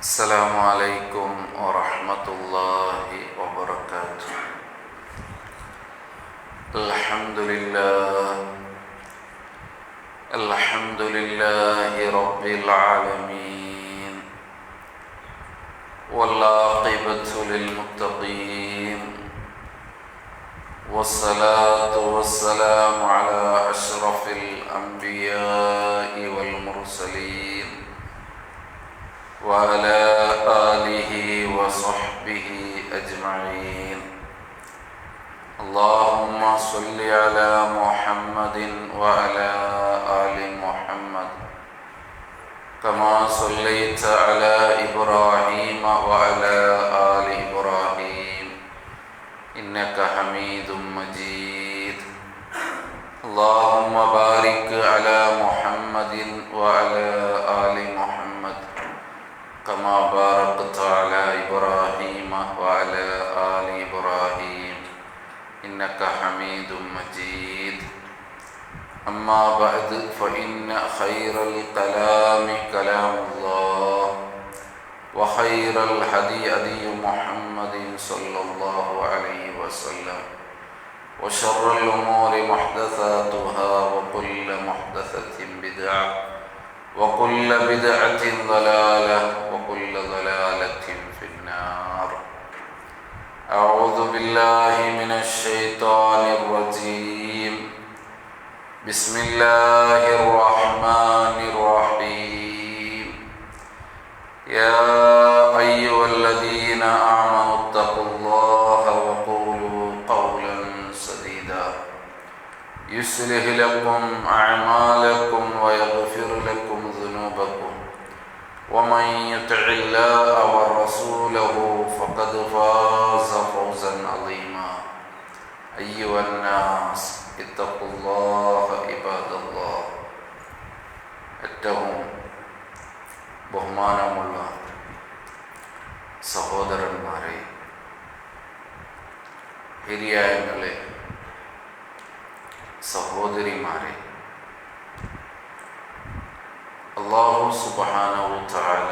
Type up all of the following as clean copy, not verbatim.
السلام عليكم ورحمة الله وبركاته. الحمد لله رب العالمين، والعاقبة للمتقين، والصلاة والسلام على أشرف الأنبياء والمرسلين وعلى آله وصحبه أجمعين. اللهم صل على محمد وعلى آل محمد كما صليت على إبراهيم وعلى آل إبراهيم إنك حميد مجيد. اللهم بارك على محمد وعلى آل محمد كما باركت على إبراهيم وعلى آل إبراهيم إنك حميد مجيد. أما بعد، فإن خير الكلام كلام الله، وخير الهدي هدي محمد صلى الله عليه وسلم، وشر الأمور محدثاتها، وكل محدثة بدعة، وكل بدعة ضلالة، وكل ضلالة في النار. أعوذ بالله من الشيطان الرجيم. بسم الله الرحمن الرحيم. يا أيها الذين آمنوا اتقوا الله وقولوا قولا سديدا يصلح لكم أعمالكم ويغفر لكم ذنوبكم، ومن يطع الله ورسوله فقد فاز فوزا عظيما. أيها الناس اتقوا الله عباد الله. ഏറ്റവും ബഹുമാനമുള്ള സഹോദരന്മാരെ, ഹിരിയായങ്ങളെ, സഹോദരിമാരെ, അല്ലാഹു സുബ്ഹാനഹു തആല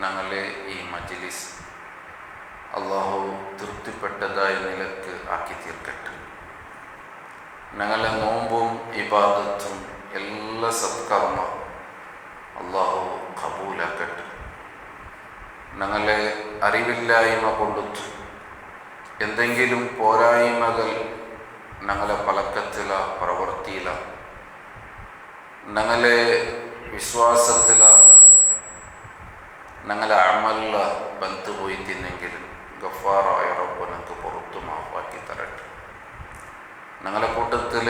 ഞങ്ങളെ ഈ മജ്ലിസ് അല്ലാഹു തൃപ്തിപ്പെട്ടതായ നിലക്ക് ആക്കി തീർക്കട്ടെ. ഞങ്ങളെ നോമ്പും ഇബാദത്തും എല്ലാ സത്കർമ്മ അല്ലാഹു ഖബൂലാക്കട്ടെ. ഞങ്ങളെ അറിവില്ലായ്മ കൊണ്ടും എന്തെങ്കിലും പോരായ്മകൾ ഞങ്ങളെ പലക്കത്തില പ്രവൃത്തിയില, ഞങ്ങളെ വിശ്വാസത്തില, ഞങ്ങളെ അമലില ബന്ധുപോയി തിന്നെങ്കിലും ഗഫാറായ റബ്ബ് ഞങ്ങൾക്ക് പുറത്തു മാഫാക്കി തരട്ടെ. ഞങ്ങളെ കൂട്ടത്തിൽ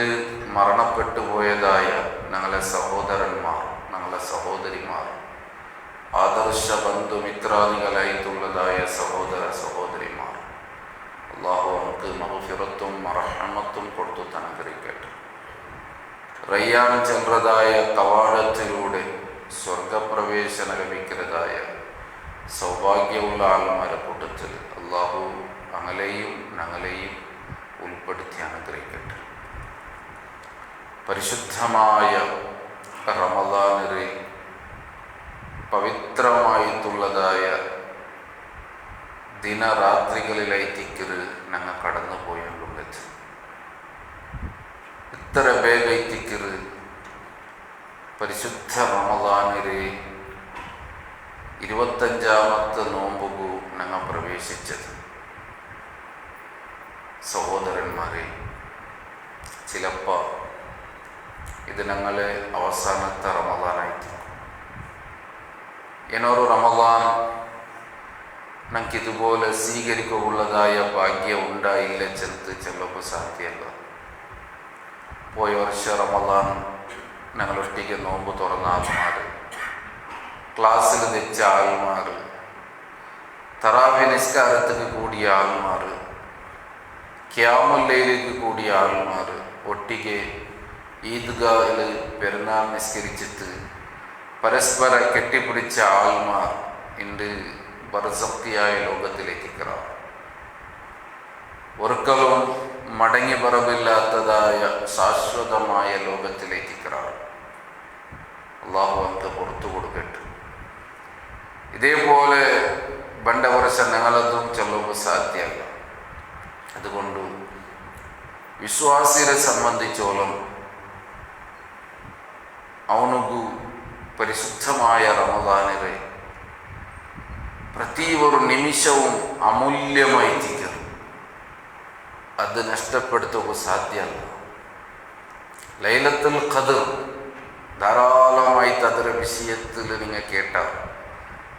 മരണപ്പെട്ടു പോയതായ ഞങ്ങളെ സഹോദരന്മാർ, ഞങ്ങളെ സഹോദരിമാർ, ആദർശ ബന്ധുമിത്രാദികളായിട്ടുള്ളതായ സഹോദര സഹോദരിമാർ, അല്ലാഹു നമുക്ക് മഗ്ഫിറത്തും റഹ്മത്തും കൊടുത്തു അനുഗ്രഹിക്കട്ടെ. റയ്യാൻ ചെன்றതായ കവാടത്തിലൂടെ സ്വർഗപ്രവേശനം ലഭിക്കുന്നതായ സൗഭാഗ്യമുള്ള ആൾമാരെ കൂട്ടത്തിൽ അല്ലാഹു ഞങ്ങളെയും ഞങ്ങളെയും ഉൾപ്പെടുത്തി അനുഗ്രഹിക്കട്ടെ. പരിശുദ്ധമായ റമദാനിലെ പവിത്രമായിട്ടുള്ളതായ ദിനരാത്രികളിലേത്തിക്കറ് ഞങ്ങൾ കടന്നു പോയുള്ളത്. ഇത്ര വേഗത്തിക്കറ് പരിശുദ്ധ റമദാനിലെ 25ാമത്തെ നോമ്പുകു ഞങ്ങൾ പ്രവേശിച്ചത്. സഹോദരന്മാരെ, ചിലപ്പോൾ ഇത് ഞങ്ങളെ അവസാനത്തെ റമദാനായിട്ട് ಏನೋರು റമദാൻ ഞങ്ങൾക്ക് ഇതുപോലെ സ്വീകരിക്കുള്ളതായ ഭാഗ്യം ഉണ്ടായില്ല ചെന്ന് ചിലപ്പോൾ സാധ്യമല്ല. പോയ വർഷ റമദാൻ ഞങ്ങളൊട്ടിക്ക് നോമ്പ് തുറന്ന ആൾമാർ, ക്ലാസ്സിൽ വെച്ച ആൾമാർ, തറാവി നിസ്കാരത്തിന് കൂടിയ ആൾമാർ, ഖിയാമുല്ലയിലേക്ക് കൂടിയ ആൾമാർ, ഒട്ടിക്ക് ഈദ്ഗാഹിൽ പെരുന്നാൾ നിസ്കരിച്ചിട്ട് പരസ്പര കെട്ടിപ്പിടിച്ച ആൾമാർ ഇന്ന് ബർസഖിയായ ലോകത്തിലെത്തിക്കണം. ഒരിക്കലും മടങ്ങി പറവില്ലാത്തതായ ശാശ്വതമായ ലോകത്തിലെത്തിക്കണം. അള്ളാഹു നമുക്ക് പുറത്തു കൊടുക്കട്ടെ. ഇതേപോലെ ಬಂಡ ವರ್ಷ ഞങ്ങളതും ചെല്ലുമ്പോൾ സാധ്യമല്ല. അതുകൊണ്ട് ವಿಶ್ವಾಸಿರ ಸಂಬಂಧಿಸೋಲಂ ಅವನಿಗೂ ಪರಿಶುದ್ಧമായ ರಮದಾನಿಗೆ ಪ್ರತಿ ഒരു നിമിഷവും അമൂല്യമായി തീരും. അത് നഷ്ടപ്പെടുത്തുക സാധ്യമല്ല. ലൈലത്തുൽ ഖദർ ധാരാളമായിട്ട് ಅದರ വിഷയത്തിൽ നിങ്ങൾ കേട്ടാൽ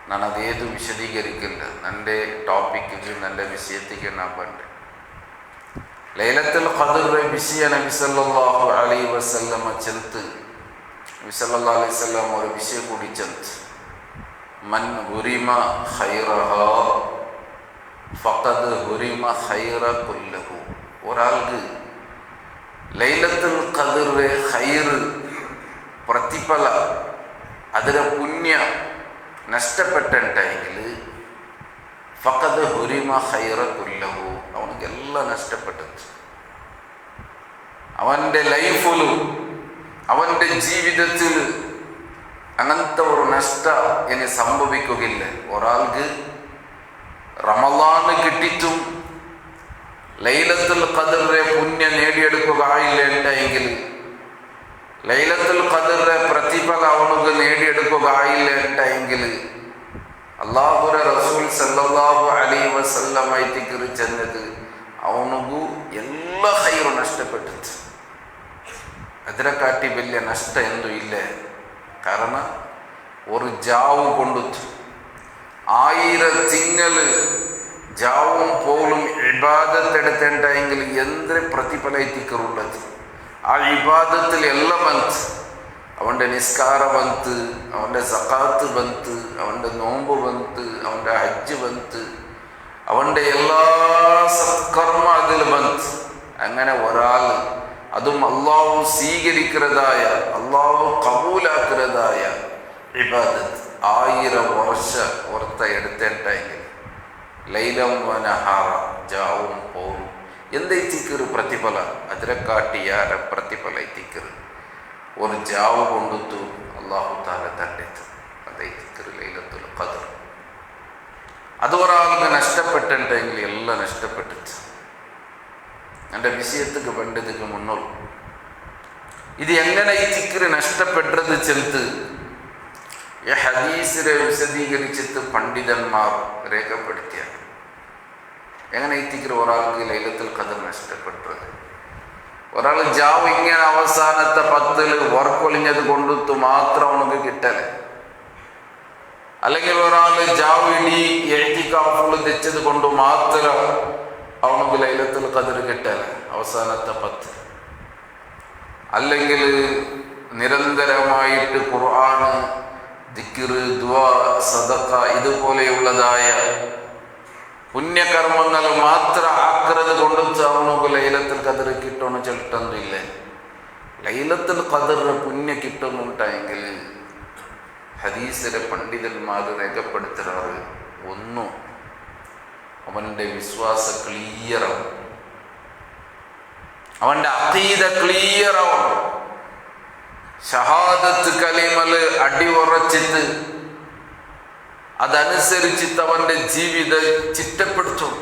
ഞാനതേത് വിശദീകരിക്കില്ല. എൻ്റെ ടോപ്പിക്കിൽ എൻ്റെ വിഷയത്തേക്ക് ഞാൻ പണ്ട് ലൈലത്തുൽ ഖദറിന്റെ വിഷയ നബി സല്ലല്ലാഹു അലൈഹി വസല്ലമ ചെന്ത് നബി സല്ലല്ലാഹു അലൈഹി വസല്ലം ഒരു വിഷയം കൂടി ചെന്ത് മൻ ഹുരിമ ഖൈറഹാ ഫഖദ് ഹുരിമ ഖൈറ കുല്ലഹു. ഒരാൾക്ക് ലൈലത്തുൽ ഖദറിന്റെ ഖൈർ പ്രതിഫല ಅದರ പുണ്യ നഷ്ടപ്പെട്ടിട്ടെങ്കിൽ ഫഖദ് ഹുരിമ ഖൈറ കുല്ലഹു, അവനിಗೆಲ್ಲ നഷ്ടപ്പെട്ടത്. അവൻ്റെ ലൈഫിലും അവൻ്റെ ജീവിതത്തിൽ അങ്ങനത്തെ ഒരു നഷ്ട ഇനി സംഭവിക്കുകയില്ല. ഒരാൾക്ക് റമളാന് കിട്ടിയിട്ടും ലൈലത്തുൽ ഖദറിന്റെ പുണ്യ നേടിയെടുക്കുകയില്ല എങ്കിൽ, ലൈലത്തുൽ ഖദറിന്റെ പ്രതിഫല അവനുക്ക് നേടിയെടുക്കുകയില്ല എങ്കിൽ അല്ലാഹുവിന്റെ റസൂൽ സല്ലല്ലാഹു അലൈഹി വസല്ലം ആയിട്ടിക്ക് ചെന്നത് അവനുಗೂ ಎಲ್ಲ ಖೈರು നഷ്ടപ്പെട്ടത്. അതിനെക്കാട്ടി വലിയ നഷ്ടം എന്തും ഇല്ല. കാരണം ഒരു ജാവ് കൊണ്ടുത്ത് 1000 തിങ്കള് ജാവും പോലും ഇബാദത്ത് എടുത്തേണ്ടെങ്കിൽ എന്ത് പ്രതിഫലത്തിക്കുള്ളത്. ആ ഇബാദത്തിൽ എല്ലാം ಬಂತು. അവൻ്റെ നിസ്കാര ಬಂತು, അവൻ്റെ സക്കാത്ത് ಬಂತು, അവൻ്റെ നോമ്പ് ಬಂತು, അവൻ്റെ ഹജ്ജ് ಬಂತು, അവൻ്റെ എല്ലാ സത്കർമ്മ അതിൽ ಬಂತು. അങ്ങനെ ഒരാൾ അതും അള്ളാഹു സ്വീകരിക്കുന്നതായ, അള്ളാഹു കബൂലാക്കുന്നതായ ഇബാദത്ത് 1000 വർഷ ഓർത്ത എടുത്തേണ്ടെങ്കിൽ ലൈലം വനഹാറ ജാവും പോലും എന്തൈത്തിക്കൊരു പ്രതിഫല അതിനെക്കാട്ടിയാര പ്രതിഫല എത്തിക്കറ് ഒരു ജാവ് കൊണ്ടുത്തു അള്ളാഹു താല തണ്ടെത്തു. അതൈത്തിക്കറ് ലൈലത്തുൽ ഖദർ. അത് ഒരാൾക്ക് നഷ്ടപ്പെട്ടിട്ടെങ്കിൽ എല്ലാം നഷ്ടപ്പെട്ടിട്ട്. എൻ്റെ വിഷയத்துக்கு വേണ്ടதுக்கு മുന്നോൾ ഇത് എങ്ങനെ ഈ തിക്കറ് നഷ്ടപ്പെട്ടത് ചെലുത്ത് ഈ ഹദീസിനെ വിശദീകരിച്ചിട്ട് പണ്ഡിതന്മാർ രേഖപ്പെടുത്തിയ എങ്ങനെ ഈ തിക്കറ് ഒരാൾക്ക് ലൈലത്തുൽ ഖദർ നഷ്ടപ്പെട്ടത്. ഒരാൾ ജാവ് ഇങ്ങനെ അവസാനത്തെ 10 വർക്കൊളിഞ്ഞത് കൊണ്ടുത്തു മാത്രം അവനക്ക് കിട്ടല്, അല്ലെങ്കിൽ ഒരാൾ ജാവ് ഇടി എഴുതിക്കാഫുള്ള് തെച്ചത് കൊണ്ട് മാത്രം അവനക്ക് ലൈലത്തുൽ ഖദർ കിട്ടല് അവസാനത്തെ 10, അല്ലെങ്കിൽ നിരന്തരമായിട്ട് ഖുർആൻ, ദിക്റ്, ദുആ, സദഖ ഇതുപോലെയുള്ളതായ പുണ്യകർമ്മങ്ങൾ മാത്രം ആക്കുന്നത് കൊണ്ടും അവനക്ക് ലൈലത്തുൽ ഖദർ കിട്ടുമെന്ന് ചെലുട്ടൊന്നുമില്ല. ലൈലത്തുൽ ഖദറിന് പുണ്യ കിട്ടുന്നുണ്ടെങ്കിൽ ഹദീസിലെ പണ്ഡിതന്മാർ രേഖപ്പെടുത്തുന്നത് ഒന്നും അവൻ്റെ വിശ്വാസ ക്ലിയറാവും, അവൻ്റെ അഖീദ ക്ലിയറാവും, ഷഹാദത്ത് കലിമല് അടിയുറച്ചിട്ട് അതനുസരിച്ചിട്ട് അവൻ്റെ ജീവിത ചിട്ടപ്പെടുത്തും.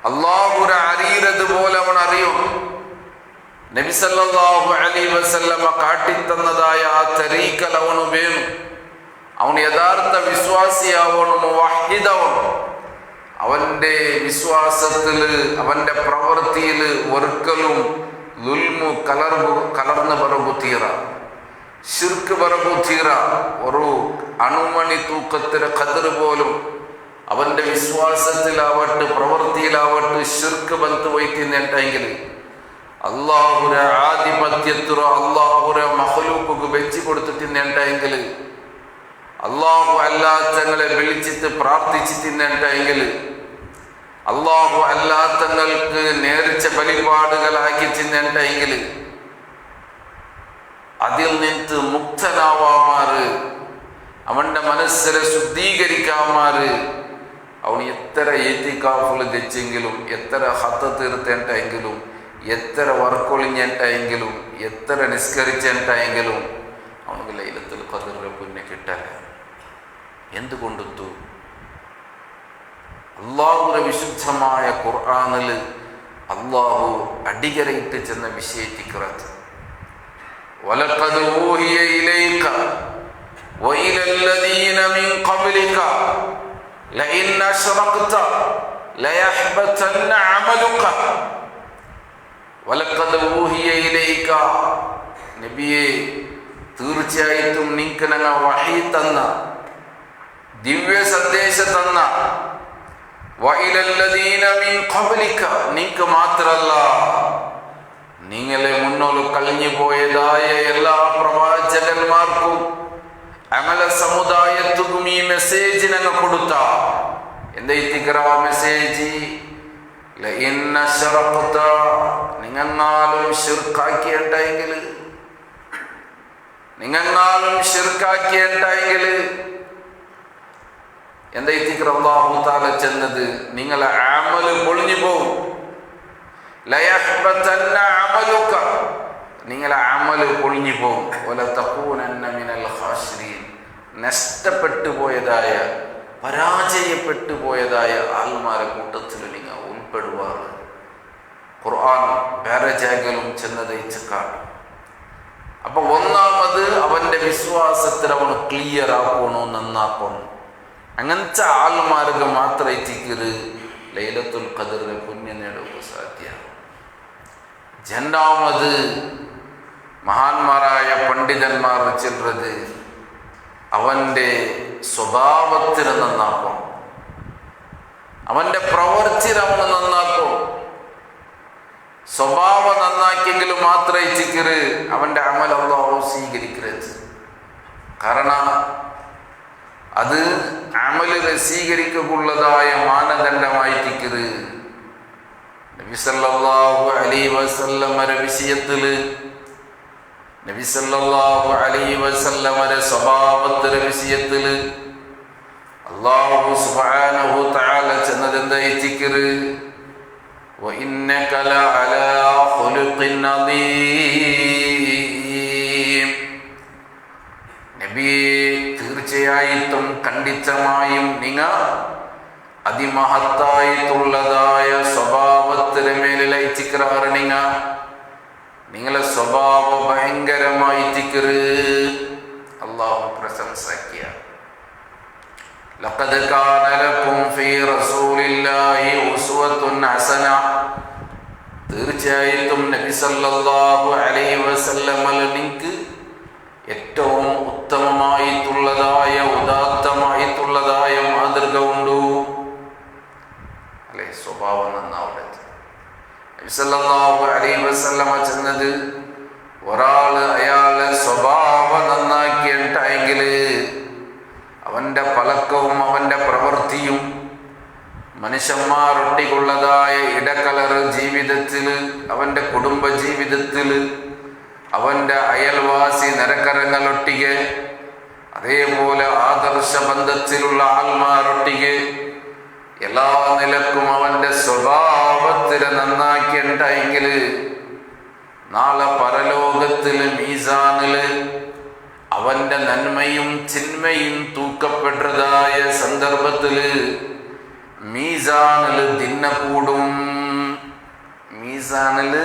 അള്ളാഹുവിനെ അറിയുന്നതുപോലെ അവൻ അറിയും. നബി സല്ലല്ലാഹു അലൈഹി വസല്ലമ കാട്ടിത്തന്നതായ ആ തരീഖൽ അവന് വേണം. അവൻ യഥാർത്ഥ വിശ്വാസിയാവണം, മുവഹിദാവണം. അവൻ്റെ വിശ്വാസത്തിൽ, അവൻ്റെ പ്രവൃത്തിയിൽ ഒരിക്കലും ദുൽമു കലർന്ന് പറകു തീറ, ശിർക്ക് പറകു തീറ. ഒരു അണുമണി തൂക്കത്തിന് ഖദർ പോലും അവൻ്റെ വിശ്വാസത്തിലാവട്ടെ പ്രവൃത്തിയിലാവട്ടെ ശിർക്ക് ബന്ധു വയ്ക്കുന്നെങ്കിൽ അള്ളാഹുരെ ആധിപത്യത്തിലോ അള്ളാഹുരെ മഖ്ലൂഖുക്ക് വെച്ച് കൊടുത്തിട്ടുണ്ടെങ്കിൽ, അള്ളാഹു അല്ലാത്തങ്ങളെ വിളിച്ചിട്ട് പ്രാർത്ഥിച്ചിട്ടുണ്ടെങ്കിൽ, അള്ളാഹു അല്ലാത്തങ്ങൾക്ക് നേർച്ച ബലിപാടുകളാക്കി തിന്നെങ്കിൽ അതിൽ നിന്ന് മുക്തനാവാമാറ്, അവൻ്റെ മനസ്സിനെ ശുദ്ധീകരിക്കാമാറ് അവൻ എത്ര ഏത്തിക്കാഫുകൾ തെച്ചെങ്കിലും, എത്ര ഹത്ത് തീർത്തേണ്ടെങ്കിലും, എത്ര വർക്കൊളിഞ്ഞെങ്കിലും, എത്ര നിസ്കരിച്ചെങ്കിലും അവനക്ക് ലൈലത്തുൽ ഖദറിന്റെ പുണ്യം കിട്ടല. എന്തുകൊണ്ടു? അള്ളാഹുവിന്റെ വിശുദ്ധമായ ഖുർആനിൽ അള്ളാഹു അടികരയിട്ട് ചെന്ന വിഷയത്തിക്കറത്ത് വലഖദ് ഊഹിയ ഇലൈക വഇല الذين من قبلك لئن أشركت ليحبطن عملك വലഖദ് ഊഹിയ ഇലൈക നബിയേ തീർച്ചയായിട്ടും നിങ്ങൾക്ക് ഞങ്ങൾ വഹി തന്ന ദിവ്യ സന്ദേശം തന്ന വഇലല്ലദീന മിൻ ഖബ്ലിക നിങ്ങൾക്ക് മാത്രമല്ല നിങ്ങളെ മുന്നോട്ട് കഴിഞ്ഞു പോയതായ എല്ലാ പ്രവാചകന്മാർക്കും അമല സമുദായത്തിനും ഈ മെസ്സേജ് ഞങ്ങൾ കൊടുത്ത എന്താ മെസ്സേജ്? ലഇൻ അശ്റഖത നിങ്ങങ്ങാലും ശിർക്കാക്കിയിട്ടുണ്ടെങ്കിൽ എന്താ അല്ലാഹു തആല ചെന്നത്? നിങ്ങളെ അമല് പൊളിഞ്ഞു പോകും. ലയഹ്ബതന്ന അമലുക നിങ്ങളെ അമല് പൊളിഞ്ഞു പോകും. വല തകൂനന്ന മിനൽ ഖാസിരീൻ നഷ്ടപ്പെട്ടു പോയതായ പരാജയപ്പെട്ടു പോയതായ ആൾമാരെ കൂട്ടത്തിൽ നിങ്ങൾ ഉൾപ്പെടുവാറ്. ഖുർആൻ വേറെ ജാഗലും ചെന്നതയിച്ച് കാണും. അപ്പൊ ഒന്നാമത് അവന്റെ വിശ്വാസത്തിൽ അവന് ക്ലിയർ ആക്കണോ, നന്നാക്കണം. അങ്ങനത്തെ ആൾമാർക്ക് മാത്രമേ എത്തിക്കരുത് ലൈലത്തുൽ ഖദറിന് പുണ്യം നേടുക സാധ്യമാണ്. രണ്ടാമത് മഹാന്മാരായ പണ്ഡിതന്മാർ ചെല്ലുന്നത് അവന്റെ സ്വഭാവത്തിന് നന്നാക്കും, അവന്റെ പ്രവൃത്തിയിൽ അവന് നന്നാക്കും. സ്വഭാവം നന്നാക്കിയെങ്കിൽ മാത്രമേ ചിക്കറ് അവന്റെ അമൽ അല്ലാഹു സ്വീകരിക്കരുത്. കാരണം അത് അമല് സ്വീകരിക്കുള്ളതായ മാനദണ്ഡമായിട്ടിക്കറ്. നബി സല്ലല്ലാഹു അലൈഹി വസല്ലമയുടെ വിഷയത്തില് നബി സല്ലല്ലാഹു അലൈഹി വസല്ലമയുടെ സ്വഭാവത്തിന്റെ വിഷയത്തില് അല്ലാഹു സുബ്ഹാനഹു തആല ചെന്നതെന്തായിട്ടിക്കറ്? വഇന്നക ലഅലാ ഖുലുഖിൻ അദീം നബിയേ തീർച്ചയായിട്ടും ഖണ്ഡിതമായും നിങ്ങൾ അതിമഹത്തായിട്ടുള്ളതായ സ്വഭാവത്തിന് മേലിലയച്ചിക്കറാറ്. നിങ്ങളെ സ്വഭാവം ഭയങ്കരമായിട്ടിക്കറ് അല്ലാഹു പ്രശംസിക്കുക. ലഖദ് കാന ലക്കും ഫീ റസൂലില്ലാഹി ഉസ്വത്തുൻ ഹസന തീർച്ചയായിട്ടും നബി സല്ലല്ലാഹു അലൈഹി വസല്ലമയിൽ നിങ്ങൾക്ക് ഏറ്റവും ഉത്തമമായിട്ടുള്ളതായ ഉദാത്തമായിട്ടുള്ളതായ മാതൃക ഉണ്ടു. അല്ലെ, സ്വഭാവം നന്നാവിടെ. നബി സല്ലല്ലാഹു അലൈഹി വസല്ലമ ചെന്നത് ഒരാള് അയാളെ സ്വഭാവം നന്നാക്കിയിട്ടെങ്കിൽ അവന്റെ പലക്കവും അവന്റെ പ്രവൃത്തിയും മനുഷ്യന്മാരൊട്ടിക്കുള്ളതായ ഇടകലറ് ജീവിതത്തിൽ, അവന്റെ കുടുംബ ജീവിതത്തിൽ, അവന്റെ അയൽവാസി നിരക്കരങ്ങളൊട്ടിಗೆ, അതേപോലെ ആദർശ ബന്ധത്തിലുള്ള ആൾമാരൊട്ടിಗೆ എല്ലാ നിലക്കും അവന്റെ സ്വഭാവത്തിനെ നന്നാക്കിയിട്ടെങ്കിൽ നാളെ പരലോകത്തില് മീസാനില് അവന്റെ നന്മയും ചിന്മയും തൂക്കപ്പെട്ടതായ സന്ദർഭത്തില് മീസാനില് ദിന്ന കൂടും. മീസാനില്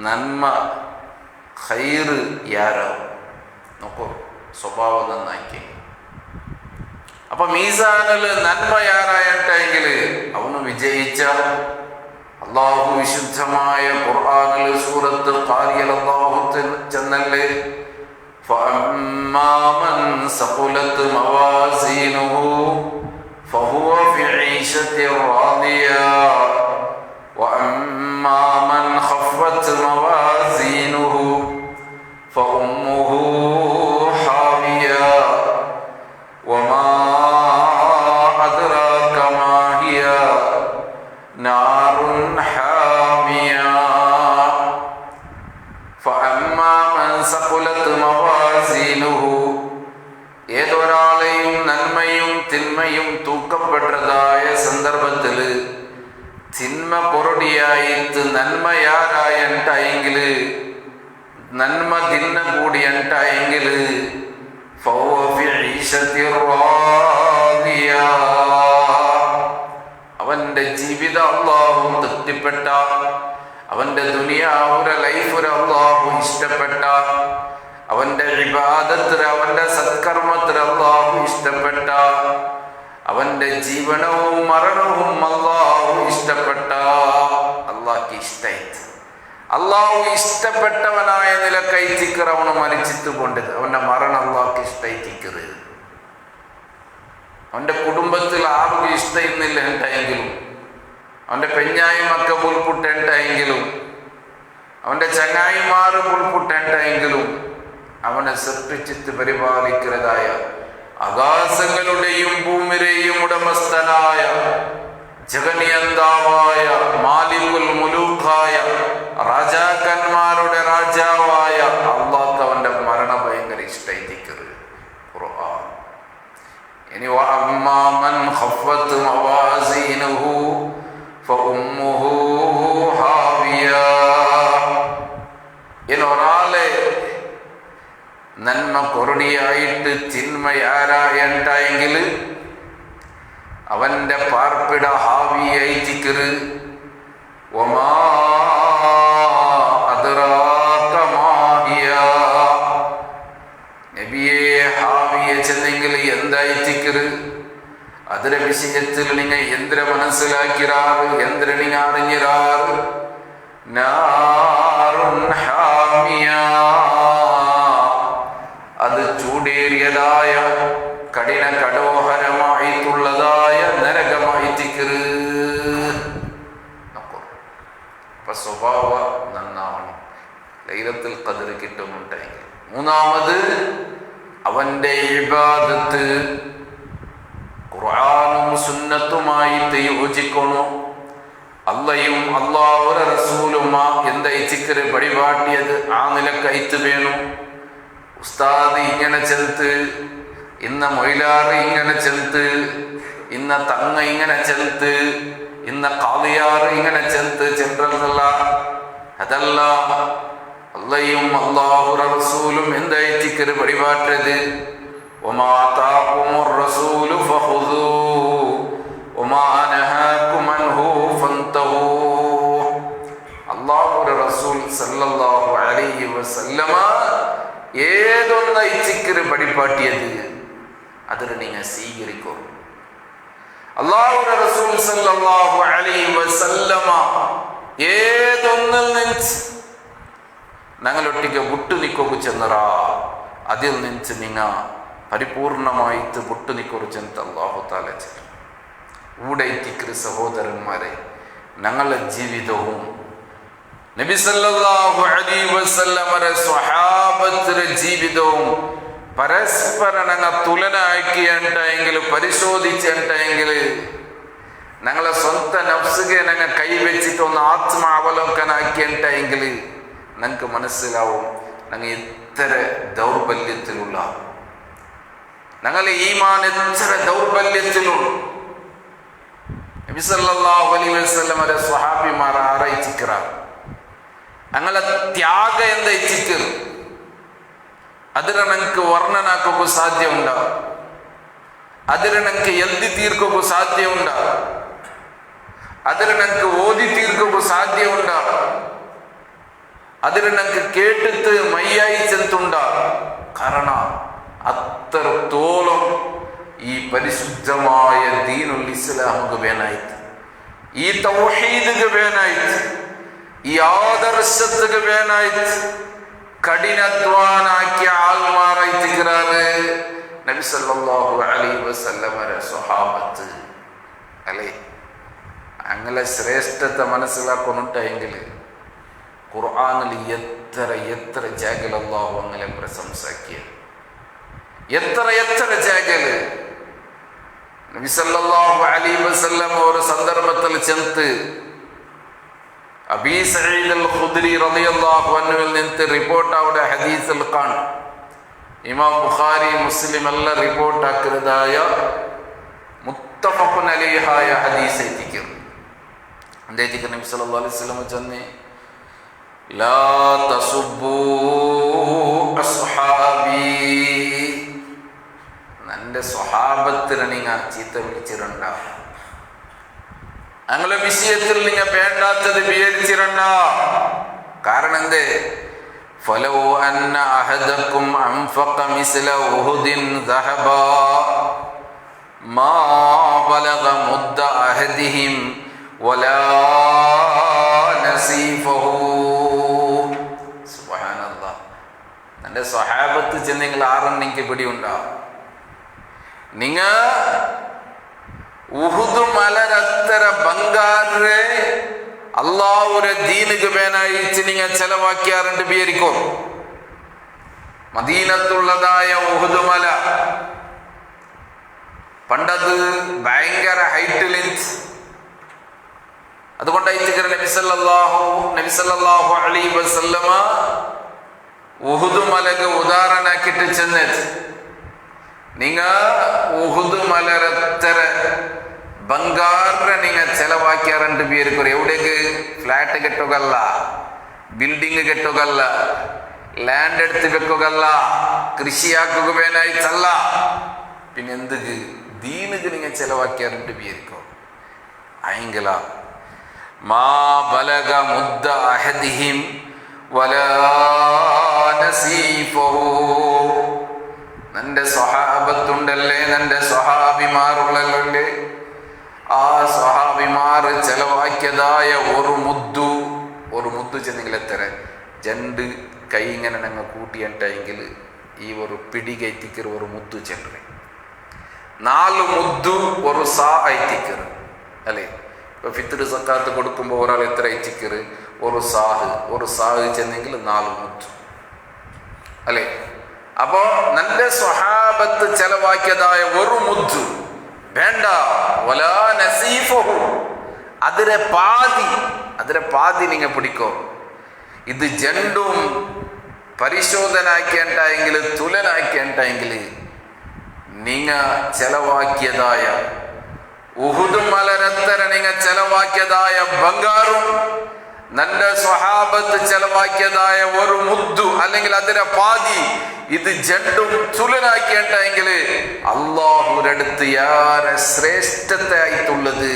നന്മ ഖൈറ് യാരോ നോക്കൂ, സ്വഭാവം നന്നാക്കി. അപ്പൊ മീസാനില് നന്മ യാറായിട്ടെങ്കിൽ അവന് വിജയിച്ച. അള്ളാഹു വിശുദ്ധമായ ഖുർആനിൽ സൂറത്ത് ഖാരിയയിൽ അല്ലാഹു ചെന്നല്ലേ, فأما من ثقلت موازينه فهو في عيشة راضية وأما من خفت موازينه فأمه حاوية وما أدراك ما هي نار حامية فأما من ثقلت موازينه ഏതൊരാളെയും നന്മയും തിന്മയും തൂക്കപ്പെട്ടതായ സന്ദർഭത്തിൽ തിന്മ പൊറടിയായിട്ട് നന്മയാരായിട്ടെങ്കിൽ നന്മ തിന്ന കൂടിയിട്ടെങ്കിൽ ഫഹുവ ഫി ഈശത്തിർ റാദിയ. അവന്റെ ജീവിതം അല്ലാഹു തൃപ്തിപ്പെട്ട, അവന്റെ ദുനിയാവുര ലൈഫുര അല്ലാഹു ഇഷ്ടപ്പെട്ട, അവന്റെ ഇബാദത്തിൽ അവന്റെ സത്കർമ്മത്തിൽ അല്ലാഹു ഇഷ്ടപ്പെട്ട, അവന്റെ ജീവനവും മരണവും അല്ലാഹു ഇഷ്ടപ്പെട്ട. അല്ലാഹുക്ക് ഇഷ്ടായിട്ട് അല്ലാഹു ഇഷ്ടപ്പെട്ടവനായ നിലക്കൈത്തിക്കർ അവന് മരിച്ചിട്ട് കൊണ്ടത്. അവന്റെ മരണം അല്ലാഹുക്ക് ഇഷ്ടായിത്തിക്കറ്. അവന്റെ കുടുംബത്തിൽ ആർക്കും ഇഷ്ടമില്ല ഉണ്ടായെങ്കിലും, അവന്റെ പെഞ്ഞായി മക്ക പുൽപുട്ടുണ്ടായെങ്കിലും, അവന്റെ ചങ്ങായിമാറ് പുൽപുട്ടുണ്ടായെങ്കിലും, അവനെ സൃഷ്ടിച്ചിട്ട് പരിപാലിക്കുന്നതായ ആകാശങ്ങളുടെയും ഭൂമിയുടെയും ഉടമസ്ഥനായ ജഗനിയന്താവായ മാലികുൽ മുലൂഖായ രാജാക്കന്മാരുടെ രാജാവായ അല്ലാഹുക്ക് അവന്റെ മരണം ഭയങ്കര ഇഷ്ടായിത്തിക്കറ്. ഖുർആൻ ഇനി വഅമ്മാ മൻ ഖഫ്ഫത് മവാസീനുഹു ഫഉമ്മുഹു ഹാവിയ. ഒരാളെ നന്മ കൊറടിയായിട്ട് തിന്മയാരായെങ്കിൽ അവന്റെ പാർപ്പിട ഹാവിയായിത്തിക്കറ്. വമാ അദ്റാക മാ ഹിയ. നബിയെ ഹാവിയെ ചെന്നെങ്കിൽ എന്തായിത്തിക്കറ്? അതിന്റെ വിഷയത്തിൽ നിങ്ങൾ എന്തിനെ മനസ്സിലാക്കിറാറ്, എന്തിനെ നിങ്ങൾ അറിഞ്ഞിറാറ്? നാറുൻ ഹാമിയ. അത് ചൂടേറിയതായ കഠിന കടോഹരമായിട്ടുള്ളതായ നരകമായിത്തിക്കറ്. അപ്പൊ സ്വഭാവ നന്നാവണം, ലൈലത്തുൽ ഖദ്ർ കിട്ടുന്നുണ്ടെങ്കിൽ. മൂന്നാമത് അവന്റെ ഇബാദത്ത് ഖുർആനും സുന്നത്തുമായിട്ട് യോജിക്കണം. അള്ളയും അള്ളാഹുവിന്റെ റസൂലുമാ എന്തായിത്തിക്കറ് പടിപാട്ടിയത് ആ നിലക്കയത്ത് വേണം. ഉസ്താദ് ഇങ്ങനെ ചെലുത്ത്, ഇന്ന മൊയിലാറ് ഇങ്ങനെ ചെലുത്ത്, ഇന്ന തങ്ങ ഇങ്ങനെ ചെലുത്ത്, ഇന്ന കാളിയാറ് ഇങ്ങനെ ചെലുത്ത് ചെല്ലല്ല. അതല്ല, അള്ളയും അല്ലാഹു റസൂലും എന്തായിത്തിക്കറ് പടിപാറ്റത്. വമാ ആതാകുമുർ റസൂലു ഫഖുദൂ വമാ നഹാകും അൻഹു ഫന്തഹൂ. അല്ലാഹുവിന്റെ റസൂൽ സല്ലല്ലാഹു അലൈഹി വസല്ലമ ഏതൊന്നയിത്തിക്കറ് പടിപാട്ടിയത് അതിന് നിങ്ങൾ സ്വീകരിക്കൂ. അല്ലാഹുവിന്റെ റസൂൽ സല്ലല്ലാഹു അലൈഹി വസല്ലമ ഏതൊന്നിൽ നിന്ന് ഞങ്ങളൊട്ടിക്ക് വിട്ടുനിക്കൊക്കെ ചെന്നറാ അതിൽ നിന്ന് നിങ്ങൾ പരിപൂർണമായിട്ട് വിട്ടുനിക്കുറിച്ചെന്ന് അല്ലാഹു തആല ചെയ്തു. ഊടൈത്തിക്കറ് സഹോദരന്മാരെ, ഞങ്ങളുടെ ജീവിതവും നബി സല്ലല്ലാഹു അലൈഹി വസല്ലമയുടെ സ്വഹാബത്തിന്റെ ജീവിതവും പരസ്പരം ഞങ്ങൾ തുലനാക്കിയെങ്കിൽ, പരിശോധിച്ചെങ്കിൽ, ഞങ്ങളെ സ്വന്തം നഫ്സിനെ ഞങ്ങൾ കൈവച്ചിട്ട് ഒന്ന് ആത്മാവലോകനാക്കിയെങ്കിൽ ഞങ്ങൾക്ക് മനസ്സിലാവും ഞങ്ങൾ എത്ര ദൗർബല്യത്തിലുള്ള, ഞങ്ങളെ ഈമാൻ എത്ര ദൗർബല്യത്തിലുള്ള. നബി സല്ലല്ലാഹു അലൈഹി വസല്ലമയുടെ സ്വഹാബിമാർ ആരായിച്ചിക്കറാണ്. ഞങ്ങളെ ത്യാഗ എന്തായിച്ചിക്കർ അതിനെ ഞങ്ങൾക്ക് വർണ്ണനാക്കൊക്കെ സാധ്യമുണ്ട, അതിനെ ഞങ്ങൾക്ക് എഴുതി തീർക്കൊക്കെ സാധ്യമുണ്ട, അതിനെ ഞങ്ങൾക്ക് ഓതി തീർക്കൊക്കെ സാധ്യമുണ്ട, അതിനെ ഞങ്ങൾക്ക് കേട്ടിട്ട് മയ്യായി ചെന്തുണ്ട. കാരണം അത്രത്തോളം ഈ പരിശുദ്ധമായ ദീനുൽ ഇസ്ലാമുക്ക് വേനായിട്ട്, ഈ തൗഹീദുക്ക് വേനായിട്ട്, ഈ ആദർശത്തുക്ക് വേനായിട്ട് കഠിനാധ്വാനാക്കിയ ആൾമാറായിട്ടിരിക്കാറ് നബി സല്ലല്ലാഹു അലൈഹി വസല്ലമയുടെ സ്വഹാബത്ത് അല്ലേ. അങ്ങനെ ശ്രേഷ്ഠത്തെ മനസ്സിലാക്കുന്നുണ്ടെങ്കിൽ ഖുർആനിൽ എത്ര എത്ര ജാഗൽ അല്ലാഹു അങ്ങനെ പ്രശംസാക്കിയ, എത്ര എത്ര ജാഗല്. നബി സല്ലല്ലാഹു അലൈഹി വസല്ലം ഒരു സന്ദർഭത്തിൽ ചെന്ന് അബീ സഈദ് അൽ ഖുദ്രി റളിയല്ലാഹു അൻഹുവിൽ നിന്ന് റിപ്പോർട്ട് അവിടെ ഹദീസിൽ കാണും. ഇമാം ബുഖാരി മുസ്ലിം എല്ലാം റിപ്പോർട്ടാക്കുന്നതായ മുത്തഫഖുൻ അലൈഹായ ഹദീസ് എത്തിക്കും. അദ്ദേഹത്തിന് നബി സല്ലല്ലാഹു അലൈഹി വസല്ലം ചെന്ന് ലാ തസുബ്ബൂ അസ്ഹാബി, ചീത്ത വിളിച്ചിരണ്ട. ഞങ്ങളെ വിഷയത്തിൽ നിങ്ങൾ വേണ്ടാത്തത് വിചാരിച്ചിരണ്ട. കാരണം എന്തേ? ഫലൗ അന്ന അഹദക്കും അൻഫഖ മിസ്ല ഉഹുദിൻ ദഹബാ മാ ബലഗ മുദ്ദ അഹദിഹിം വലാ നസീഫഹു. സുബ്ഹാനല്ലാഹ്. എൻ്റെ സ്വഹാബത്ത് ചെന്നെങ്കിൽ ആറും നിങ്ങൾക്ക് പിടിയുണ്ടാവും. നിങ്ങ ഉഹുദ് മലരത്തര ബംഗാറെ അള്ളാഹുരെ ദീനുക്ക് വേനായിട്ട് നിങ്ങൾ ചെലവാക്കിയാറുണ്ട് വിചാരിക്കും. മദീനത്തുള്ളതായ ഉഹുദ് മല പണ്ടത് ഭയങ്കര ഹൈറ്റിലിന്. അതുകൊണ്ടായിട്ട് നബി സല്ലല്ലാഹു അലൈഹി വസല്ലമ ഉഹുദ് മലക്ക് ഉദാഹരണാക്കിട്ട് ചെന്നത്, നിങ്ങ ഉഹുദ് മലരത്തര ബംഗാറിനെ നിങ്ങൾ ചെലവാക്കിയാറുണ്ട് പേർക്ക്. എവിടേക്ക്? ഫ്ലാറ്റ് കെട്ടുകല്ല, ബിൽഡിങ് കെട്ടുകല്ല, ലാൻഡ് എടുത്ത് വെക്കുകല്ല, കൃഷിയാക്കുക വേനായിട്ടല്ല. പിന്നെ എന്തുക്ക്? ദീനുക്ക് നിങ്ങൾ ചെലവാക്കിയാറുണ്ട് പേർക്കോ അയങ്കല. മാ ബലഗ മുദ്ദ അഹദിഹിം വലാ നസീഫഹു. നിന്റെ സ്വഹാബത്തുണ്ടല്ലേ, നിന്റെ സ്വഹാബിമാറുള്ളല്ലേ, ആ സ്വഹാബിമാർ ചെലവാക്കിയതായ ഒരു മുദ്ദു ചെന്നെങ്കിൽ എത്ര രണ്ട് കൈ ഇങ്ങനെ ഞങ്ങൾ കൂട്ടിയിട്ടെങ്കിൽ ഈ ഒരു പിടി കയറ്റിക്കർ ഒരു മുദ്ദു ചെല്ലറേ. 4 മുദ്ദു ഒരു സാ അയറ്റിക്കർ അല്ലേ. ഇപ്പൊ ഫിത്ർ സക്കാത്ത് കൊടുക്കുമ്പോൾ ഒരാൾ എത്ര അയറ്റിക്കർ? ഒരു സാഹ് ചെന്നെങ്കിൽ 4 മുദ്ദു അല്ലേ. അപ്പോ നല്ല സ്വഹാബത്ത് ചെലവാക്കിയതായ ഒരു മുദ്ദു വേണ്ട, വലാ നസീഫഹു, അതിരെ പാതി നിങ്ങൾ പിടിക്കോ. ഇത് ജണ്ടും പരിശോധനാക്കിയെങ്കിൽ തുലനാക്കിയെങ്കിൽ നിങ്ങ ചെലവാക്കിയതായ ഉഹുദ് മലരത്തര നിങ്ങൾ ചെലവാക്കിയതായ ബംഗാറും നല്ല സ്വഹാബത്ത് ചെലവാക്കിയതായ ഒരു മുദ്ദു അല്ലെങ്കിൽ അതിന്റെ പാതി ഇത് ജണ്ടും തുലനാക്കിയെങ്കിൽ അള്ളാഹുരടുത്ത് യാരെ ശ്രേഷ്ഠത്തെ ആയിട്ടുള്ളത്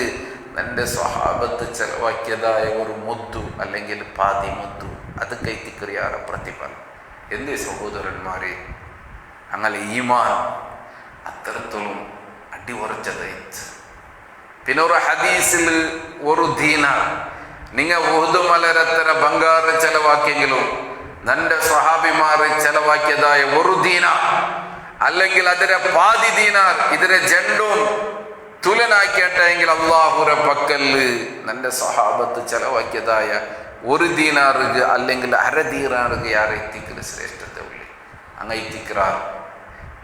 എൻ്റെ സ്വഹാബത്ത് ചെലവാക്കിയതായ ഒരു മുദ്ദു അല്ലെങ്കിൽ പാതി മുദ്ദു. അത് കൈത്തിക്കറിയാറെ പ്രതിഫലം. എന്തേ സഹോദരന്മാരെ, അങ്ങനെ ഈമാൻ അത്രത്തോളം അടിയുറച്ചതായിട്ട്. പിന്നെ ഒരു ഹദീസിൽ ഒരു ദീനാർ നിങ്ങൾ ഉഹുദ് മലരത്തര ബംഗാറ് ചെലവാക്കിയെങ്കിലും നിന്റെ സ്വഹാബിമാർ ചെലവാക്കിയതായ ഒരു ദീനാർ അല്ലെങ്കിൽ അതിരെ പാതി ദീനാർ ഇതിരെ ജണ്ടും തുലനാക്കിയിട്ടെങ്കിൽ അള്ളാഹുരെ പക്കല് നിന്റെ സ്വഹാബത്ത് ചെലവാക്കിയതായ ഒരു ദീനാറുക അല്ലെങ്കിൽ അര ദീനാറുക യാരെ എത്തിക്കൽ ശ്രേഷ്ഠത ഉള്ളി അങ്ങ് എത്തിക്കാർ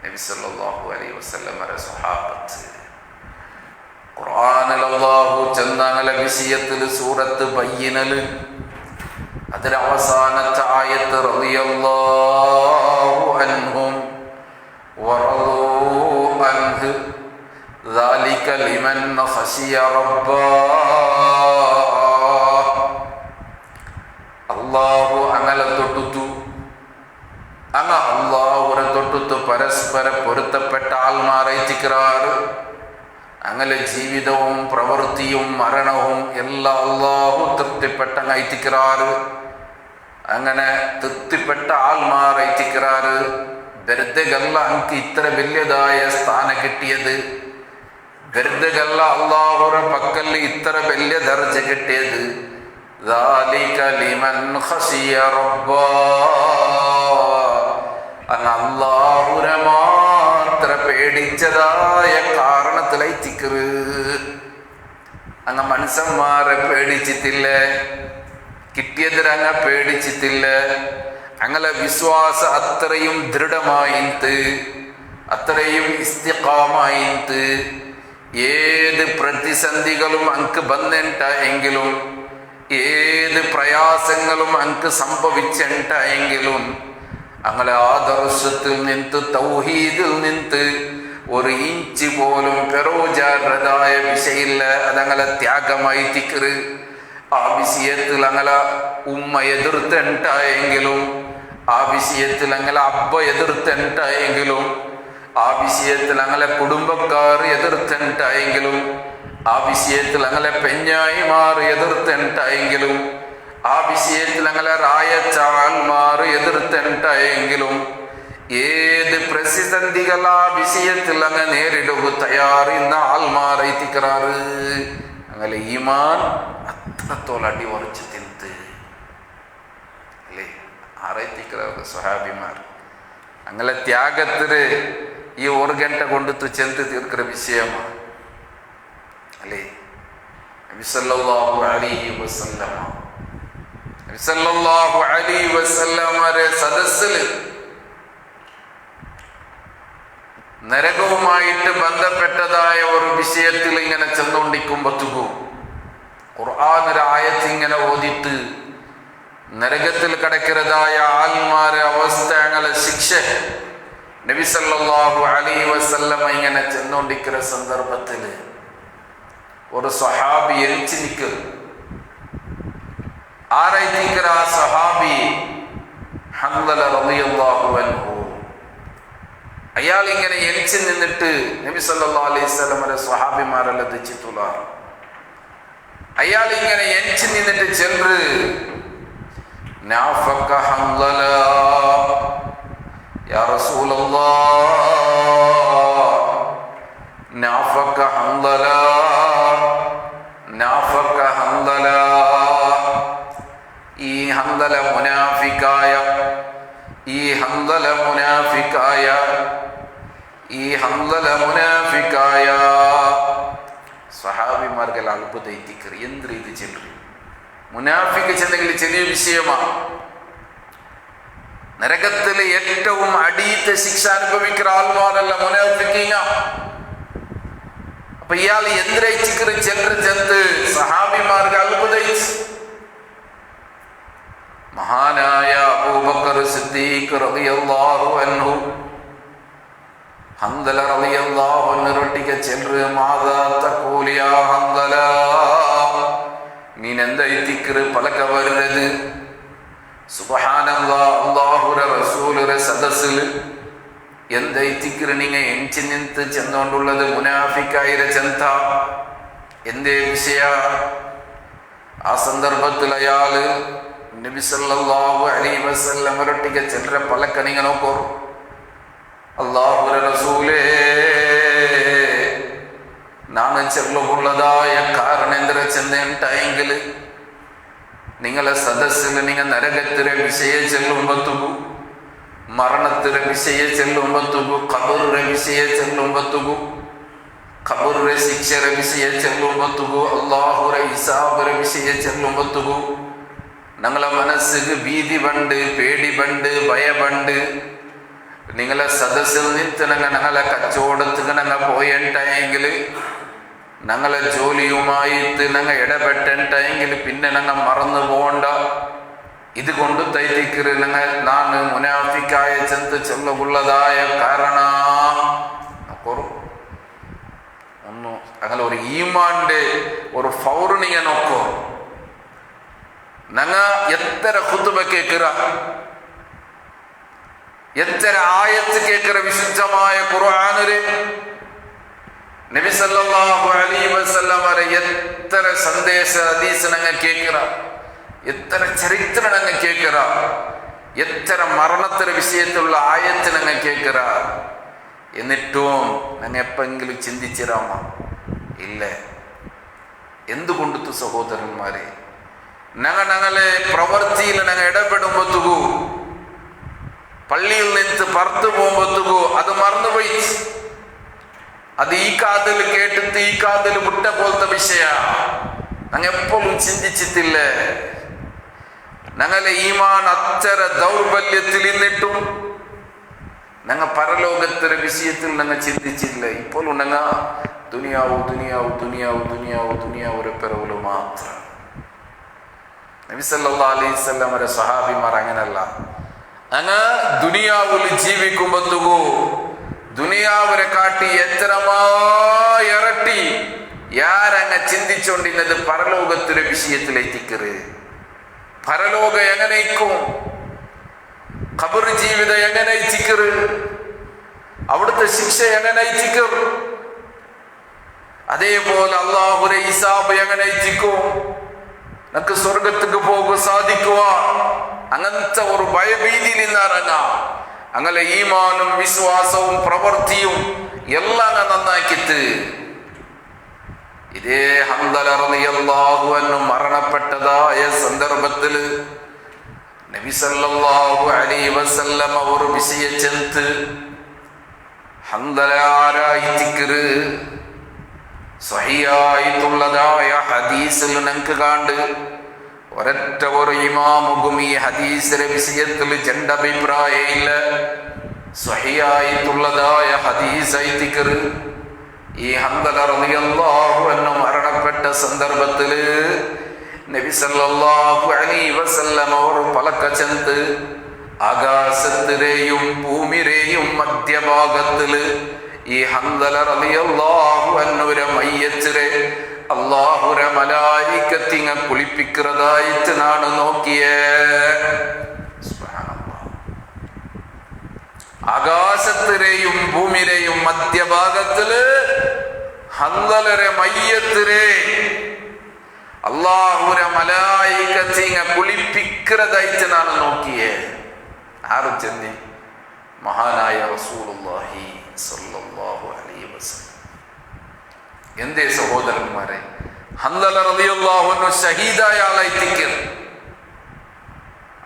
നബി സല്ലല്ലാഹു അലൈഹി വസല്ലമയുടെ സ്വഹാബത്ത്. ഖുർആനിൽ അല്ലാഹു ചന്ദാനല വിഷയത്തിൽ സൂറത്ത് ബയ്യിനൽ അതിലെ അവസാനത്തെ ആയത്ത് റളിയല്ലാഹു അൻഹും വറദൂ അൻഹു ذلك لمن خشي ربه. അല്ലാഹു അങ്ങനെ തൊട്ടുത്തു അള്ളാഹുരെ തൊട്ടുത്തു പരസ്പര പൊരുത്തപ്പെട്ട ആൾമാരെ തിക്റാറ്. അങ്ങനെ ജീവിതവും പ്രവൃത്തിയും മരണവും എല്ലാം അള്ളാഹു തൃപ്തിപ്പെട്ട തിക്റാറ്. അങ്ങനെ തൃപ്തിപ്പെട്ട ആൾമാരെ തിക്റാറ്. വെറുതെകല്ല എനിക്ക് ഇത്ര വലിയതായ സ്ഥാനം കിട്ടിയത്, വെറുതെകല്ല അള്ളാഹുരെ പക്കൽ ഇത്ര വലിയ ദർജ കിട്ടിയത്. ذلك لمن خشي ربه. അങ്ങ് അള്ളാഹുരെ മാത്രം പേടിച്ചതായ കാരണത്തിലായി തിക്കറ്. അങ്ങ് മനുഷ്യന്മാരെ പേടിച്ചിട്ടില്ലേ, കിട്ടിയതിരങ്ങ പേടിച്ചിട്ടില്ലേ. അങ്ങനെ വിശ്വാസം അത്രയും ദൃഢമായിട്ട് അത്രയും ഇസ്തിഖാമായിട്ട് ഏത് പ്രതിസന്ധികളും അങ്ക് ബന്ധണ്ട എങ്കിലും ഏത് പ്രയാസങ്ങളും അങ്ക് സംഭവിച്ചണ്ട എങ്കിലും അങ്ങനെ ആദർശത്തിൽ നിന്ന് തൗഹീദിൽ നിന്ന് ഒരു ഇഞ്ച് പോലും പെരോജാരതായ വിഷയില്ല. അതങ്ങനെ ത്യാഗമായി തിക്കറ്. ആ വിഷയത്തിൽ അങ്ങനെ ഉമ്മ എതിർത്തണ്ട എങ്കിലും ആ വിഷയത്തിൽ അങ്ങനെ അബ്ബ എതിർത്തണ്ട എങ്കിലും ആ വിഷയത്തിൽ ഞങ്ങളെ കുടുംബക്കാർ എതിർത്തിട്ടായെങ്കിലും, ആ വിഷയത്തിൽ ഞങ്ങളെ പെഞ്ഞായിമാർ എതിർത്തിട്ടായെങ്കിലും, ആ വിഷയത്തിൽ ഞങ്ങളെ റായച്ചാൾമാർ എതിർത്തിട്ടായെങ്കിലും, ഏത് പ്രതിസന്ധികൾ ആ വിഷയത്തിൽ അങ്ങ് നേരിടുക തയ്യാറുന്ന ആൾമാറെത്തിക്കാറ്. അങ്ങനെ ഈമാൻ അത്രത്തോളം അടി ഉറച്ച് തിന്ത് അല്ലേ ആറെത്തിക്കാറ് സ്വഹാബിമാർ. അങ്ങനെ ത്യാഗത്തിന് ഈ 1 ഗಂಟೆ കൊണ്ടു ചെന്ന് തീർക്കുന്ന വിഷയമാണ് അല്ലേ. നബി സല്ലല്ലാഹു അലൈഹി വസല്ലമയുടെ സദസ്സിൽ നരകവുമായിട്ട് ബന്ധപ്പെട്ടതായ ഒരു വിഷയത്തിൽ ഇങ്ങനെ ചെന്നുകൊണ്ടിരിക്കുമ്പോഴത്തേക്കും ഖുർആനൊരു ആയത്ത് ഇങ്ങനെ ഓതിട്ട് നരകത്തിൽ കിടക്കുന്നതായ ആൾമാരെ അവസ്ഥ അങ്ങനെ ശിക്ഷ നബി സല്ലല്ലാഹു അലൈഹി വസല്ലമ ഇങ്ങനെ ചെന്നുകൊണ്ടിരിക്കുന്ന സന്ദർഭത്തിൽ ഒരു സ്വഹാബി എരിച്ചു നിൽക്കും. ആരായിരിക്കും ആ സ്വഹാബി? ഹൻദല റളിയല്ലാഹു അൻഹു. അയാൾ ഇങ്ങനെ എരിച്ചു നിന്നിട്ട് നബി സല്ലല്ലാഹു അലൈഹി വസല്ലമയുടെ സ്വഹാബിമാരെല്ലാം ധിച്ചിട്ടുള്ള അയാൾ ഇങ്ങനെ എരിച്ചു നിന്നിട്ട് ചെല്ല് നാഫക ഹൻദല യാ റസൂലല്ലാഹ്, നാഫക ഹൻദല, നാഫക ഹൻദല. ഈ ഹൻദല മുനാഫിക്കായ, ഈ ഹൻദല മുനാഫിക്കായ, ഈ ഹൻദല മുനാഫിക്കായ. സ്വഹാബിമാർക്കെല്ലാം അത്ഭുതം. എന്ത് രീതി ചെല്ലു മുനാഫിക്ക് ചെന്നെങ്കിൽ ചെറിയ വിഷയമാണ്. നരകത്തിലെ ഏറ്റവും അടിയത്തെ ശിക്ഷ അനുഭവിക്കുന്ന ആൾമാരല്ല മുനാഫിക്കീങ്ങ. അപ്പൊ ഇയാൾ എന്തിരച്ചിക്കറി ചെല്ലു ചെന്ന് സഹാബിമാർക്ക് അത്ഭുതം. മഹാനായ അബൂബക്കർ സിദ്ദീഖ് റളിയല്ലാഹു അൻഹു ഹൻദല റളിയല്ലാഹു അൻഹുട്ടിക്ക് ചെല്ലു മാദാ തഖൂലു യാ ഹൻദല, നീനെന്താ ഇതിക്റ് പലക വരുന്നത്? സുബ്ഹാനല്ലാഹ്, അല്ലാഹുവിന്റെ റസൂലുടെ സദസ്സിൽ എന്താ ഇതിക്റ് നിങ്ങൾ എണിച്ച് നിന്ത് ചെന്നുകൊണ്ടുള്ളത്? മുനാഫിക്കായിര ചെന്ത എന്തേ വിഷയ? ആ സന്ദർഭത്തിൽ അയാള് നബി സല്ലല്ലാഹു അലൈഹി വസല്ലമരൊട്ടിಗೆ ചെല്ലര പലക നിങ്ങൾ നോക്കൂ. അല്ലാഹുവിന്റെ റസൂലേ, ನಾನು ചെല്ലുള്ളതായ കാരണം എന്തിനാ ചെന്നുണ്ടെങ്കിൽ നിങ്ങളെ സദസ്സിൽ നിങ്ങൾ നരകത്തിലെ വിഷയ ചെല്ലുമ്പത്തുകു, മരണത്തിലെ വിഷയ ചെല്ലുമ്പത്തുകു, ഖബറിലെ വിഷയ ചെല്ലുമ്പത്തുകു, ഖബറിലെ ശിക്ഷയുടെ വിഷയ ചെല്ലുമ്പത്തുകു, അല്ലാഹുവിന്റെ ഹിസാബിലെ വിഷയ ചെല്ലുമ്പത്തുകു ഞങ്ങളെ മനസ്സിന് ഭീതി പണ്ട്, പേടി പണ്ട്, ഭയപണ്ട്. നിങ്ങളെ സദസ്സിൽ നിന്ന് ഞങ്ങളെ കച്ചവടത്തിന് ഞങ്ങൾ പോയിട്ടെങ്കിൽ, ഞങ്ങളെ ജോലിയുമായിട്ട് ഞങ്ങൾ ഇടപെട്ടെങ്കിൽ പിന്നെ ഞങ്ങൾ മറന്നു പോകണ്ട. ഇതുകൊണ്ട് തൈതിക്കറ് ഞങ്ങൾ നാണ് മുനാഫിക്കായ ചെന്ത് ചൊല്ലുള്ളതായ കാരണ ഒന്നു അങ്ങനെ ഒരു ഈമാന്റെ ഒരു ഫൗറിനിങ്ങ നോക്കോ. ഞങ്ങ എത്ര ഖുതുബ കേൾക്കുക, എത്ര ആയത്ത് കേൾക്കുന്ന വിശുദ്ധമായ ഖുർആനിലെ നബി സല്ലല്ലാഹു അലൈഹി വസല്ലം എത്ര സന്ദേശ ഹദീസ് ഞങ്ങൾ കേൾക്കുക, എത്ര ചരിത്രം ഞങ്ങൾ കേൾക്കുക, എത്ര മരണത്തിന്റെ വിഷയത്തിലുള്ള ആയത്ത് ഞങ്ങൾ കേൾക്കുക. എന്നിട്ടും ഞങ്ങൾ എപ്പെങ്കിലും ചിന്തിച്ചിരാമ? ഇല്ല. എന്തുകൊണ്ടു സഹോദരന്മാരെ, ഞങ്ങളെ പ്രവൃത്തിയിൽ ഞങ്ങൾ ഇടപെടുമ്പോഴത്തേക്കു, പള്ളിയിൽ നിന്ന് പുറത്തു പോകുമ്പോഴത്തേക്കു അത് മറന്നുപോയി. അത് ഈ കാതിൽ കേട്ടിട്ട് ഈ കാതിൽ മുട്ട പോലത്തെ വിഷയ ഞങ്ങൾ എപ്പോഴും ചിന്തിച്ചിട്ടില്ല. ഞങ്ങളെ ഈമാൻ അത്ര ദൗർബല്യത്തിൽ നിന്നിട്ടും ഞങ്ങൾ പരലോകത്തിന്റെ വിഷയത്തിൽ ഞങ്ങൾ ചിന്തിച്ചില്ല. ഇപ്പോഴും ഞങ്ങൾ ദുനിയാവു ദുനിയാവു ദുനിയാവു ദുനിയാവു ദുനിയാവൊരു പിറവില് മാത്രം. നബി സല്ലല്ലാഹു അലൈഹി വസല്ലമയുടെ സ്വഹാബിമാർ അങ്ങനല്ല. അങ്ങ് ദുനിയാവിൽ ജീവിക്കുമ്പോഴത്തേക്കു ദുനിയാവിനെ കാട്ടി എത്രമായിരട്ടി യാരങ്ങ ചിന്തിച്ചോണ്ടിരുന്നത് പരലോകത്തിന്റെ വിഷയത്തിലെത്തിക്കറ്. പരലോക എങ്ങനെയ്ക്കും, ഖബർ ജീവിതം എങ്ങനെ എത്തിക്കറ്, അവിടുത്തെ ശിക്ഷ എങ്ങനെ എത്തിക്കും? അതേപോലെ അള്ളാഹുരെ ഹിസാബ് എങ്ങനെ എത്തിക്കും? നമുക്ക് സ്വർഗത്തേക്ക് പോകുക സാധിക്കുക? അങ്ങനത്തെ ഒരു ഭയഭീതിയിൽ നിന്നിറങ്ങാം. അങ്ങനെ ഈമാനും വിശ്വാസവും പ്രവൃത്തിയും എല്ലാം നന്നാക്കിയിട്ട് ഇതേ ഹംദല റളിയല്ലാഹു അൻഹു മരണപ്പെട്ടതായ സന്ദർഭത്തിൽ നബി സല്ലല്ലാഹു അലൈഹി വസല്ലം ഒരു വിഷയച്ചെന്ന് ഹംദല ആരായിത്തിക്കറ് സ്വഹീഹായിട്ടുള്ളതായ ഹദീസിൽ നമുക്ക് കണ്ട് ഒരൊറ്റ ഒരു ഇമാമുകും ഈ ഹദീസിലെ വിഷയത്തിൽ ജണ്ടഭിപ്രായമില്ല. സ്വഹീഹായിട്ടുള്ളതായ ഹദീസായിത്തിക്കറ് ഈ ഹംദല റളിയല്ലാഹു അൻഹു മരണപ്പെട്ട സന്ദർഭത്തിൽ നബി സല്ലല്ലാഹു അലൈഹി വസല്ലം ഒരു പലക്കച്ചെന്ന് ആകാശത്തിലെയും ഭൂമിയിലെയും മധ്യഭാഗത്തിൽ ഈ ഹംദല റളിയല്ലാഹു അൻഹുവിന്റെ മയ്യത്തിനെ അല്ലാഹുവിന്റെ മലായികത്തിനെ കുളിപ്പിക്കുന്നതായിട്ട് നാണ് നോക്കിയേ. ആകാശത്തിലെയും ഭൂമിയിലെയും മധ്യഭാഗത്തില് ഹംദലരെ മയ്യത്തിനെ അല്ലാഹുവിന്റെ മലായികത്തിനെ കുളിപ്പിക്കുന്നതായിട്ട് നാണ് നോക്കിയേ. ആറ് ചെന്നി മഹാനായ റസൂലുള്ളാഹി സ്വല്ലല്ലാഹു അലൈഹി വസല്ലം. എന്തേ സഹോദരന്മാരെ, ഹംദല റളിയല്ലാഹു അൻഹു ഷഹീദായ ആളായിട്ടിരിക്കും.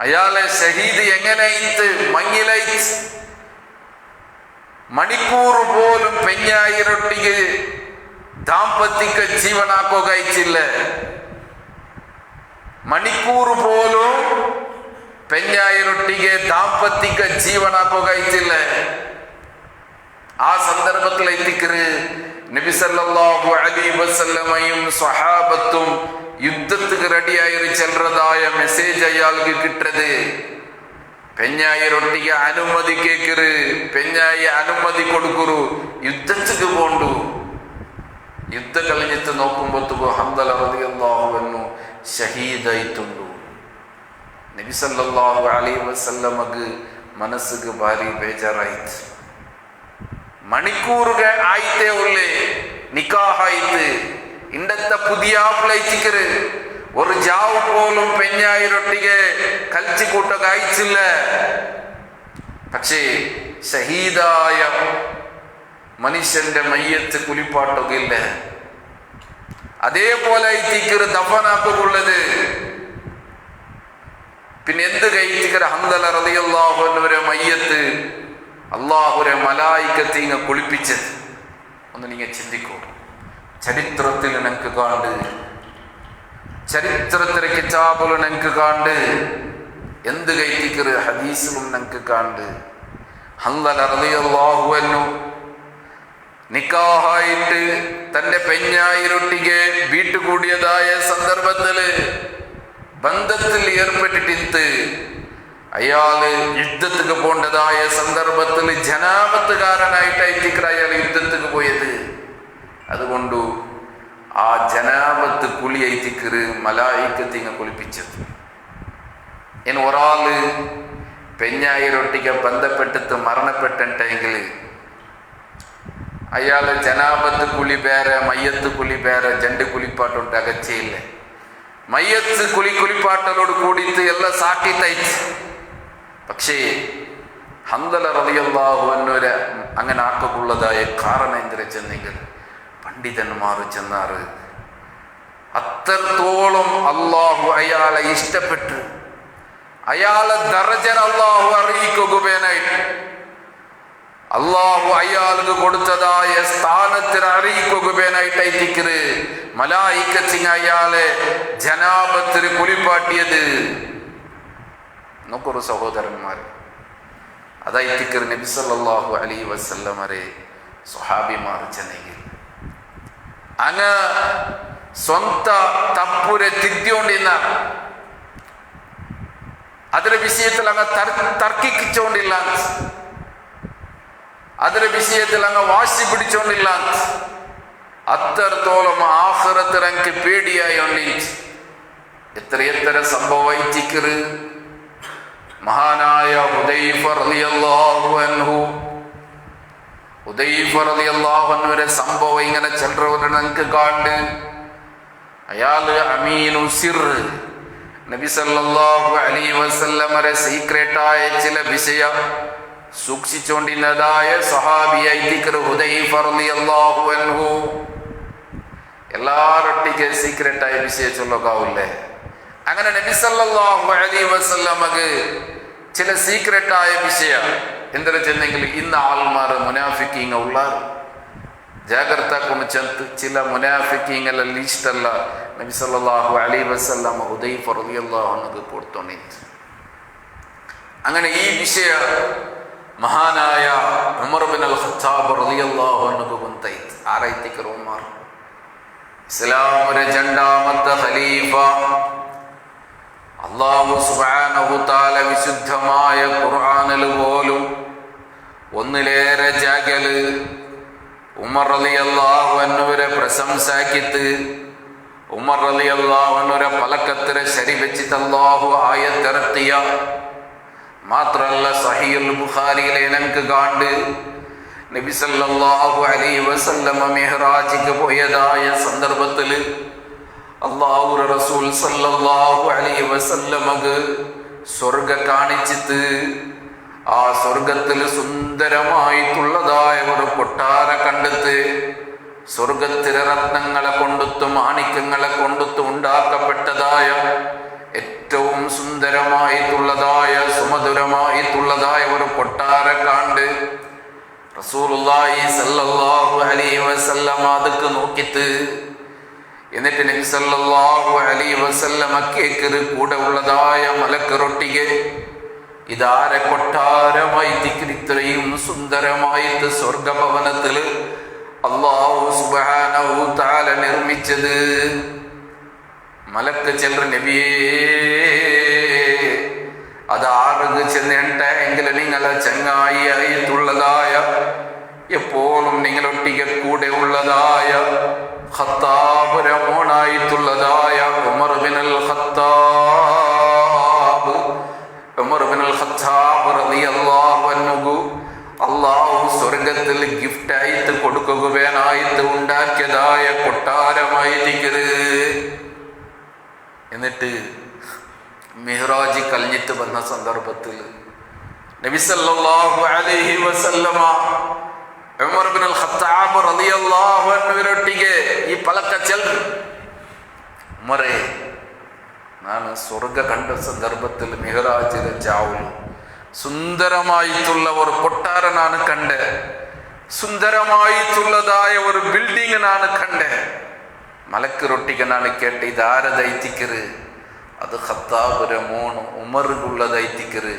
അയാളെ ഷഹീദ് എങ്ങനെയിട്ട് മങ്ങിലൈറ്റ് മണിക്കൂർ പോലും പെഞ്ഞായിരൊട്ടിക്ക് ദാമ്പത്തിക ജീവനാക്കോ കഴിച്ചില്ല. മണിക്കൂർ പോലും പെഞ്ഞായിരൊട്ടിಗೆ ദാമ്പത്തിക ജീവനാക്കോ കഴിച്ചില്ല. ആ സന്ദർഭത്തിൽ എത്തിക്കറ് നബി സല്ലല്ലാഹു അലൈഹി വസല്ലമയും സ്വഹാബത്തും യുദ്ധത്തിന് റെഡിയായി ചെല്ലുന്നതായ മെസ്സേജ് അയാൾക്ക് കിട്ടത്. പെഞ്ഞായി റൊട്ടിക്ക് അനുമതി കേക്കറ്, പെഞ്ഞായി അനുമതി കൊടുക്കുറു, യുദ്ധത്തിന് പോണ്ടു. യുദ്ധം കഴിഞ്ഞിട്ട് നോക്കുമ്പോ ഹംദല റളിയല്ലാഹു അൻഹു ഷഹീദായിട്ടുണ്ടു. നബി സല്ലല്ലാഹു അലൈഹി വസല്ലമക്ക് മനസ്സുക്ക് ഭാരി ബേജാറായിട്ട്. മണിക്കൂറുകൾ ആയിട്ടേ ഉള്ളേ നിക്കാഹായിട്ട്. ഇണ്ടത്തെ പുതിയ ആപ്പിളയിച്ചിക്കറ് ഒരു ജാവ് പോലും പെഞ്ഞായിരൊട്ടിಗೆ കൽച്ചി കൂട്ടൊക്കെ അയച്ചില്ല. പക്ഷേ ഷഹീദായ മനുഷ്യന്റെ മയ്യത്ത് കുളിപ്പാട്ടൊക്കെ ഇല്ല. അതേപോലെ ഐത്തിക്കറ് ദഫനാക്കുള്ളത്. പിന്നെ എന്ത് കഴിച്ചിക്കറ് ഹംദല റളിയല്ലാഹു അൻഹുവിന്റെ മയ്യത്ത് അല്ലാഹുവിന്റെ മലായികത്തിനെ കുളിപ്പിച്ചത്. ഒന്ന് നിങ്ങൾ ചിന്തിക്കൂ. ചരിത്രത്തിൽ ഞങ്ങൾക്ക് കാണ്ട്, ചരിത്രത്തിലെ കിതാബിലും ഞങ്ങൾക്ക് കാണ്ട്, എന്ത് കഴിച്ചിക്കറ് ഹദീസിലും ഞങ്ങൾക്ക് കാണ്ട്. ഹംദല റളിയല്ലാഹു അൻഹു നിക്കാഹായിട്ട് തന്റെ പെഞ്ഞായിരൊട്ടിಗೆ വീട്ടുകൂടിയതായ സന്ദർഭത്തില് ബന്ധത്തിൽ ഏർപ്പെട്ടിട്ട് അയാള് യുദ്ധത്തിന് പോണ്ടതായ സന്ദർഭത്തിൽ ജനാപത്തുകാരനായിട്ടായിരിക്കും അയാൾ യുദ്ധത്തിന് പോയത്. അതുകൊണ്ട് ആ ജനാപത്ത് കുളിയായിട്ടിക്കറ് മലായികത്തിനെ കുളിപ്പിച്ചത്. ഇനി ഒരാള് പെഞ്ഞായിരൊട്ടിക്ക് ബന്ധപ്പെട്ടിട്ട് മരണപ്പെട്ടിട്ടെങ്കിൽ അയാള് ജനാപത്ത് കുളി വേറെ മയ്യത്ത് കുളി വേറെ രണ്ട് കുളിപ്പാട്ടുണ്ട് അകച്ചയില്ല. മയ്യത്ത് കുളിപ്പാട്ടലോട് കൂടിയിട്ട് എല്ലാം സാക്കിത്തയച്ച്. പക്ഷേ ഹംദല റളിയല്ലാഹു അൻഹുവിനെ അങ്ങനെ ആക്കുള്ളതായ കാരണം എന്തിനെ ചെന്നെങ്കിൽ പണ്ഡിതന്മാർ ചെന്നാറ് അത്രത്തോളം അള്ളാഹു അയാളെ ഇഷ്ടപ്പെട്ട് അയാളെ ദറജന അള്ളാഹു അറിയിക്കുകയായിട്ട് അള്ളാഹു അയാൾക്ക് കൊടുത്തതായ സ്ഥാനത്തിന് അറിയിക്കുകയായിട്ടായിരിക്കറ് മലായികത്തിന് അയാളെ ജനാപത്തിന് കുളിപ്പാട്ടിയത്. നോക്കൊരു സഹോദരന്മാരെ, അതായിരിക്കറ് നബി സല്ലല്ലാഹു അലൈഹി വസല്ലമരെ സ്വഹാബിമാർ ചെന്നെങ്കിൽ അങ്ങ് സ്വന്ത തപ്പുരെ തിരിഞ്ഞോണ്ടിരുന്ന അതിന്റെ വിഷയത്തിൽ അങ്ങ് തർക്കിച്ചോണ്ടില്ല, അതിന്റെ വിഷയത്തിൽ അങ്ങ് വാശി പിടിച്ചോണ്ടില്ല. അത്രത്തോളം ആഖിറത്തിൽ എനിക്ക് പേടിയായോണ്ടി എത്ര സംഭവിച്ചിക്കറ്. മഹാനായ ഹുദൈഫ റളിയല്ലാഹു അൻഹു ഹുദൈഫ റളിയല്ലാഹു അൻഹുവിന്റെ സംഭവം ഇങ്ങനെ ചിലരവരെ നിങ്ങൾക്ക് കാണ്ട് അയാള് അമീനു സിർ നബി സല്ലല്ലാഹു അലൈഹി വസല്ലമയുടെ സീക്രട്ടായ ചില വിഷയം സൂക്ഷിച്ചുകൊണ്ടിരുന്നതായ സഹാബിയായി ഹുദൈഫ റളിയല്ലാഹു അൻഹു. എല്ലാരൊട്ടിക്ക് സീക്രട്ടായ വിഷയം ചൊല്ലക്കാവൂല്ലേ? അങ്ങനെ നബി സല്ലല്ലാഹു അലൈഹി വസല്ലമക്ക് ചില സീക്രട്ടായ വിഷയം എന്തൊരു ചെന്നെങ്കിൽ ഇന്ന് ആൾമാർ മുനാഫിക്കീങ്ങ ഉള്ളാർ ಜಾಗ್ರತಾ ಕುಣಚಂತ ಚಿಲ ಮುನಾಫಿಕೀಂಗಲ ಲಿಸ್ಟ್ ಅಲ್ಲ ನಬಿ ಸಲ್ಲಲ್ಲಾಹು ಅಲೈಹಿ ವಸಲ್ಲಂ ಹುದೈಫ റളിയല്ലാഹു അൻഹു കൊടുത്തോണിತ್ತು. അങ്ങനെ ഈ വിഷയ മഹാനായ ഉമർ ബിൻ അൽ ഖത്താബ് റളിയല്ലാഹു അൻഹു ಬಂತೈತು. ആരായിത്തിക്കർ ഉമർ ഇസ്ലാമിന്റെ രണ്ടാമത്തെ ഖലീഫ. അല്ലാഹു സുബ്ഹാനഹു തആല വിശുദ്ധമായ ഖുർആനിൽ പോലും ഒന്നിലേറെ ജാഗല് ഉമർ റളിയല്ലാഹു അൻഹുവിനെ പ്രശംസാക്കിയിട്ട് ഉമർ റളിയല്ലാഹു അൻഹുവിനെ പലക്കത്തിരെ ശരി വെച്ചിട്ട് അല്ലാഹു ആയത്തിറക്കിയ മാത്രല്ല സഹീഹുൽ ബുഖാരിയിലെ നമുക്ക് കാണ്ട് നബി സല്ലല്ലാഹു അലൈഹി വസല്ലം മിഹ്റാജിക്ക് പോയതായ സന്ദർഭത്തിൽ അല്ലാഹു റസൂൽ സല്ലല്ലാഹു അലൈഹി വസല്ലമക്ക് സ്വർഗ കാണിച്ചിട്ട് ആ സ്വർഗത്തിൽ സുന്ദരമായിട്ടുള്ളതായ ഒരു കൊട്ടാര കണ്ടെത്ത് സ്വർഗത്തിലെ രത്നങ്ങളെ കൊണ്ടുത്തും മാണിക്യങ്ങളെ കൊണ്ടുത്തും ഉണ്ടാക്കപ്പെട്ടതായ ഏറ്റവും സുന്ദരമായിട്ടുള്ളതായ സുമധുരമായിട്ടുള്ളതായ ഒരു കൊട്ടാര കണ്ട് റസൂലുള്ളാഹി സല്ലല്ലാഹു അലൈഹി വസല്ലം അതൊക്കെ നോക്കിയിട്ട് എന്നിട്ട് നബി സല്ലല്ലാഹു അലൈഹി വസല്ലം കേക്കറ് കൂടെ ഉള്ളതായ മലക്കറൊട്ടിಗೆ ഇതാരെ കൊട്ടാരമായിട്ട് ഇത്രയും സുന്ദരമായിട്ട് സ്വർഗഭവനത്തിൽ അല്ലാഹു സുബ്ഹാനഹു തആല നിർമ്മിച്ചത്. മലക്ക് ചെല്ലു നബിയേ അത് ആർക്ക് ചെന്നെങ്കിൽ നിങ്ങളെ ചങ്ങായി ആയിട്ടുള്ളതായ എപ്പോഴും നിങ്ങളൊട്ടിಗೆ കൂടെ ഉള്ളതായ ഖത്താബിന്റെ മോനായിട്ടുള്ളതായ ഉമർ ബിൻ അൽ ഖത്താബ് റളിയല്ലാഹു അൻഹു അല്ലാഹു സ്വർഗത്തിൽ ഗിഫ്റ്റ് ആയിട്ട് കൊടുക്കുകയായിട്ട് ഉണ്ടാക്കിയതായ കൊട്ടാരമായിരിക്കരുത്. എന്നിട്ട് മിഹ്റാജ് കഴിഞ്ഞിട്ട് വന്ന സന്ദർഭത്തിൽ നബി സല്ലല്ലാഹു അലൈഹി വസല്ലമ ഉമർ ബിൻ അൽ ഖത്താബ് റളിയല്ലാഹു അൻഹുവിനൊട്ടിಗೆ ഈ പലക്ക ചെല്ലു ഉമറേ ನಾನು ಸ್ವರ್ಗ ಕಂಡ ಸಂದರ್ಭದಲ್ಲಿ ಮಿಹ್ರಾಜಿನ ಜಾವಲು സുന്ദരമായിട്ടുള്ള ഒരു കൊട്ടാര ನಾನು കണ്ടേ, സുന്ദരമായിട്ടുള്ളതായ ഒരു ബിൽഡിംഗ് ನಾನು കണ്ടേ. മലക്കറൊട്ടിಗೆ ನಾನು കേട്ട് ഇതാരദൈത്തിക്കറ് അത് ഖത്താബിന്റെ മോണ് ഉമറുള്ളദൈത്തിക്കറ്.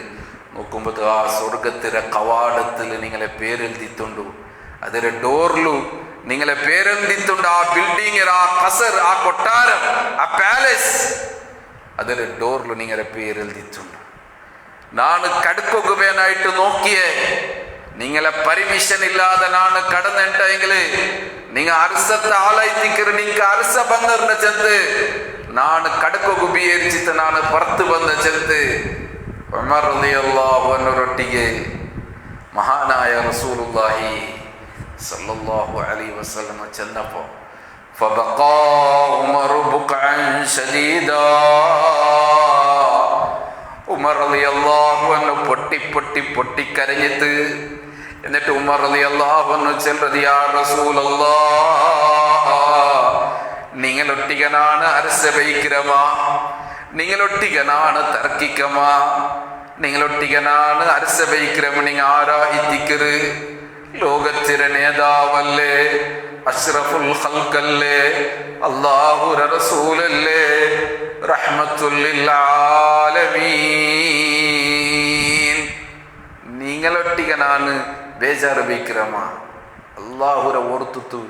നോക്കുമ്പോൾ ആ സ്വർഗത്തിലെ കവാടത്തിൽ നിങ്ങളെ പേരെഴുതിത്തുണ്ടു, അതിലെ ഡോറിലു നിങ്ങളെ പേരെഴുതിത്തുണ്ട്. ആ ബിൽഡിംഗ്, ആ കസർ, ആ കൊട്ടാരം, ആ പാലസ്, അതിലെ ഡോറിലു നിങ്ങളെ പേരെഴുതിത്തുണ്ട്. ನಾನು കടക്കുകയായിട്ട് നോക്കിയേ, നിങ്ങളെ പെർമിഷൻ ഇല്ലാതെ ನಾನು കടന്നിട്ടെങ്കിൽ നിങ്ങൾ അർസത്തെ ആളായിത്തിക്കറ്, നിങ്ങൾക്ക് അർസ ಬಂದರ್ನ ചെന്ന് ನಾನು കടക്കുക ഉപയോഗിച്ചിട്ട് ನಾನು പുറത്ത് വന്ന ചെന്ന് ഉമർ റളിയല്ലാഹു അൻഹുവൊട്ടിಗೆ മഹാനായ റസൂലുള്ളാഹി സല്ലല്ലാഹു അലൈഹി വസല്ലം ചെന്നപ്പോൾ ഫബഖാ ഉമർ ബുഖഅൻ ശദീദാ, ഉമർ റളിയല്ലാഹു അൻഹു പൊട്ടി പൊട്ടി പൊട്ടി കരഞ്ഞിട്ട് എന്നിട്ട് ഉമർ റളിയല്ലാഹു അൻഹു ചെല്ലത് യാ റസൂലല്ലാഹ്, നിങ്ങളൊട്ടിಗೆ ನಾನು അർസ വഹിக்கிறமா, നിങ്ങളൊട്ടിಗೆ ನಾನು തർക്കിക്കമാ, നിങ്ങളൊട്ടിಗೆ ನಾನು അർസ വഹിக்கிறമ, നിങ്ങൾ ആരായിത്തിക്കറ്? ലോകത്തിലെ നേതാവല്ലേ, അഷ്റഫുൽ ഖൽഖല്ലേ, അല്ലാഹുവിന്റെ റസൂലല്ലേ, റഹ്മത്തുൽ ലിൽ ആലമീൻ. നിങ്ങളൊട്ടിಗೆ ನಾನು ಬೇಜಾರು ವಹಿக்கிறಮಾ? അല്ലാഹുവിനെ ഓർത്തിട്ട്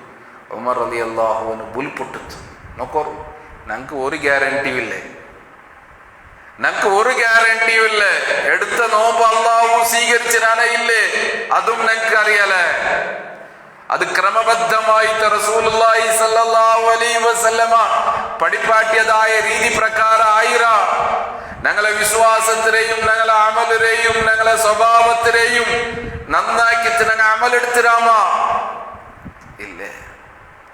ഉമർ റളിയല്ലാഹു അൻഹു ബുൽപൊട്ടിച്ചു. നോക്കോറു, ഞങ്ങൾക്ക് ഒരു ഗ്യാരണ്ടിയുമില്ലേ, ഞങ്ങൾക്ക് ഒരു ഗ്യാരണ്ടിയുമില്ലേ. എടുത്ത നോമ്പ് അല്ലാഹു സ്വീകരിച്ചാനേ ഇല്ലേ, അതും ഞങ്ങൾക്ക് അറിയാലേ. അത് ക്രമബദ്ധമായിട്ട് റസൂലുള്ളാഹി സ്വല്ലല്ലാഹു അലൈഹി വസല്ലമ പഠിപ്പാട്ടിയതായ രീതി പ്രകാരം ആയിര ഞങ്ങളെ വിശ്വാസത്തിനെയും ഞങ്ങളെ അമലിനെയും ഞങ്ങളെ സ്വഭാവത്തിനെയും നന്നാക്കിയിട്ട് ഞങ്ങൾ അമലെടുത്തിരാമാ ഇല്ലേ?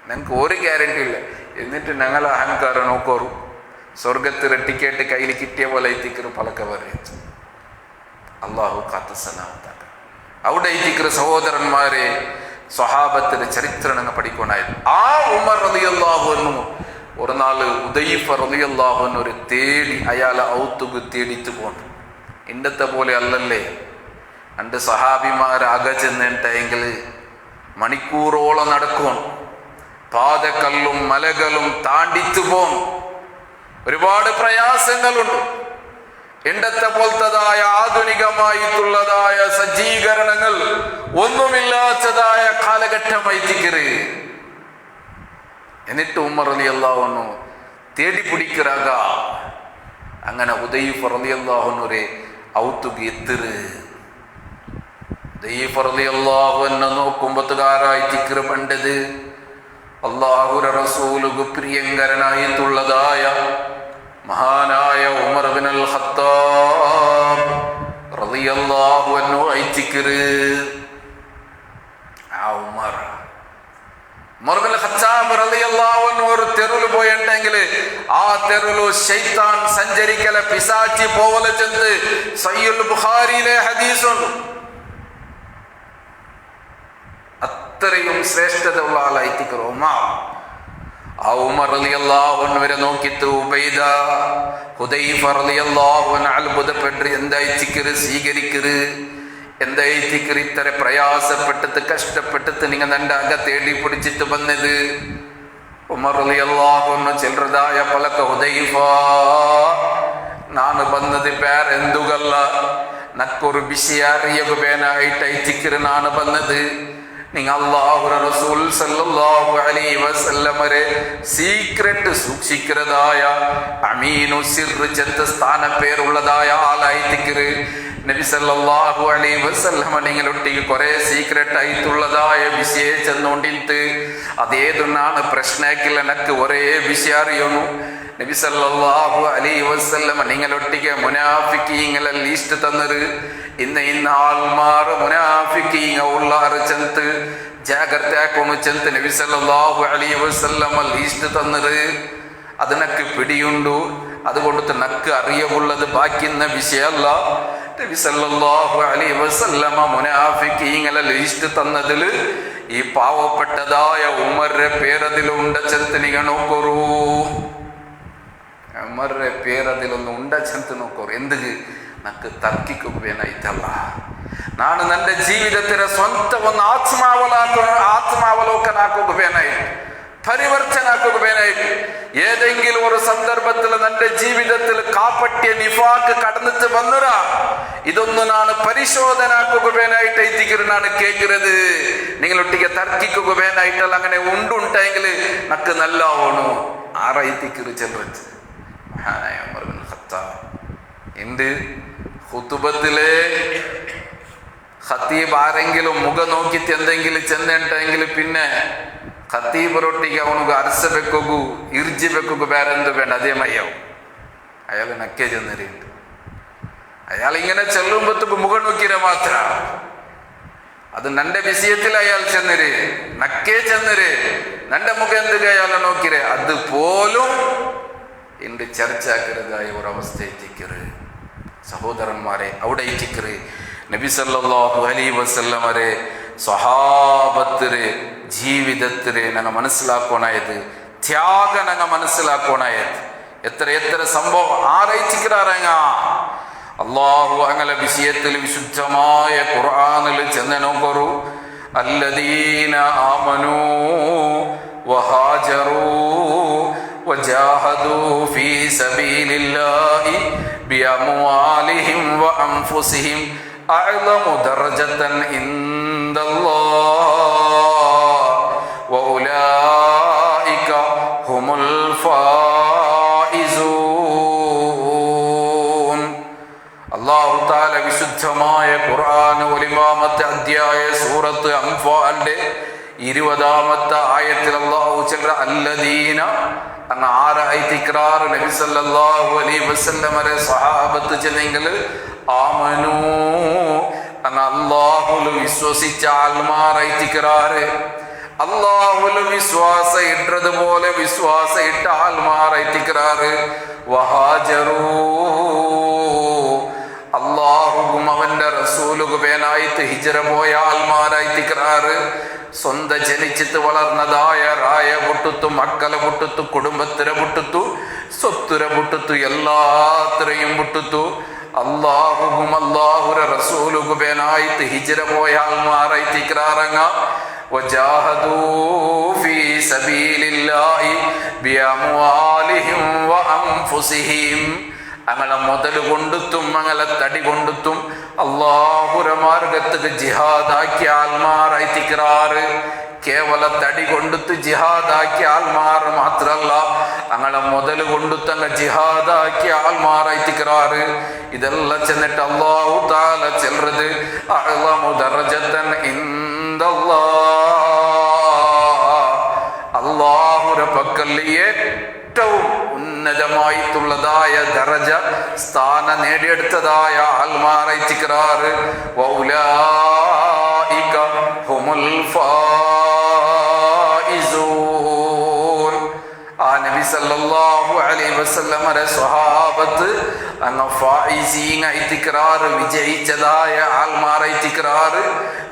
ഞങ്ങൾക്ക് ഒരു ഗ്യാരണ്ടി ഇല്ല. എന്നിട്ട് ഞങ്ങൾ അഹങ്കാരം നോക്കോറു സ്വർഗത്തിൽ ടിക്കറ്റ് കയ്യിൽ കിട്ടിയ പോലെ എത്തിക്കറ് പലക്കെ പറയും. അള്ളാഹു കാത്തു സലാമത്താക്ക. അവിടെ എത്തിക്കറ് സഹോദരന്മാരെ സ്വഹാബത്തിന്റെ ചരിത്രം ഞങ്ങൾ പഠിക്കണായിരുന്നു. ആ ഉമർ റളിയല്ലാഹു അൻഹു ഒരു നാള് ഉദൈഫ റളിയല്ലാഹു അൻഹു ഒരു തേടി അയാളെ ഔത്തുക തേടിച്ചു പോന്നു. ഇന്നത്തെ പോലെ അല്ലല്ലേ, രണ്ട് സഹാബിമാർ അക ചെന്നിട്ടെങ്കിൽ മണിക്കൂറോളം നടക്കും, പാതക്കല്ലും മലകളും താണ്ടിച്ചു പോന്നു. ഒരുപാട് പ്രയാസങ്ങളുണ്ട്. ഇണ്ടത്തെ പോലത്തതായ ആധുനികമായിട്ടുള്ളതായ സജ്ജീകരണങ്ങൾ ഒന്നുമില്ലാത്തതായ കാലഘട്ടമായി തിക്കറ്. എന്നിട്ട് ഉമർ റളിയല്ലാഹു അൻഹു തേടി പിടിക്കറാക. അങ്ങനെ ഉദൈഫ റളിയല്ലാഹു അൻഹു ഔത്തുക എത്തിറ്. ഉദൈഫ റളിയല്ലാഹു അൻഹു നോക്കുമ്പത്തുകാരായി തിക്കറ് പണ്ടത് അല്ലാഹുവിന്റെ റസൂലുക്ക് പ്രിയങ്കരനായിട്ടുള്ളതായ മഹാനായ ഉമർ ഇബ്നുൽ ഖത്താബ് റളിയല്ലാഹു അൻഹു ഐതിക്കറ്. ആ ഉമർ ഇബ്നുൽ ഖത്താബ് റളിയല്ലാഹു അൻഹു ഒരു തെരുവിൽ പോയിട്ടുണ്ടെങ്കിൽ ആ തെരുവിൽ ശൈത്താൻ സഞ്ചരിക്കല പിശാചി പോവലെ ചെന്ന് സഹീഹുൽ ബുഖാരിയിലെ ഹദീസുണ്ട്. അത്രയും ശ്രേഷ്ഠത ഉള്ള ആളായിത്തിക്കറ ഉമർ. ആ ഉമർ റളിയല്ലാഹു അൻഹുവിനെ നോക്കിയിട്ട് ഉബൈദ ഹുദൈഫ റളിയല്ലാഹു അൻഹു അത്ഭുതപ്പെട്ട് എന്തായിത്തിക്കറ് സ്വീകരിക്കറ്, എന്തായിത്തിക്കറ് ഇത്ര പ്രയാസപ്പെട്ടിട്ട് കഷ്ടപ്പെട്ടിട്ട് നിങ്ങൾ എൻ്റെ അക തേടി പിടിച്ചിട്ട് വന്നത്. ഉമർ റളിയല്ലാഹു അൻഹു ചെല്ലുന്നതായ പലക്ക ഹുദൈഫ ನಾನು ಬಂದದ್ದು ಬೇರೆ ಎಂದುಗಲ್ಲ, ನಕ್ಕೊರು ಬಿಸಿ അറിയുകയായിട്ട് ഐത്തിക്കറ് ನಾನು ಬಂದದ್ದು. നിങ്ങൾ അല്ലാഹുവിന്റെ റസൂൽ സല്ലല്ലാഹു അലൈഹി വസല്ലമരെ സീക്രട്ട് സൂക്ഷിക്കുന്നതായ അമീനു സിർ ചെത്ത സ്ഥാന പേരുള്ളതായ ആളായിത്തിക്കറ്. നബി സല്ലല്ലാഹു അലൈഹി വസല്ലമ നിങ്ങളൊട്ടിക്ക് കുറെ സീക്രട്ട് ആയിട്ടുള്ളതായ വിഷയം ചെന്നോണ്ടിട്ട് അതേതൊന്നാണ് പ്രശ്നക്കില്ല, എനക്ക് ഒരേ വിഷയം അറിയുന്നു. നബി സല്ലല്ലാഹു അലൈഹി വസല്ലമ നിങ്ങളൊട്ടിക്ക് മുനാഫിക്കീങ്ങളെ ലീസ്റ്റ് തന്നത്. ഇന്ന ആൾമാർ മുനാഫിക്കീങ്ങ ഉള്ളാറ് ചെന്ത് ജാഗ്രത ആക്കുന്നു ചെന്ത് നബി സല്ലല്ലാഹു അലൈഹി വസല്ലമ ലീസ്റ്റ് തന്നത്. അതിനക്ക് പിടിയുണ്ടു, അതുകൊണ്ട് നക്ക് അറിയവുള്ളത് ബാക്കിന്ന വിഷയമല്ല. നബി സല്ലല്ലാഹു അലൈഹി വസല്ലമ മുനാഫിക്കീങ്ങളെ ലീസ്റ്റ് തന്നതിൽ ഈ പാവപ്പെട്ടതായ ഉമറിന്റെ പേരതിലുണ്ട ചെന്ത് നിങ്ങൾ നോക്കൂ. ഉമറിന്റെ പേരതിലൊന്ന് ഉണ്ട ചെന്ത് നോക്കൂ. എന്തിന് നക്ക് തർക്കിക്കുകയായിട്ടല്ല, ನಾನು ನನ್ನ ಜೀವಿತದ ಸ್ವಂತ ಒಂದು ആത്മാവലോകനാക്കുകയായിട്ട് പരിവർത്തനാക്കുകയായിട്ട് ഏതെങ്കിലും ഒരു സന്ദർഭത്തിൽ എൻ്റെ ജീവിതത്തിൽ കാപ്പട്ടിയ നിഫാക്ക് കടന്നിട്ട് വന്നരാ ഇതൊന്ന് ನಾನು പരിശോധനാക്കുകയായിട്ട് എത്തിക്കറ്. ನಾನು കേൾക്കുന്നത് നിങ്ങളൊട്ടിക്ക് തർക്കിക്കുകയായിട്ടല്ല, അങ്ങനെ ഉണ്ടുണ്ടെങ്കിൽ നക്ക് നല്ല ഓണു ആറായിത്തിക്കറ് ചെല്ലുന്നത്. മഹാനായ ഉമർ ഇബ്നുൽ ഖത്താബ് എന്ത് ഖുതുബത്തിലെ ഖത്തീബ് ആരെങ്കിലും മുഖം നോക്കിയിട്ട് എന്തെങ്കിലും ചെന്നിട്ടെങ്കിൽ പിന്നെ ഖത്തീബറൊട്ടിಗೆ ಅವನಿಗೆ ಅರಸಬೇಕು ಇರ್ಜಿಬೇಕು ಬೇರೆ എന്ത് വേണ്ട, അതേ മയ്യാവും. അയാൾ നക്കേ ചെന്നിരുണ്ട്. അയാൾ ഇങ്ങനെ ചെല്ലുമ്പത്തേക്ക് മുഖം നോക്കിയ മാത്ര അത് നന്റെ വിഷയത്തിൽ അയാൾ ചെന്നര് നക്കേ ചെന്നര് നന്റെ മുഖം എന്ത് അയാളെ നോക്കിരേ അതുപോലും ഇന്ന് ചർച്ചാക്കരുതായ ഒരവസ്ഥ എത്തിക്കറ്. സഹോദരന്മാരെ അവിടെ എത്തിക്കറ് നബി സല്ലല്ലാഹു അലൈഹി വസല്ലമരെ സ്വഹാബത്തിരെ ജീവിതത്തിരെ ഞങ്ങൾ മനസ്സിലാക്കണായത്, ത്യാഗ ഞങ്ങൾ മനസ്സിലാക്കണായത്. എത്ര എത്ര സംഭവം ആരയിച്ചിക്കറാറങ്ങ അള്ളാഹു അങ്ങനെ വിഷയത്തിൽ വിശുദ്ധമായ ഖുർആനിൽ ചെന്ന് നോക്കറു. അല്ലദീന ആമനൂ വഹാജറൂ വജാഹദൂ ഫീ സബീലില്ലാഹി ബിഅംവാലിഹിം വഅൻഫുസിഹിം അഅ്ളമു ദറജതൻ ഇൻദല്ലാഹ് വഉലൈക ഹുമുൽ ഫായിസൂൻ. അല്ലാഹു തആല വിശുദ്ധമായ ഖുർആൻ ഒലിമാമത്തെ അധ്യായ സൂറത്ത് അംഫാലിന്റെ 20-ാമത്തെ ആയത്തിൽ അല്ലാഹു ചൊല്ല അല്ലദീന അങ്ങ് ആരായി തിക്റാർ നബി സല്ലല്ലാഹു അലൈഹി വസല്ലമരെ സ്വഹാബത്ത് ചെന്നെങ്കിൽ ആമനൂ അങ്ങ് അല്ലാഹുൽ വിശ്വസിച്ച ആൾമാരായി തിക്റാറ് അല്ലാഹുൽ വിശ്വാസ ഇട്ടതുപോലെ വിശ്വാസ ഇട്ട ആൾമാരായി തിക്റാറ് വഹാജറൂ അല്ലാഹുവും അവന്റെ റസൂലുക പേനായിട്ട് ഹിജ്റ പോയ ആൾമാരായി തിക്റാറ് സ്വന്തം ജനിച്ചിട്ട് വളർന്നതായ റായ പൊട്ടുത്തു മക്കളെ പൊട്ടുത്തു കുടുംബത്തിനെ പൊട്ടുത്തു സ്വത്തുര പൊട്ടുത്തു എല്ലാത്തിനെയും പൊട്ടുത്തു അല്ലാഹുവും അല്ലാഹുര റസൂലുക പേനായിട്ട് ഹിജ്റ പോയ ആൾമാരായി തിക്റാറങ്ങ വജാഹദൂ ഫീ സബീലില്ലാഹി ബിഅംവാലിഹിം വഅൻഫുസിഹിം അങ്ങനെ മുതൽ കൊണ്ടുത്തും അങ്ങനെ തടി കൊണ്ടുത്തും അല്ലാഹുര മാർഗത്തിക്ക് ജിഹാദാക്കിയ ആൾമാരായി തിക്റാറ് കേവല തടി കൊണ്ടുത്ത് ജിഹാദാക്കിയ ആൾമാർ മാത്രല്ല അങ്ങനെ മുതൽ കൊണ്ടുത്തങ്ങ ജിഹാദാക്കിയ ആൾമാരായി തിക്റാറ് ഇതെല്ലാം ചെന്നിട്ട് അല്ലാഹു തആല ചെല്ലുന്നത് അഅ്ളമു ദറജതൻ അല്ലാഹുര പക്കൽ ഏറ്റവും ഉന്നതമായിട്ടുള്ളതായ ദറജ സ്ഥാന നേടിയെടുത്തതായ ആൾമാരായി തിക്റാറ് വൗലായിക ഹുമുൽ ഫായിസൂൻ ആ നബി സല്ലല്ലാഹു അലൈഹി വസല്ലമയുടെ സ്വഹാബത്ത് അങ്ങ് ഫായിസീനായി തിക്റാറ് വിജയിച്ചതായ ആൾമാരായി തിക്റാറ്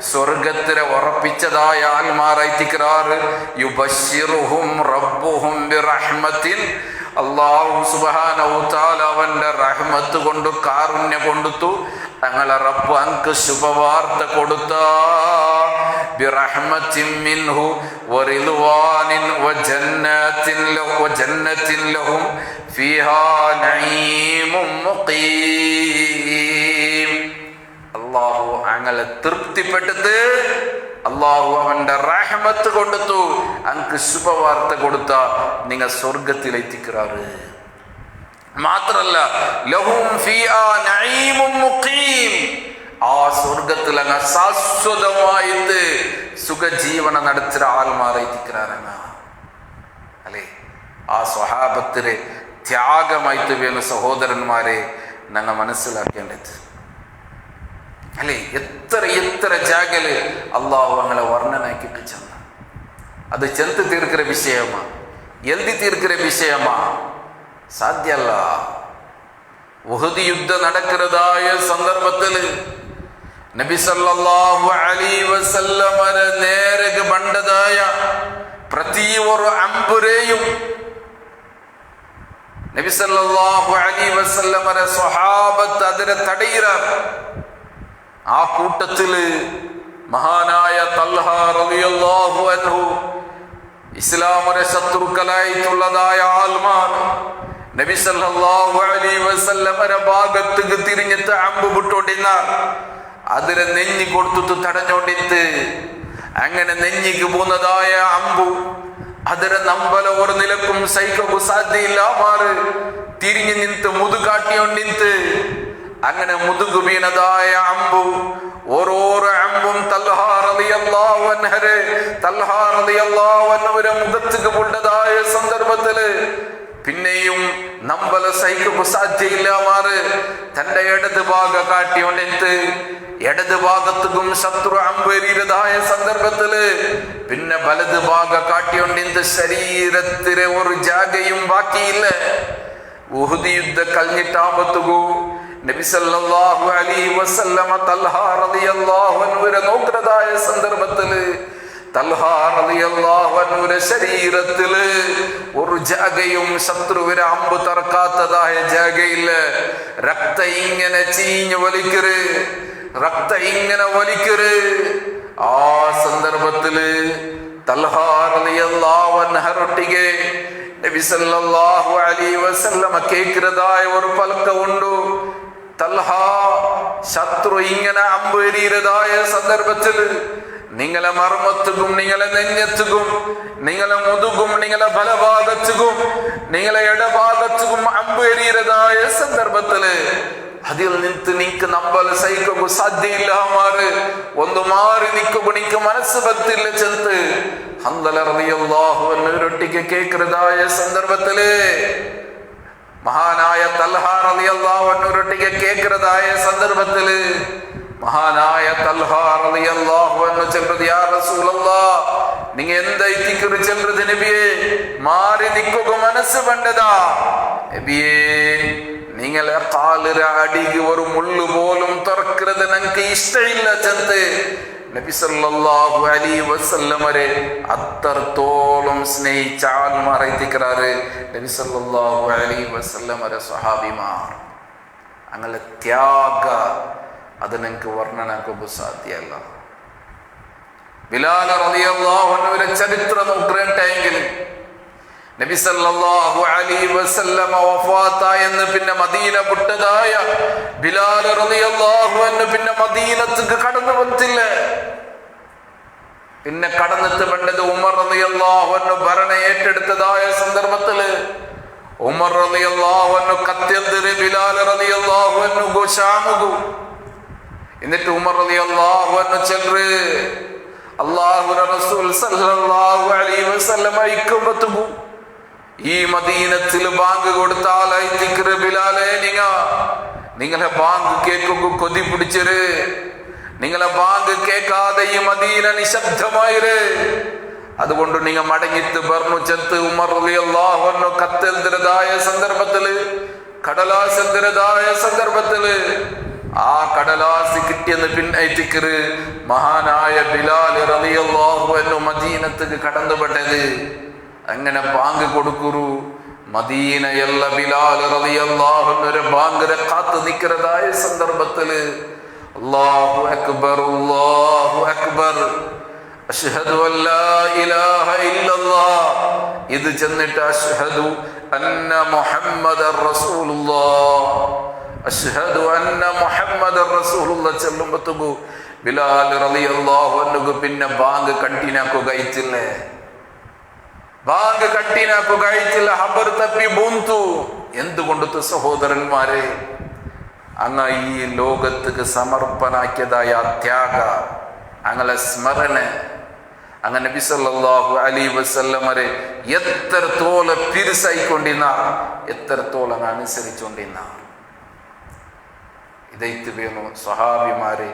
സ്വർഗത്തിലെ ഉറപ്പിച്ചതായ ആൾമാരായി തിക്റാറ് യുബശ്ശിറുഹും റബ്ബുഹും ബിറഹ്മത്തിൻ അല്ലാഹു സുബ്ഹാനഹു തആല അവന്റെ റഹ്മത്ത് കൊണ്ട് കാരുണ്യം കൊടുത്തു തങ്ങളെ റബ്ബ് അൻക്ക് ശുഭവാർത്ത കൊടുത്ത ബിറഹ്മത്തിൻ മിൻഹു വറിദ്വാനിൻ വജന്നത്തിൻ ലഹും ഫീഹാ നഈമും മുഖീം അല്ലാഹു അങ്ങനെ തൃപ്തിപ്പെട്ടത് അല്ലാഹു അവന്റെ റഹ്മത്ത് കൊടുത്തു അൻക്ക് ശുഭവാർത്ത കൊടുത്ത നിങ്ങൾ സ്വർഗത്തിലെത്തിക്കാറ് മാത്രല്ല ലഹും ഫീഹാ നഈമും മുഖീം ആ സ്വർഗത്തിൽ അങ്ങ് ശാശ്വതമായിട്ട് സുഖജീവന നടത്തുന്ന ആൾമാരെത്തിക്കാറാണ് അല്ലേ ആ സ്വഹാബത്തിലെ ത്യാഗമായിട്ട് വേണം സഹോദരന്മാരെ ഞങ്ങൾ മനസ്സിലാക്കേണ്ടത് അല്ലേ എത്ര എത്ര ജാഗല് അള്ളാഹു അങ്ങനെ വർണ്ണനാക്കിട്ട് ചെന്ന അത് ചെന്ന് തീർக்கிற വിഷയമാ എഴുതി തീർக்கிற വിഷയമാ സാധ്യല്ല ഉഹദ് യുദ്ധം നടക്കുന്നതായ സന്ദർഭത്തിൽ നബി സല്ലല്ലാഹു അലൈഹി വസല്ലമരെ നേരെ ബണ്ടതായ പ്രതി ഒരു അമ്പുരെയും നബി സല്ലല്ലാഹു അലൈഹി വസല്ലമരെ സ്വഹാബത്ത് അതിനെ തടയിറാർ ആ കൂട്ടത്തില് മഹാനായ തൽഹ റളിയല്ലാഹു അൻഹു ഇസ്ലാമിന്റെ ശത്രുക്കളായിട്ടുള്ളതായ ആൾമാർ നബി സല്ലല്ലാഹു അലൈഹി വസല്ലമയുടെ ഭാഗത്തേക്ക് തിരിഞ്ഞിട്ട് അമ്പ് വിട്ടോണ്ടിരുന്നാർ അതിനെ നെഞ്ഞി കൊടുത്തിട്ട് തടഞ്ഞോണ്ടിട്ട് അങ്ങനെ നെഞ്ഞിക്ക് പോകുന്നതായ അമ്പു അതിനെ നമ്പല ഒരു നിലക്കും സൈക്കു സാധ്യയില്ല മാറ് തിരിഞ്ഞു നിന്നിട്ട് മുതുകാട്ടിയോണ്ടിട്ട് അങ്ങനെ മുതുകു വീണതായ അമ്പു ഓരോരോ അമ്പും തൽഹ റളിയല്ലാഹു അൻഹുവിന്റെ മുഖത്തേക്ക് കൊണ്ടതായ സന്ദർഭത്തില് പിന്നെയും നമ്പല സൈക്കു സാധ്യയില്ല മാറ് തന്റെ ഇടത് ഭാഗ കാട്ടിയോണ്ടിട്ട് ഇടത് ഭാഗത്തും ശത്രു അമ്പേറിയതായ സന്ദർഭത്തില് പിന്നെ വലത് ഭാഗ കാട്ടിയോണ്ടിട്ട് ശരീരത്തിലെ ഒരു ജാഗയും ബാക്കിയില്ല ഉഹദ് യുദ്ധ കഴിഞ്ഞിട്ടാമ്പത്തുകൂ നബി സല്ലല്ലാഹു അലൈഹി വസല്ലമ തൽഹ റളിയല്ലാഹു അൻഹുവിനെ നോക്കുന്നതായ സന്ദർഭത്തില് തൽഹ റളിയല്ലാഹു അൻഹുവിന്റെ ശരീരത്തില് ഒരു ജാഗയും ശത്രുവിനെ അമ്പ് തറക്കാത്തതായ ജാഗയില്ല രക്ത ഇങ്ങനെ ചീഞ്ഞു വലിക്കര് രക്ത ഇങ്ങനെ വലിക്കര് ആ സന്ദർഭത്തില് തൽഹ റളിയല്ലാഹു അൻഹുരൊട്ടിಗೆ നബി സല്ലല്ലാഹു അലൈഹി വസല്ലമ കേൾക്കുന്നതായ ഒരു പലക്ക ഉണ്ടു തൽഹ ശത്രു ഇങ്ങനെ അമ്പേറിയതായ സന്ദർഭത്തിൽ നിങ്ങളെ മർമ്മത്തുക്കും നിങ്ങളെ നെഞ്ഞത്തുക്കും നിങ്ങളെ മുതുകും നിങ്ങളെ ബലഭാഗത്തുക്കും നിങ്ങളെ ഇടഭാഗത്തുക്കും അമ്പേറിയതായ സന്ദർഭത്തില് അതിൽ നിന്ന് നിനക്ക് നമ്മൾ സഹിക്കുക സാധ്യമില്ല മാറ് ഒന്ന് മാറി നിൽക്കുക നിനക്ക് മനസ്സ് പറ്റില്ല ചെന്ന് ഹൻദല റളിയല്ലാഹു അൻഹുരൊട്ടിക്ക് കേൾക്കുന്നതായ സന്ദർഭത്തില് മഹാനായ തൽഹ റളിയല്ലാഹു അൻഹുരൊട്ടിക്ക് കേൾക്കുന്നതായ സന്ദർഭത്തില് മഹാനായ തൽഹ റളിയല്ലാഹു അൻഹു ചെല്ലുന്നത് യാ റസൂലല്ലാഹ് നിങ്ങൾ എന്തായിത്തിക്കു ചെല്ലുന്നത് നബിയെ മാറി നിൽക്കുക മനസ്സ് വേണ്ടതാ നബിയെ നിങ്ങളെ കാലിര അടിക്ക് ഒരു മുള്ളു പോലും തുറക്കുന്നത് ഞങ്ങൾക്ക് ഇഷ്ടമില്ല ചെന്ന് നബി സല്ലല്ലാഹു അലൈഹി വസല്ലമരെ അത്രത്തോളം സ്നേഹിച്ച ആൾമാർ എത്തിക്കാറ് നബി സല്ലല്ലാഹു അലൈഹി വസല്ലമരെ സ്വഹാബിമാർ അങ്ങനെ ത്യാഗ അത് നിങ്ങൾക്ക് വർണ്ണനാക്കാൻ സാധ്യമല്ല. ബിലാൽ റളിയല്ലാഹു അൻഹുവിന്റെ ചരിത്രം നോക്കുകയാണെങ്കിൽ നബി സല്ലല്ലാഹു അലൈഹി വസല്ലമ വഫാത്തായെന്ന് പിന്നെ മദീന വിട്ടതായ ബിലാൽ റളിയല്ലാഹു അൻഹു പിന്നെ മദീനത്തേക്ക് കടന്നു വന്നില്ല. പിന്നെ കടന്നെത്ത് വേണ്ടത് ഉമർ റളിയല്ലാഹു അൻഹു ഭരണം ഏറ്റെടുത്തതായ സന്ദർഭത്തില് ഉമർ റളിയല്ലാഹു അൻഹു കത്തെതിരെ ബിലാൽ റളിയല്ലാഹു അൻഹു ശാമുകു. എന്നിട്ട് ഉമർ റളിയല്ലാഹു അൻഹു ചെല്ല് അല്ലാഹുവിന്റെ റസൂൽ സല്ലല്ലാഹു അലൈഹി വസല്ലമ ഇക്കുമത്തുബു ഈ മദീനത്തിൽ ബാങ്ക് കൊടുത്താൽ ബിലാലെ നിങ്ങളെ ബാങ്ക് കേൾക്കുക കൊതി പിടിച്ചര് നിങ്ങളെ ബാങ്ക് കേൾക്കാതെ ഈ മദീന നിശബ്ദമായിര് അതുകൊണ്ട് നിങ്ങൾ മടങ്ങിത്ത് പറഞ്ഞു ചെത്ത് ഉമർ റളിയല്ലാഹു അൻഹു കത്തെഴുതിയതായ സന്ദർഭത്തില് കടലാസ് എഴുതിയതായ സന്ദർഭത്തില് ആ കടലാസ് കിട്ടിയെന്ന് പിന്നൈത്തിക്കറ് മഹാനായ ബിലാൽ റളിയല്ലാഹു അൻഹു മദീനത്തേക്ക് കടന്നുപെട്ടത്. അങ്ങനെ ബാങ്ക് കൊടുക്കുറു മദീനയല്ല ബിലാൽ റളിയല്ലാഹു അൻഹു ബാങ്കിനെ കാത്തു നിൽക്കുന്നതായ സന്ദർഭത്തില് അല്ലാഹു അക്ബർ അഷ്ഹദു അല്ലാ ഇലാഹ ഇല്ലല്ലാഹ് ഇത് ചെന്നിട്ട് അഷ്ഹദു അന്ന മുഹമ്മദർ റസൂലുള്ളാഹ് അഷ്ഹദു അന്ന മുഹമ്മദർ റസൂലുള്ളാഹ് ചെല്ലുമ്പോ ബിലാൽ റളിയല്ലാഹു അൻഹു പിന്നെ ബാങ്ക് കണ്ടിനാക്കുകയില്ലേ ബാങ്ക് കട്ടിനാക്കുകയിച്ചില്ല ഹബർ തപ്പി ബൂന്തു. എന്തുകൊണ്ടു സഹോദരന്മാരെ അങ്ങ ഈ ലോകത്തേക്ക് സമർപ്പണാക്കിയതായ ത്യാഗ അങ്ങനെ സ്മരണ അങ്ങനെ നബി സല്ലല്ലാഹു അലൈഹി വസല്ലമരെ എത്രത്തോളം പിരിസായിക്കൊണ്ടിരുന്ന എത്രത്തോളം അനുസരിച്ചുകൊണ്ടിരുന്ന ഇതൈത്ത് വേണു സ്വഹാബിമാരെ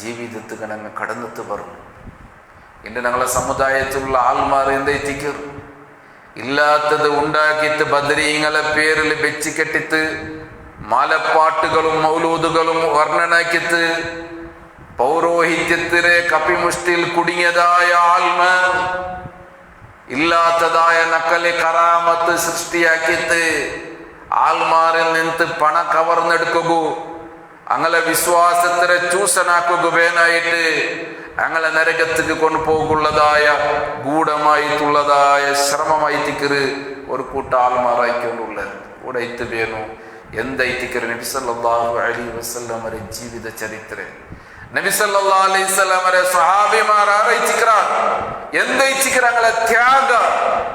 ജീവിതത്തിൽ അങ്ങ് കടന്നെത്ത് പറഞ്ഞു. ഇന്ന് ഞങ്ങളെ സമുദായത്തിലുള്ള ആൾമാർ എന്തെത്തിക്കർ ഇല്ലാത്തത് ഉണ്ടാക്കിയിട്ട് ബദരീങ്ങളെ പേരിൽ വെച്ച് കെട്ടിത്ത് മാലപ്പാട്ടുകളും മൗലൂദുകളും വർണ്ണനാക്കിത്ത് പൗരോഹിത്യത്തിലെ കപ്പിമുഷ്ടിയിൽ കുടുങ്ങിയതായ ആൾമാർ ഇല്ലാത്തതായ നക്കലെ കറാമത്ത് സൃഷ്ടിയാക്കിയിട്ട് ആൾമാരിൽ നിന്ന് പണ കവർന്നെടുക്കുക അങ്ങനെ വിശ്വാസത്തിനെ ചൂഷണാക്കുകയായിട്ട് അങ്ങനെ നരകത്തേക്ക് കൊണ്ടുപോകുള്ളതായ ഗൂഢമായിട്ടുള്ളതായ ശ്രമമായി തിക്കറ് ഒരു കൂട്ട ആൾമാറായിക്കൊണ്ടുള്ള കൂടെ ഇത്ത് വേണു എന്തായിത്തിക്കറ് നബി സല്ലല്ലാഹു അലൈഹി വസല്ലമയുടെ ജീവിത ചരിത്രം നബി സല്ലല്ലാഹു അലൈഹി വസല്ലമയുടെ സ്വഹാബിമാർ ആരായിത്തിക്കറാ എന്തായിത്തിക്കറ അങ്ങനെ ത്യാഗ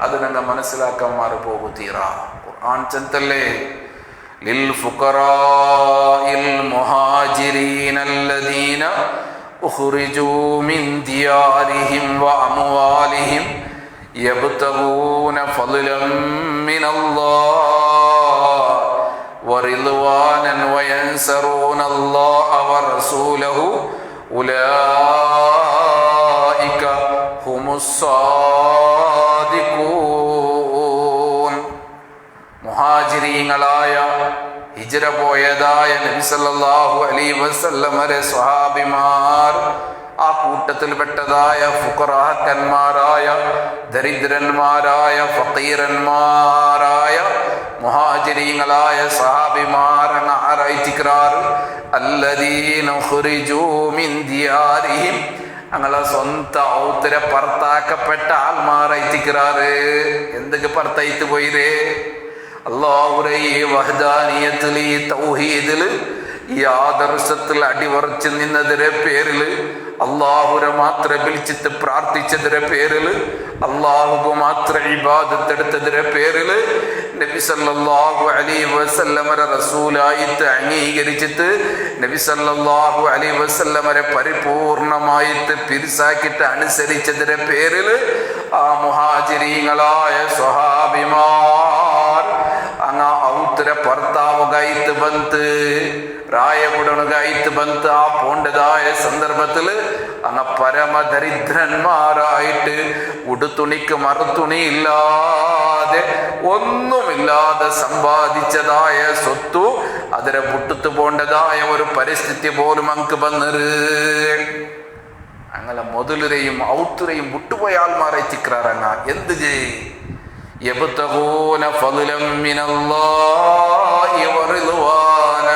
അത് ഞങ്ങൾ മനസ്സിലാക്കാൻ മാറി പോകും തീരാ. ഖുർആൻ ചന്തല്ലേ للفقراء المهاجرين الذين أخرجوا من ديارهم وأموالهم يبتغون فضلا من الله ورضوانا وينصرون الله ورسوله أولئك هم الصادقون. മുഹാജിരീങ്ങളായ ഹിജ്റ പോയതായ നബി സല്ലല്ലാഹു അലൈഹി വസല്ലമയുടെ സ്വഹാബിമാർ ആ കൂട്ടത്തിൽ പെട്ടതായ ഫുഖറാക്കന്മാരായ ദരിദ്രന്മാരായ ഫഖീറന്മാരായ മുഹാജിരീങ്ങളായ സ്വഹാബിമാർ ആരായിത്തിക്റാർ അല്ലദീന ഖുറിജൂ മിൻ ദിയാരിഹിം ഞങ്ങളെ സ്വന്തം ഔത്തര പുറത്താക്കപ്പെട്ട ആൾമാരായിത്തിക്റാറ്. എന്തൊക്കെ പുറത്തായിട്ട് പോയിരേ അല്ലാഹുവിന്റെ ഈ വഹ്ദാനിയത്തിൽ ഈ തൗഹീദിൽ ഈ ആദർശത്തിൽ അടിവറച്ച് നിന്നതിന്റെ പേരില്, അള്ളാഹുരെ മാത്രം വിളിച്ചിട്ട് പ്രാർത്ഥിച്ചതിന്റെ പേരില്, അള്ളാഹുക്ക് മാത്രം ഇബാദത്ത് എടുത്തതിന്റെ പേരില് നബി സല്ലല്ലാഹു അലൈഹി വസല്ലമരെ റസൂലായിട്ട് അംഗീകരിച്ചിട്ട് നബി സല്ലല്ലാഹു അലൈഹി വസല്ലമരെ പരിപൂർണമായിട്ട് പിരിസാക്കിയിട്ട് അനുസരിച്ചതിന്റെ പേരില് ആ മുഹാജിരീങ്ങളായ സ്വഹാബിമാർ അങ്ങ ഔത്തര ഭർത്താവുകായിട്ട് ബന്ത് പ്രായമുടനുകായിട്ട് ബന്ത് ആ പോണ്ടതായ സന്ദർഭത്തില് അങ്ങ പരമദരിദ്രന്മാരായിട്ട് ഉടുത്തുണിക്ക് മറുതുണി ഇല്ലാതെ ഒന്നുമില്ലാതെ സമ്പാദിച്ചതായ സ്വത്തു അതിനെ വിട്ടിട്ട് പോണ്ടതായ ഒരു പരിസ്ഥിതി പോലും അങ്ങ് വന്നത്. അങ്ങനെ മുതലുരെയും ഔത്തുരെയും വിട്ടുപോയ ആൾമാരെ ചിക്രാറങ്ങ എന്ത് യബ്തഗൂന ഫളലം മിനല്ലാഹി വറിദ്വാന,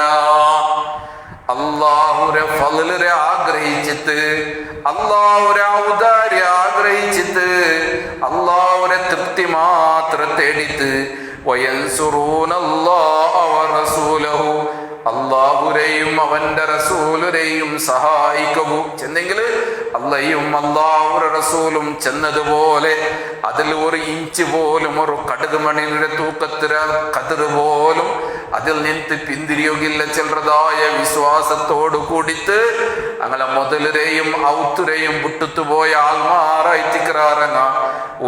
അല്ലാഹുരെ ഫളലിനെ ആഗ്രഹിച്ചിട്ട്, അല്ലാഹുരെ ഔദാര്യം ആഗ്രഹിച്ചിട്ട്, അല്ലാഹുരെ തൃപ്തി മാത്രം തേടിത്ത് വയൻസുറൂനല്ലാഹ വറസൂലഹു, അല്ലാഹുരെയും അവന്റെ റസൂലുരെയും സഹായിക്കൂ ചെന്നെങ്കിൽ അള്ളയും അല്ലാഹുവിന്റെ റസൂലും ചെന്നതുപോലെ അതിൽ ഒരു ഇഞ്ച് പോലും, ഒരു കടുക് മണിയുടെ തൂക്കത്തിര കതിർ പോലും അതിൽ നിന്ന് പിന്തിരിയുകില്ല ചെല്ലതായ വിശ്വാസത്തോട് കൂടിത്ത് അങ്ങനെ മുതലരെയും ഔത്തുരെയും വിട്ടുത്തുപോയ ആൾമാറായിട്ടിക്കറാറങ്ങ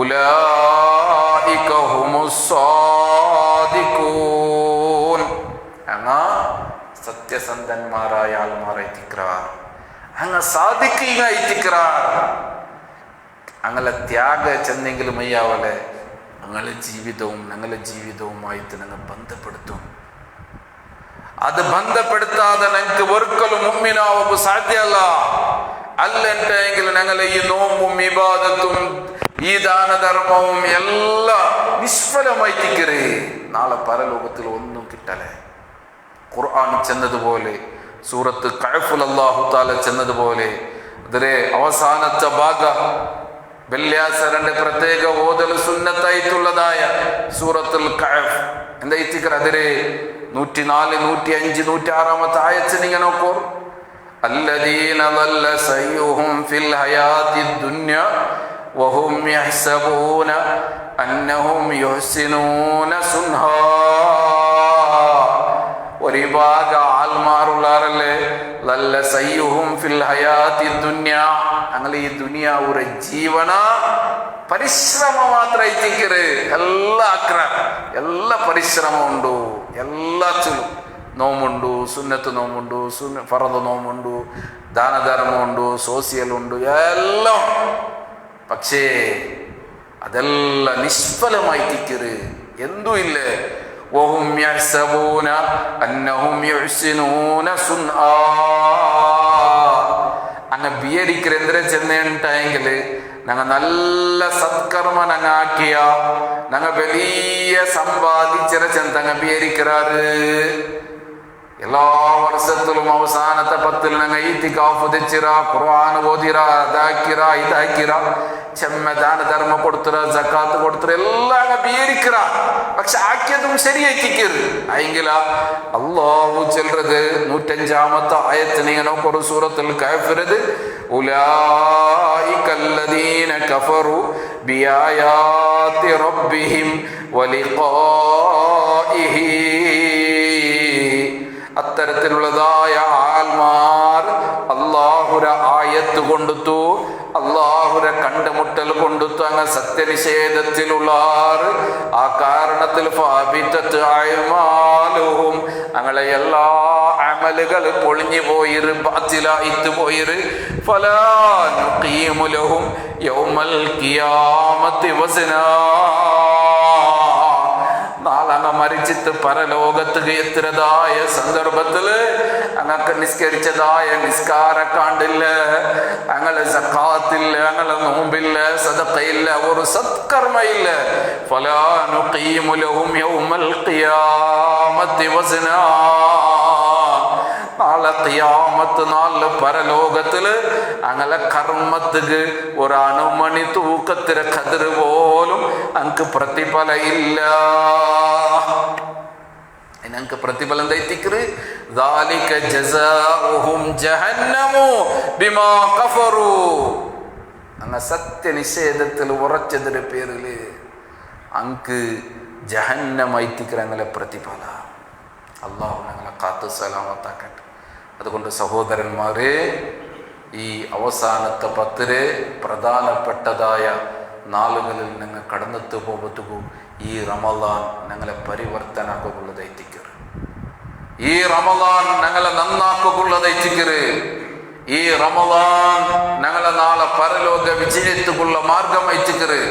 ഉലൈക ഹുമുസ് സാദിഖൂൻ, അങ്ങ സത്യസന്ധന്മാരായ ആൾമാറായിട്ടിക്കറാർ, അങ്ങ് സാധിക്കുകയായിട്ടിക്കറാർ. അങ്ങനെ ത്യാഗ ചെന്നെങ്കിലും മയ്യാവലെ ഞങ്ങളെ ജീവിതവുമായിട്ട് ഞങ്ങൾ ബന്ധപ്പെടുത്തും. അത് ബന്ധപ്പെടുത്താതെ ഞങ്ങൾക്ക് ഒരിക്കലും മുമ്മിനാവുക സാധ്യമല്ല. അല്ലെങ്കിൽ ഞങ്ങൾ ഈ നോമ്പും ഇബാദത്തും ഈ ദാനധർമ്മവും എല്ലാം നിഷ്ഫലമായിട്ടിക്കറേ. നാളെ പരലോകത്തിൽ ഒന്നും കിട്ടലേ. ഖുർആൻ ചെന്നതുപോലെ, സൂറത്ത് കഅഫിൽ അല്ലാഹു തആല ചെന്നതുപോലെ അതിലെ അവസാനത്തെ ഭാഗ വെള്ളിയാഴ്ച പ്രത്യേക ഓതൽ സുന്നത്തായിട്ടുള്ളതായ സൂറത്തുൽ കഅഫ് എന്തായിട്ടിക്കറ അതിലെ 104, 105, 106 ആയത്ത് നിങ്ങൾ നോക്കൂ. അല്ലദീന ളല്ല സയ്യുഹും ഫിൽ ഹയാത്തിദ് ദുനിയ വഹും യഹ്സബൂന അന്നഹും യുഹ്സിനൂന സുൻഹാ. ഒരു ഭാഗ ആൽമാറുള്ളാറല്ലേ ലല്ല സയ്യുഹും ഫിൽ ഹയാത്തിദ് ദുനിയ, അങ്ങനെ ഈ ദുനിയാവുര ജീവന പരിശ്രമ മാത്രമായിട്ടിക്കറ്. എല്ലാ പരിശ്രമം ഉണ്ടു, എല്ലാത്തിലും നോമുണ്ടു, സുന്നത്ത് നോമുണ്ടു, ഫറദ് നോമുണ്ടു, ദാനധർമ്മം ഉണ്ട്, സോഷ്യൽ ഉണ്ട്, എല്ലാം. പക്ഷേ അതെല്ലാം നിഷ്ഫലമായിട്ടിക്കറ്. എന്തും ഇല്ലേ. വഹും യഹ്സബൂന അന്നഹും യുഹ്സിനൂന സുൻആ. അങ്ങ് ബിയടിക്കറ് എന്തിനെ ചെന്നേണ്ടെങ്കിൽ ഞങ്ങൾ നല്ല സത്കർമ്മ ഞങ്ങൾ ആക്കിയ ഞങ്ങൾ വലിയ സമ്പാദിച്ചിര ചെന്തങ്ങ ബിയടിക്കറാറ്. എല്ലാ വർഷത്തിലും അവസാനത്തെ 10 ഞങ്ങൾ ഈത്തിക്കാഫ് തെച്ചിറ, ഖുർആൻ ഓതിറ, അതാക്കിറ ഇതാക്കിറ, ചെമ്മ ദാനധർമ്മ കൊടുത്തിറ, സക്കാത്ത് കൊടുത്തിറ, എല്ലാം അങ്ങ് ബിയടിക്കറ. പക്ഷെ ആക്കിയതും ശരിയാക്കിക്കരുത്. അയെങ്കില അല്ലാഹു ചെല്ലത് 105 ആയത്ത് നിങ്ങൾ നോക്കൊരു സൂറത്തുൽ കഅഫിറത് ഉലൈക അല്ലദീന കഫറു ബിആയാതി റബ്ബിഹിം വലിഖാഇഹി. അത്തരത്തിലുള്ളതായ ആൽമാർ അല്ലാഹുര ആയത്ത് കൊണ്ടുത്തു, അല്ലാഹുര കണ്ടുമുട്ടൽ കൊണ്ടുത്തു അങ്ങ് സത്യനിഷേധത്തിലുള്ളാർ. ആ കാരണത്തിൽ ഫാബിതത്ത് അഅ്മാലുഹും ഞങ്ങളെ എല്ലാ അമലുകൾ പൊളിഞ്ഞു പോയിര്, ബാത്തിലായിട്ട് പോയിര്. ഫലാ നുഖീമു ലഹും യൗമൽ ഖിയാമത്തി വസ്നാ. നാളെ മരിച്ചിട്ട് പരലോകത്ത് എത്തിയതായ സന്ദർഭത്തില് അങ്ങക്ക് നിസ്കരിച്ചതായ നിസ്കാര കാണ്ടില്ല, ഞങ്ങള് സക്കാത്തില്ല, ഞങ്ങള് നോമ്പില്ല, സദഖയില്ല, ഒരു സത്കർമ്മയില്ല. ഫലാ നുഖീമു ലഹും യൗമൽ ഖിയാമത്തി വസ്നാ. നാളെ ഖിയാമത്ത് നാളില് പരലോകത്തില് അങ്ങനെ കർമ്മത്തിക്ക് ഒരു അണുമണി തൂക്കത്തിലെ കതിര് പോലും അനക്ക് പ്രതിഫല ഇല്ല. ഞങ്ങൾക്ക് പ്രതിഫലം ദൈത്തിക്കറ് ദാലിക ജസാഉഹും ജഹന്നമു ബിമാ കഫറു. അങ്ങ് സത്യനിഷേധത്തിൽ ഉറച്ചതിന്റെ പേരില് അങ്ക് ജഹന്നമൈത്തിക്കറ് ഞങ്ങളെ പ്രതിഫല. അള്ളാഹു ഞങ്ങളെ കാത്ത് സലാമത്താക്കട്ടെ. അതുകൊണ്ട് സഹോദരന്മാരെ, ഈ അവസാനത്തെ 10 പ്രധാനപ്പെട്ടതായ നാളുകളിൽ ഞങ്ങൾ കടന്നെത്തു പോകത്തുകൂ. ഈ റമളാൻ ഞങ്ങളെ പരിവർത്തനാക്കുള്ളതായിത്തിക്കറ്. ഈ റമളാൻ ഞങ്ങളെ നന്നാക്കുള്ളതായിത്തിക്കറ്. ഈ റമളാൻ ഞങ്ങളെ നാളെ പരലോക വിജയത്തുക്കുള്ള മാർഗമായിത്തിക്കറ്.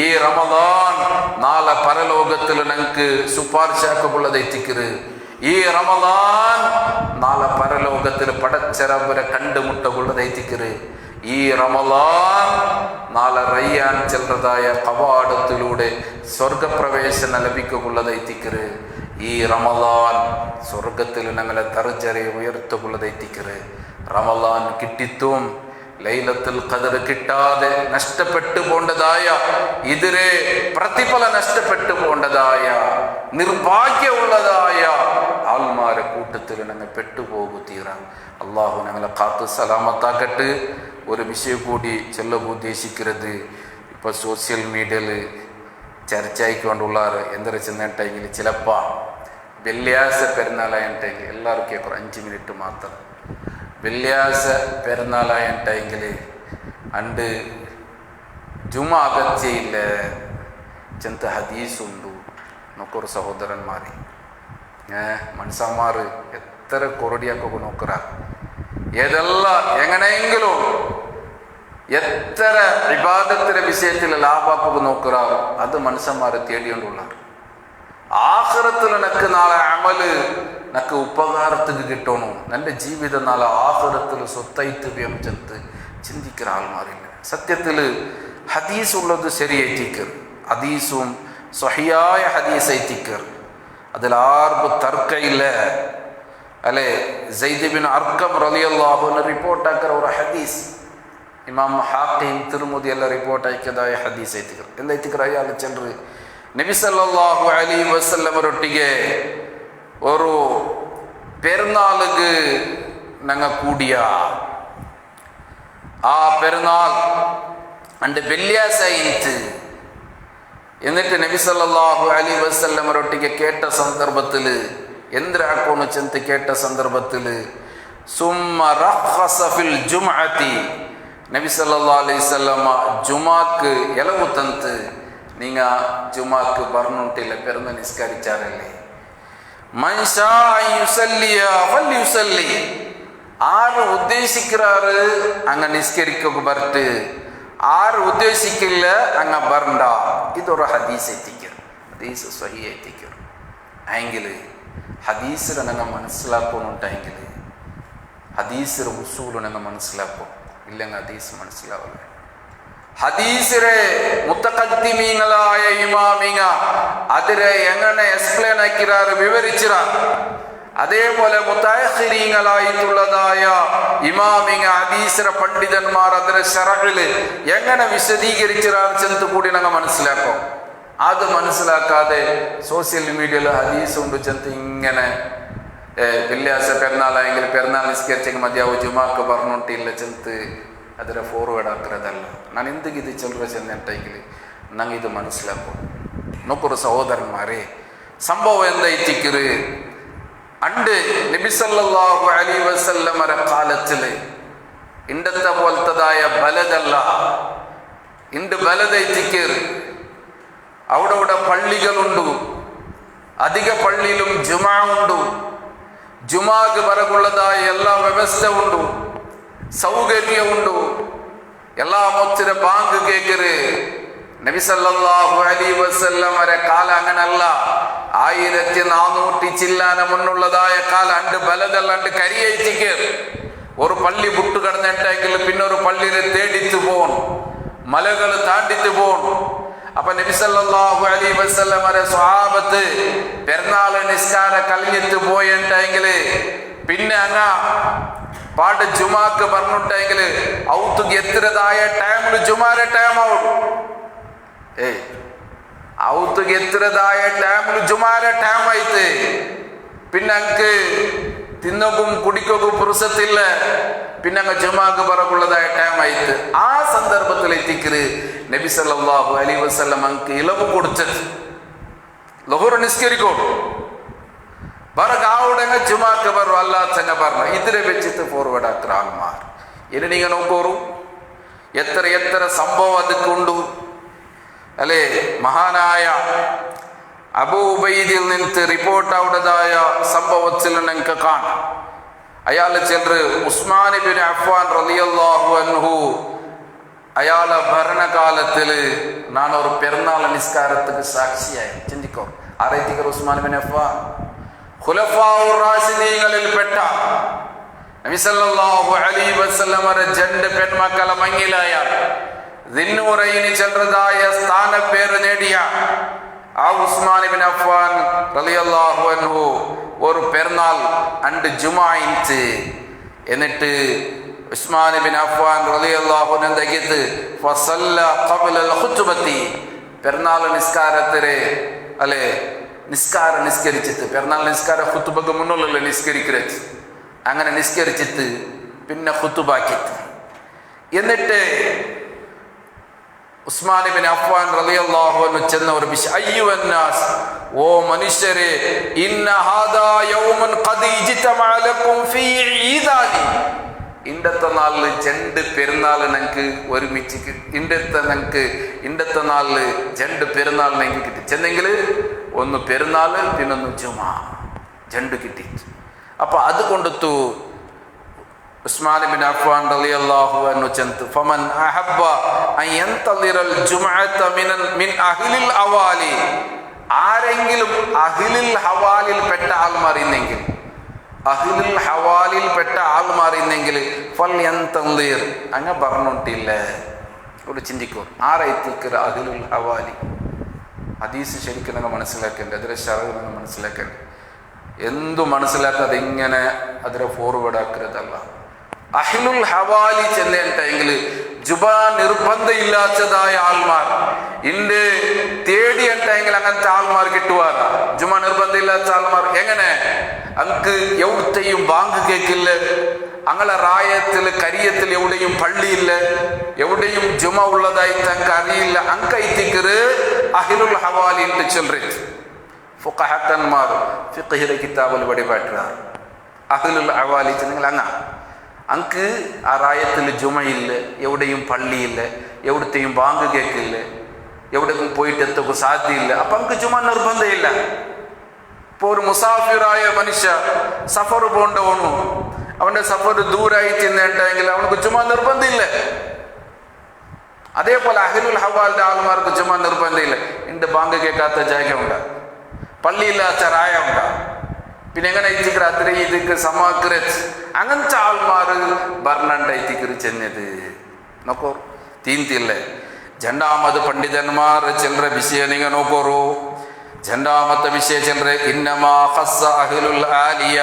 ഈ റമളാൻ നാളെ പരലോകത്തിൽ ഞങ്ങൾക്ക് ശുപാർശാക്കുള്ളതായിത്തിക്കറ്. ഈ റമളാൻ നാളെ പരലോകത്തിൽ പടച്ചറവരെ കണ്ടുമുട്ടുള്ളതായിത്തിക്കറ്. ഈ റമളാൻ നാളെ റയ്യാൻ ചെല്ലുന്നതായ കവാടത്തിലൂടെ സ്വർഗപ്രവേശനം ലഭിക്കുള്ളതായിത്തിക്കറ്. ഈ റമളാൻ സ്വർഗത്തിൽ ഞങ്ങളെ ദർജയെ ഉയർത്തുള്ളതായിത്തിക്കറ്. റമളാൻ കിട്ടിത്തും ലൈലത്തുൽ ഖദർ കിട്ടാതെ നഷ്ടപ്പെട്ടു പോണ്ടതായ ഇതിരെ പ്രതിഫലം നഷ്ടപ്പെട്ടു പോണ്ടതായ നിർഭാഗ്യമുള്ളതായ ആൾമാരെ കൂട്ടത്തിൽ ഞങ്ങൾ പെട്ടുപോകൂ തീരാം. അള്ളാഹു ഞങ്ങളെ കാത്ത് സലാമത്താക്കട്ട്. ഒരു വിഷയം കൂടി ചൊല്ലാൻ ഉദ്ദേശിക്കുന്നത്, ഇപ്പോൾ സോഷ്യൽ മീഡിയയിൽ ചർച്ചയായിക്കൊണ്ടുള്ളാറ് എന്തൊരു ചെന്നിട്ടെങ്കിൽ ചിലപ്പോൾ വെള്ളിയാഴ്ച പെരുന്നാളായിട്ടെങ്കിൽ എല്ലാവർക്കും കേൾക്കും 5 മിനിറ്റ് മാത്രം. വെള്ളിയാഴ്ച പെരുന്നാളായിട്ടെങ്കിൽ അണ്ട് ജുമ അകച്ചയില്ല ചെന്ത ഹദീസുണ്ടു നോക്കൊരു സഹോദരന്മാരെ മനുഷ്യന്മാർ എത്ര കൊറടിയാക്കൊക്കെ നോക്കറ ഏതെല്ലാം എങ്ങനെയെങ്കിലും എത്ര ഇബാദത്തിന്റെ വിഷയത്തിൽ ലാഭാക്കൊക്കെ നോക്കറ അത് മനുഷ്യന്മാരെ തേടിക്കൊണ്ടുള്ള ആഖിറത്തിൽ നക്ക് നാളെ അമല് നക്ക് ഉപകാരത്തിന് കിട്ടണോ, എൻ്റെ ജീവിതം നാളെ ആഖിറത്തിൽ സ്വത്തായിട്ട് ചെന്ന് ചിന്തിക്കുന്ന ആൾമാരില്ല. സത്യത്തിൽ ഹദീസ് ഉള്ളത് ശരിയായിട്ടിക്കർ, ഹദീസും സ്വഹിയായ ഹദീസ് ആയിട്ടിക്കർ, അതിലാർക്കും തർക്കമില്ല അല്ലേ. സയ്യിദ് ബിൻ അർഖം റളിയല്ലാഹു അൻഹു റിപ്പോർട്ടാക്കിയ ഒരു ഹദീസ് ഇമാം ഹാക്കിം തിർമുദി എല്ലാം റിപ്പോർട്ടാക്കിയതായ ഹദീസ് ആയിട്ടിക്കർ. എന്തായിട്ടിക്കർ അയാൾ ചെല്ലറ് നബി സല്ലല്ലാഹു അലൈഹി വസല്ലമരൊട്ടിಗೆ ഒരു പെരുന്നാളുക്ക് ഞങ്ങൾ കൂടിയ ആ പെരുന്നാൾ അണ്ട് വെള്ളിയാഴ്ച എന്നിട്ട് നബി സല്ലല്ലാഹു അലൈഹി വസല്ലമരൊട്ടിಗೆ കേട്ട സന്ദർഭത്തിൽ എന്തിനാക്കോന്ന് ചെന്ന് കേട്ട സന്ദർഭത്തിൽ സുമ്മ റഖസ ഫിൽ ജുംഅതി നബി സല്ലല്ലാഹു അലൈഹി വസല്ലമ ജുമാക്ക് എലവു തന്ത് നീങ്ങ ജുമാക്ക് പറഞ്ഞിട്ടില്ല പെരുന്ന നിസ്കരിച്ചാറല്ലേ. മൻഷാ യുസല്ലിയ ഫൽയുസല്ലി ആര് ഉദ്ദേശിക്കാറ് അങ്ങ നിസ്കരിക്കൊക്കെ പറഞ്ഞിട്ട് ആര് ഉദ്ദേശിക്കില്ല അങ്ങ പറഞ്ഞ ഇതൊരു ഹദീസ് എത്തിക്കും, ഹദീസ് സ്വഹീഹ് എത്തിക്കും. എങ്കിൽ ഹദീസിനെ ഞങ്ങൾ മനസ്സിലാക്കുന്നുണ്ടെങ്കിൽ ഹദീസിന്റെ ഉസൂല് ഞങ്ങൾ മനസ്സിലാക്കും, ഇല്ലെങ്കിൽ ഹദീസ് മനസ്സിലാവില്ല. ഹദീസിലെ മുത്തഖദ്ദിമീങ്ങളായ ഇമാമിങ്ങ അതിരെ എങ്ങനെ എക്സ്പ്ലെയിൻ ആക്കിറാറ് വിവരിച്ചിറ, അതേപോലെ മുതഅഖിരീങ്ങളായിട്ടുള്ളതായ ഇമാമിങ്ങ ഹദീസിലെ പണ്ഡിതന്മാർ അതിരെ ശറഹിൽ എങ്ങനെ വിശദീകരിച്ചിറാറ് ചെന്ന് കൂടി ഞങ്ങൾ മനസ്സിലാക്കും. അത് മനസ്സിലാക്കാതെ സോഷ്യൽ മീഡിയയിൽ ഹദീസ് കൊണ്ട് ചെന്ന് ഇങ്ങനെ വെള്ളിയാഴ്ച പെരുന്നാളായെങ്കിൽ പെരുന്നാൾ നിസ്കരിച്ചെങ്കിൽ മതിയാവും ജുമാക്ക് പറഞ്ഞിട്ടില്ല ചെന്ന് അതിനെ ഫോർവേഡ് ആക്കുന്നതല്ല. ഞാൻ എന്തെങ്കിലും ഇത് ചെല്ലറ ചെന്നിട്ടെങ്കിൽ ഞങ്ങൾ ഇത് മനസ്സിലാക്കും. നോക്കൊരു സഹോദരന്മാരെ, സംഭവം എന്തായിട്ടിക്കറ് അണ്ട് നബി സല്ലല്ലാഹു അലൈഹി വസല്ലമയുടെ കാലത്തില് ഇണ്ടത്തെ പോലത്തതായ ബലദല്ല ഇണ്ട് ബലദൈത്തിക്കറ്. അവിടെ പള്ളികളുണ്ട്, അധിക പള്ളിയിലും ജുമാ ഉണ്ട്, ജുമാക്ക് പറകുള്ളതായ എല്ലാ വ്യവസ്ഥ ഉണ്ട്, സൗകര്യമുണ്ട്, എല്ലാ മൊച്ചിര ബാങ്ക് കേക്കറ്. നബി സല്ലല്ലാഹു അലൈഹി വസല്ലമയുടെ കാലം അങ്ങനല്ല. 1400 ചില്ലാന മുന്നുള്ളതായ കാലം അണ്ട് ബലതല്ലാണ്ട് കരിയേറ്റിക്കർ. ഒരു പള്ളി വിട്ടു കിടന്നിട്ടെങ്കിൽ പിന്നെ ഒരു പള്ളിയെ തേടിത്ത് പോകണം, മലകൾ താണ്ടിത്ത് പോകണം. അപ്പൊ നബി സല്ലല്ലാഹു അലൈഹി വസല്ലമയുടെ സ്വഹാബത്ത് പെരുന്നാള് നിസ്കാര കഴിഞ്ഞിട്ട് പോയിട്ടെങ്കിൽ പിന്നെ അങ്ങ പാട്ട് ജുമാക്ക് പറഞ്ഞിട്ടെങ്കിൽ ഔത്തുക്ക് എത്രതായ ടൈമില് ജുമാരെ ടൈം ആവും. ഔത്തുക്ക് എത്രതായ ടൈമില് ജുമാരെ ടൈം ആയിട്ട് പിന്നെ അങ്ങ് തിന്നോക്കും കുടിക്കോക്കും പുരുഷത്തില്ല, പിന്നെ അങ്ങ് ജുമാക്ക് പറക്കുള്ളതായ ടൈം ആയിട്ട് ആ സന്ദർഭത്തിൽ എത്തിക്കര് നബി സല്ലല്ലാഹു അലൈഹി വസല്ലം അങ്ങ് ഇളവ് കൊടുത്തത് ലഹുർ നിസ്കരിക്കോളൂ ബറകാവുടെങ്ങ ജുമാക്ക് ബറു അല്ലാഹ് തന്നെ പറഞ്ഞു. ഇതിനെ വെച്ചിട്ട് ഫോർവേഡ് ആക്കുക ആൾമാർ. ഇനി നിങ്ങൾ നോക്കോറു എത്ര എത്ര സംഭവം അതുകൊണ്ടു അല്ലേ. മഹാനായ അബൂ ഉബൈദിൽ നിന്ന് റിപ്പോർട്ട് ആവുന്നതായ സംഭവത്തിൽ നിങ്ങൾക്ക് കാണാം. അയാളെ ചിലർ ഉസ്മാൻ ഇബ്നു അഫ്ഫാൻ റളിയല്ലാഹു അൻഹു അയാളെ ഭരണകാലത്തിൽ നാനൊരു പെരുന്നാൾ നിസ്കാരത്തിന് സാക്ഷിയായി. ചിന്തിക്കോ, ആരായിത്തിക്കർ ഉസ്മാൻ ഇബ്നു അഫ്ഫാൻ ഖുലഫാഉർ റാഷിദീങ്ങളിൽ പെട്ട നബി സല്ലല്ലാഹു അലൈഹി വസല്ലമയുടെ രണ്ട് പെൺമക്കളെ മങ്ങിലായ ദിന്നൂറൈനി ചെറുതായ സ്ഥാനപ്പേര് നേടിയ ആ ഉസ്മാൻ ഇബ്നു അഫ്ഫാൻ റളിയല്ലാഹു അൻഹു ഒരു പെരുന്നാൾ അണ്ട് ജുമായിൻറ്റ് എന്നിട്ട് ഉസ്മാൻ ഇബ്നു അഫ്ഫാൻ റളിയല്ലാഹു അൻഹു ദഗിത്ത് ഫസല്ല ഖബ്ല അൽ ഖുത്ബത്തി പെരുന്നാൾ നിസ്കാരത്തിലെ അല്ലേ നിസ്കരിച്ചിട്ട് പെരുന്നാൾ നിസ്കാര ഖുത്ബക്ക് മുന്നുള്ള നിസ്കരിക്കരുത്. അങ്ങനെ നിസ്കരിച്ചിട്ട് പിന്നെ ഖുത്ബാക്കിട്ട് എന്നിട്ട് ഉസ്മാൻ ഇബ്നു അഫ്ഫാൻ റളിയല്ലാഹു അൻഹു ചെന്ന ഒരു അയ്യുവന്നാസ്, ഓ മനുഷ്യരെ, ഇന്ന ഹാദാ യൗമൻ ഖദ് ഇജ്തമഅ ലക്കും ഫീ ഈദാനി, ഇന്നത്തെ നാളില് രണ്ട് പെരുന്നാൾ ഞങ്ങൾക്ക് ഒരുമിച്ച് ഇന്നത്തെ നാളില് രണ്ട് പെരുന്നാൾ ഞങ്ങൾക്ക് കിട്ടി. ചെന്നെങ്കിൽ ഒന്ന് പെരുന്നാൾ പിന്നൊന്ന് ജുമാ രണ്ട് കിട്ടി. അപ്പൊ അത് കൊണ്ടെത്തു ഉസ്മാൻ ഇബ്നു അഫ്ഫാൻ റളിയല്ലാഹു അൻഹു ചന്തു ഫമൻ അഹബ്ബ അൻ യന്തളിറൽ ജുമഅത മിൻ അഹ്ലിൽ അവാലി, ആരെങ്കിലും അഹ്ലിൽ ഹവാലിൽ പെട്ട ആൾ മാറിയെങ്കിൽ അഹ്ലുൽ ഹവാലിൽ പെട്ട ആൾ മാറിയെങ്കിൽ ഫൽ യന്തളിർ അങ്ങ് പറഞ്ഞിട്ടില്ല. ഒരു ചിന്തിക്കൂ, ആരായിത്തിക്കർ അഹ്ലുൽ ഹവാലി? ഹദീസ് ശരിക്കും നിങ്ങൾ മനസ്സിലാക്കേണ്ടത്, അതിലെ ശറഅ് നിങ്ങൾ മനസ്സിലാക്കേണ്ടത്. എന്തു മനസ്സിലാക്കാതെ ഇങ്ങനെ അതിനെ ഫോർവേഡ് ആക്കരുതല്ല. അഹ്ലുൽ ഹവാലി ചെന്നിട്ടെങ്കിൽ ജുബാ നിർബന്ധം ഇല്ലാത്തതായ ആൾമാർ ഇണ്ട് തേടിയിട്ടെങ്കിൽ അങ്ങനത്തെ ആൾമാർ കിട്ടുവാറ. ജുമാ നിർബന്ധം ഇല്ലാത്ത ആൾമാർ എങ്ങനെ അങ്ക് എവിടത്തെയും ബാങ്ക് കേക്കില്ല, അങ്ങളെ റായത്തിൽ കരിയത്തിൽ എവിടെയും പള്ളിയില്ല, എവിടെയും ജുമ ഉള്ളതായിട്ട് അങ്ങ് അറിയില്ല. അങ്കൈത്തിക്കറ് അഹ്ലുൽ ഹവാലി ഉണ്ട് ചൊല്ലിട്ട് ഫുഖഹക്കന്മാർ ഫിഖ്ഹിലെ കിതാബിൽ വടിപാട്ടുകാർ അഹ്ലുൽ ഹവാലി നിങ്ങൾ അങ്ക് ആ റായത്തിൽ ജുമയില്ല, എവിടെയും പള്ളിയില്ല, എവിടത്തെയും ബാങ്ക് കേക്കില്ല, എവിടെയും പോയിട്ട് എത്തുക സാധ്യയില്ല. അപ്പൊ അങ്ക് ജുമ നിർബന്ധമില്ല. ഇപ്പൊ ഒരു മുസാഫിറായ മനുഷ്യ സഫർ പോണ്ടവണു, അവന്റെ സഫർ ദൂരായി ചെന്നിട്ടെങ്കിൽ അവനക്ക് ജുമ നിർബന്ധമില്ല. അതേപോലെ അഹ്ലുൽ ഹവാലിന്റെ ആൾമാർക്ക് ജുമ നിർബന്ധമില്ല. എന്റെ ബാങ്ക് കേൾക്കാത്ത ജാഗ ഉണ്ടാ, പള്ളിയില്ലാത്ത റായ ഉണ്ടാ, പിന്നെ എങ്ങനെ ഇത്തിക്കർ അത്ര ഇതിക്ക് സമാക്രത് അങ്ങനത്തെ ആൾമാർ ഭരണണ്ടായിത്തിക്കർ ചെന്നത് നോക്കോ തീന്തില്ലേ. രണ്ടാമത് പണ്ഡിതന്മാർ ചിലര വിഷയ നിങ്ങൾ നോക്കോറു. രണ്ടാമത്തെ വിഷയ ചിലര് ഇന്നമാ ഖസ്സ അഹ്ലുൽ ആലിയ,